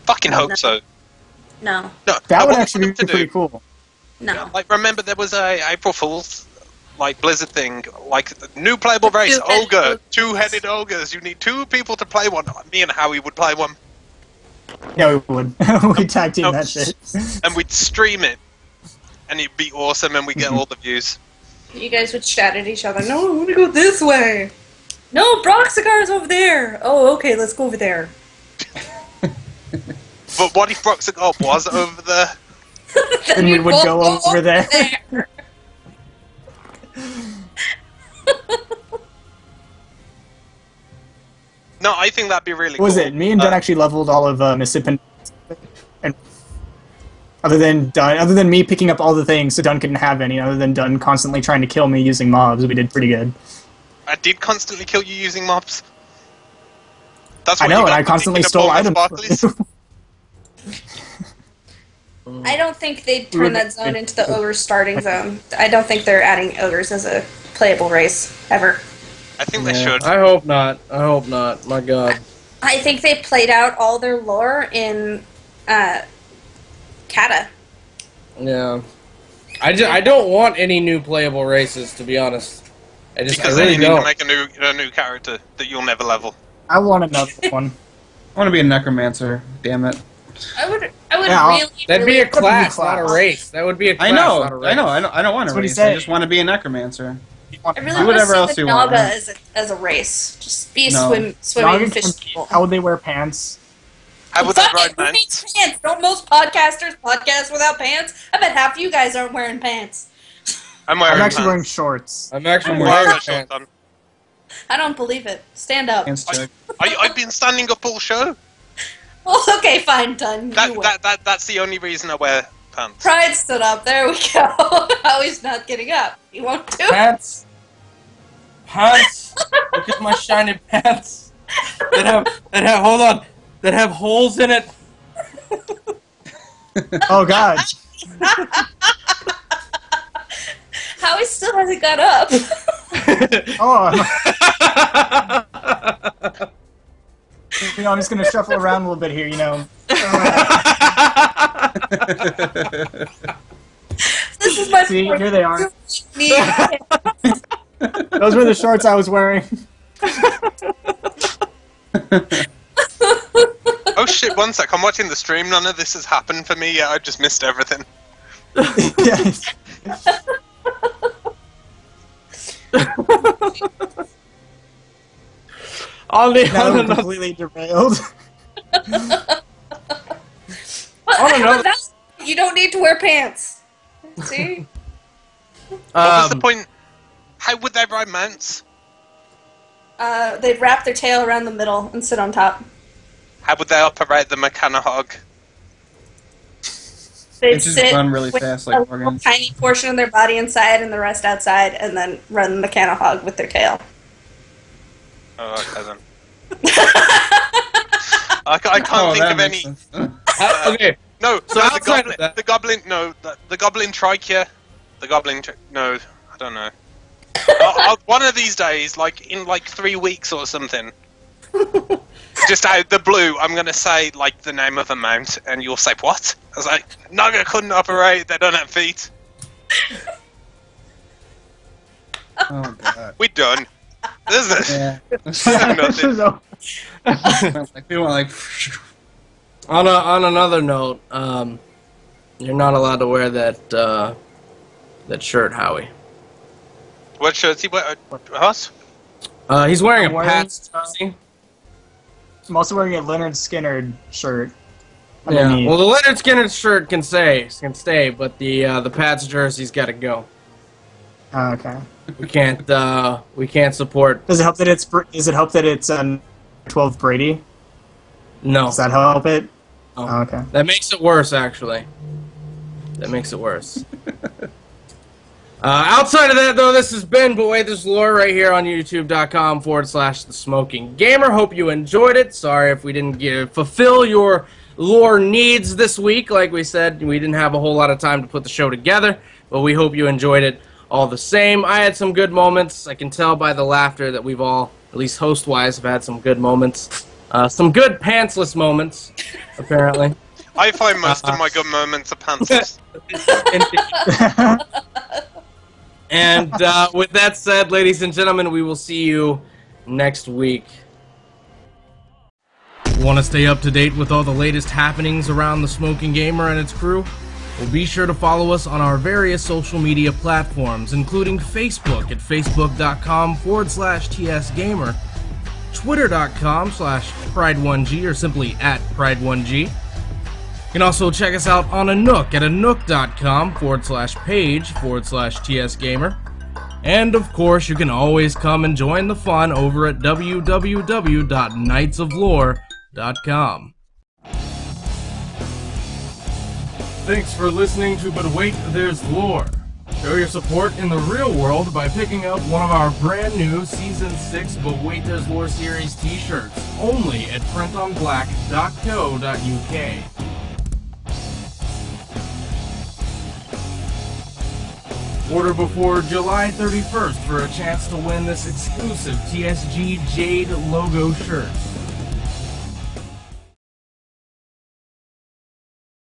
A: Fucking hope
E: No.
A: so.
E: No,
A: No,
C: That would
A: what
C: actually
A: them
C: be
A: to
C: pretty
A: do-
C: cool.
E: no.
A: Like, remember there was a April Fool's like Blizzard thing, like new playable race,
E: Two-headed
A: ogre,
E: ogres.
A: two-headed ogres. You need 2 people to play one. Me and Howie would play one,
C: Yeah, we would. We tag team
A: No.
C: that shit.
A: and we'd stream it, and it'd be awesome, and we get all the views.
E: You guys would shout at each other, no, I want to go this way. No, Broxigar's over there. Oh, okay, let's go over there.
A: But what if Broxigar was over there?
C: Then we
E: you'd
C: would
E: both
C: go over there.
A: No, I think that'd be really
C: What was
A: cool.
C: it? Me and Dunn actually leveled all of Mississippi, and other than me picking up all the things, so Dunn couldn't have any. Other than Dunn constantly trying to kill me using mobs, we did pretty good.
A: I did constantly kill you using mobs. That's
C: I
A: what you
C: know, and
A: got
C: I
A: for
C: constantly
A: picking up
C: stole
A: all my
C: items.
A: sparklies.
E: I don't think they'd turn that zone into the ogre starting zone. I don't think they're adding ogres as a playable race, ever.
A: I think they
B: Yeah,
A: should.
B: I hope not. I hope not. My God.
E: I think they played out all their lore in Kata.
B: Yeah. I don't want any new playable races, to be honest.
A: Because
B: I
A: then
B: really
A: you need
B: don't.
A: to make a new character that you'll never level.
C: I want another one.
G: I want to be a necromancer. Damn it!
E: I would
C: Yeah,
E: really.
B: That'd be
E: really
B: a class,
C: class.
B: not a race. That would be a class,
G: I know.
B: not a race.
G: I know. I don't want to
C: That's what he
G: race. I
C: said.
G: just want to be a necromancer.
E: I really
G: Do
E: want
G: whatever
E: to
G: else
E: see
G: you
E: the
G: want.
E: Naga as a race. Just be
G: No.
E: swimming
C: Naga
E: fish
C: can-
E: people.
C: How would they wear pants?
A: How would they
E: Fuck
A: ride
E: it, who
A: mounts?
E: needs pants? Don't most podcasters podcast without pants? I bet half you guys aren't wearing pants.
A: I'm wearing
C: I'm actually wearing
A: pants.
C: shorts.
B: I'm actually
A: Why
B: wearing
A: is that short
B: pants.
A: done?
E: I don't believe it. Stand up.
G: Hands check.
A: I've been standing up all show.
E: Well, okay, fine, done. You win.
A: That's the only reason I wear pants.
E: Pride stood up. There we go. Now he's not getting up. He won't do it.
B: Pants. Pants. Look at my shiny pants. That have holes in it.
C: Oh God.
E: Howie still hasn't got up.
C: Oh. I'm just gonna shuffle around a little bit here.
E: This is my
C: See,
E: fourth
C: here they are.
E: knee.
C: Those were the shorts I was wearing.
A: Oh shit! 1 sec. I'm watching the stream. None of this has happened for me yet. I just missed everything.
C: Yes.
B: On
C: Now we're
B: another,
C: completely derailed.
E: You don't need to wear pants. See?
A: What was the point? How would they ride mounts?
E: They'd wrap their tail around the middle and sit on top.
A: How would they operate the mechanohog?
E: They'd
G: They just
E: sit
G: run really
E: with
G: fast
E: a
G: like
E: little
G: Morgans.
E: tiny portion of their body inside and the rest outside, and then run the mechanohog with their tail.
A: Oh, okay then. I can't think of any.
B: okay.
A: No,
B: So
A: no,
B: outside of that-
A: the goblin, no, the goblin trachea, the goblin, no, I don't know. One of these days, like in like 3 weeks or something, just out the blue, I'm gonna say like the name of a mount, and you'll say what? I was like, Naga couldn't operate. They don't have feet.
G: Oh god.
A: We done. This is
G: Yeah.
A: nothing.
C: So,
G: Like people are like.
B: On another note, you're not allowed to wear that shirt, Howie.
A: What shirts he wear? Us?
B: He's wearing
C: I'm
B: a
C: wearing-
B: Pats jersey.
C: I'm also wearing a Leonard Skinner shirt.
B: Yeah.
C: underneath.
B: Well, the Leonard Skinner shirt can stay, but the Pats jersey's got to go.
C: Oh, okay.
B: We can't support.
C: Does it help that it's 12 Brady?
B: No.
C: Does that help it?
B: No.
C: Oh, okay.
B: That makes it worse, actually. That makes it worse. Outside of that, though, this has been But Wait, There's Lore right here on youtube.com/The Smoking Gamer. Hope you enjoyed it. Sorry if we didn't fulfill your lore needs this week. Like we said, we didn't have a whole lot of time to put the show together, but we hope you enjoyed it all the same. I had some good moments. I can tell by the laughter that we've all, at least host-wise, have had some good moments. Some good pantsless moments, apparently.
A: I find most of my good moments are pantsless.
B: And with that said, ladies and gentlemen, we will see you next week. Want to stay up to date with all the latest happenings around the Smoking Gamer and its crew? Well, be sure to follow us on our various social media platforms, including Facebook at facebook.com/TSGamer, twitter.com/Pride1G, or simply @Pride1G. You can also check us out on Anook at anook.com/page/TSGamer. And of course, you can always come and join the fun over at www.knightsoflore.com. Thanks for listening to But Wait, There's Lore. Show your support in the real world by picking up one of our brand new Season 6 But Wait, There's Lore series t-shirts, only at printonblack.co.uk. Order before July 31st for a chance to win this exclusive TSG Jade logo shirt.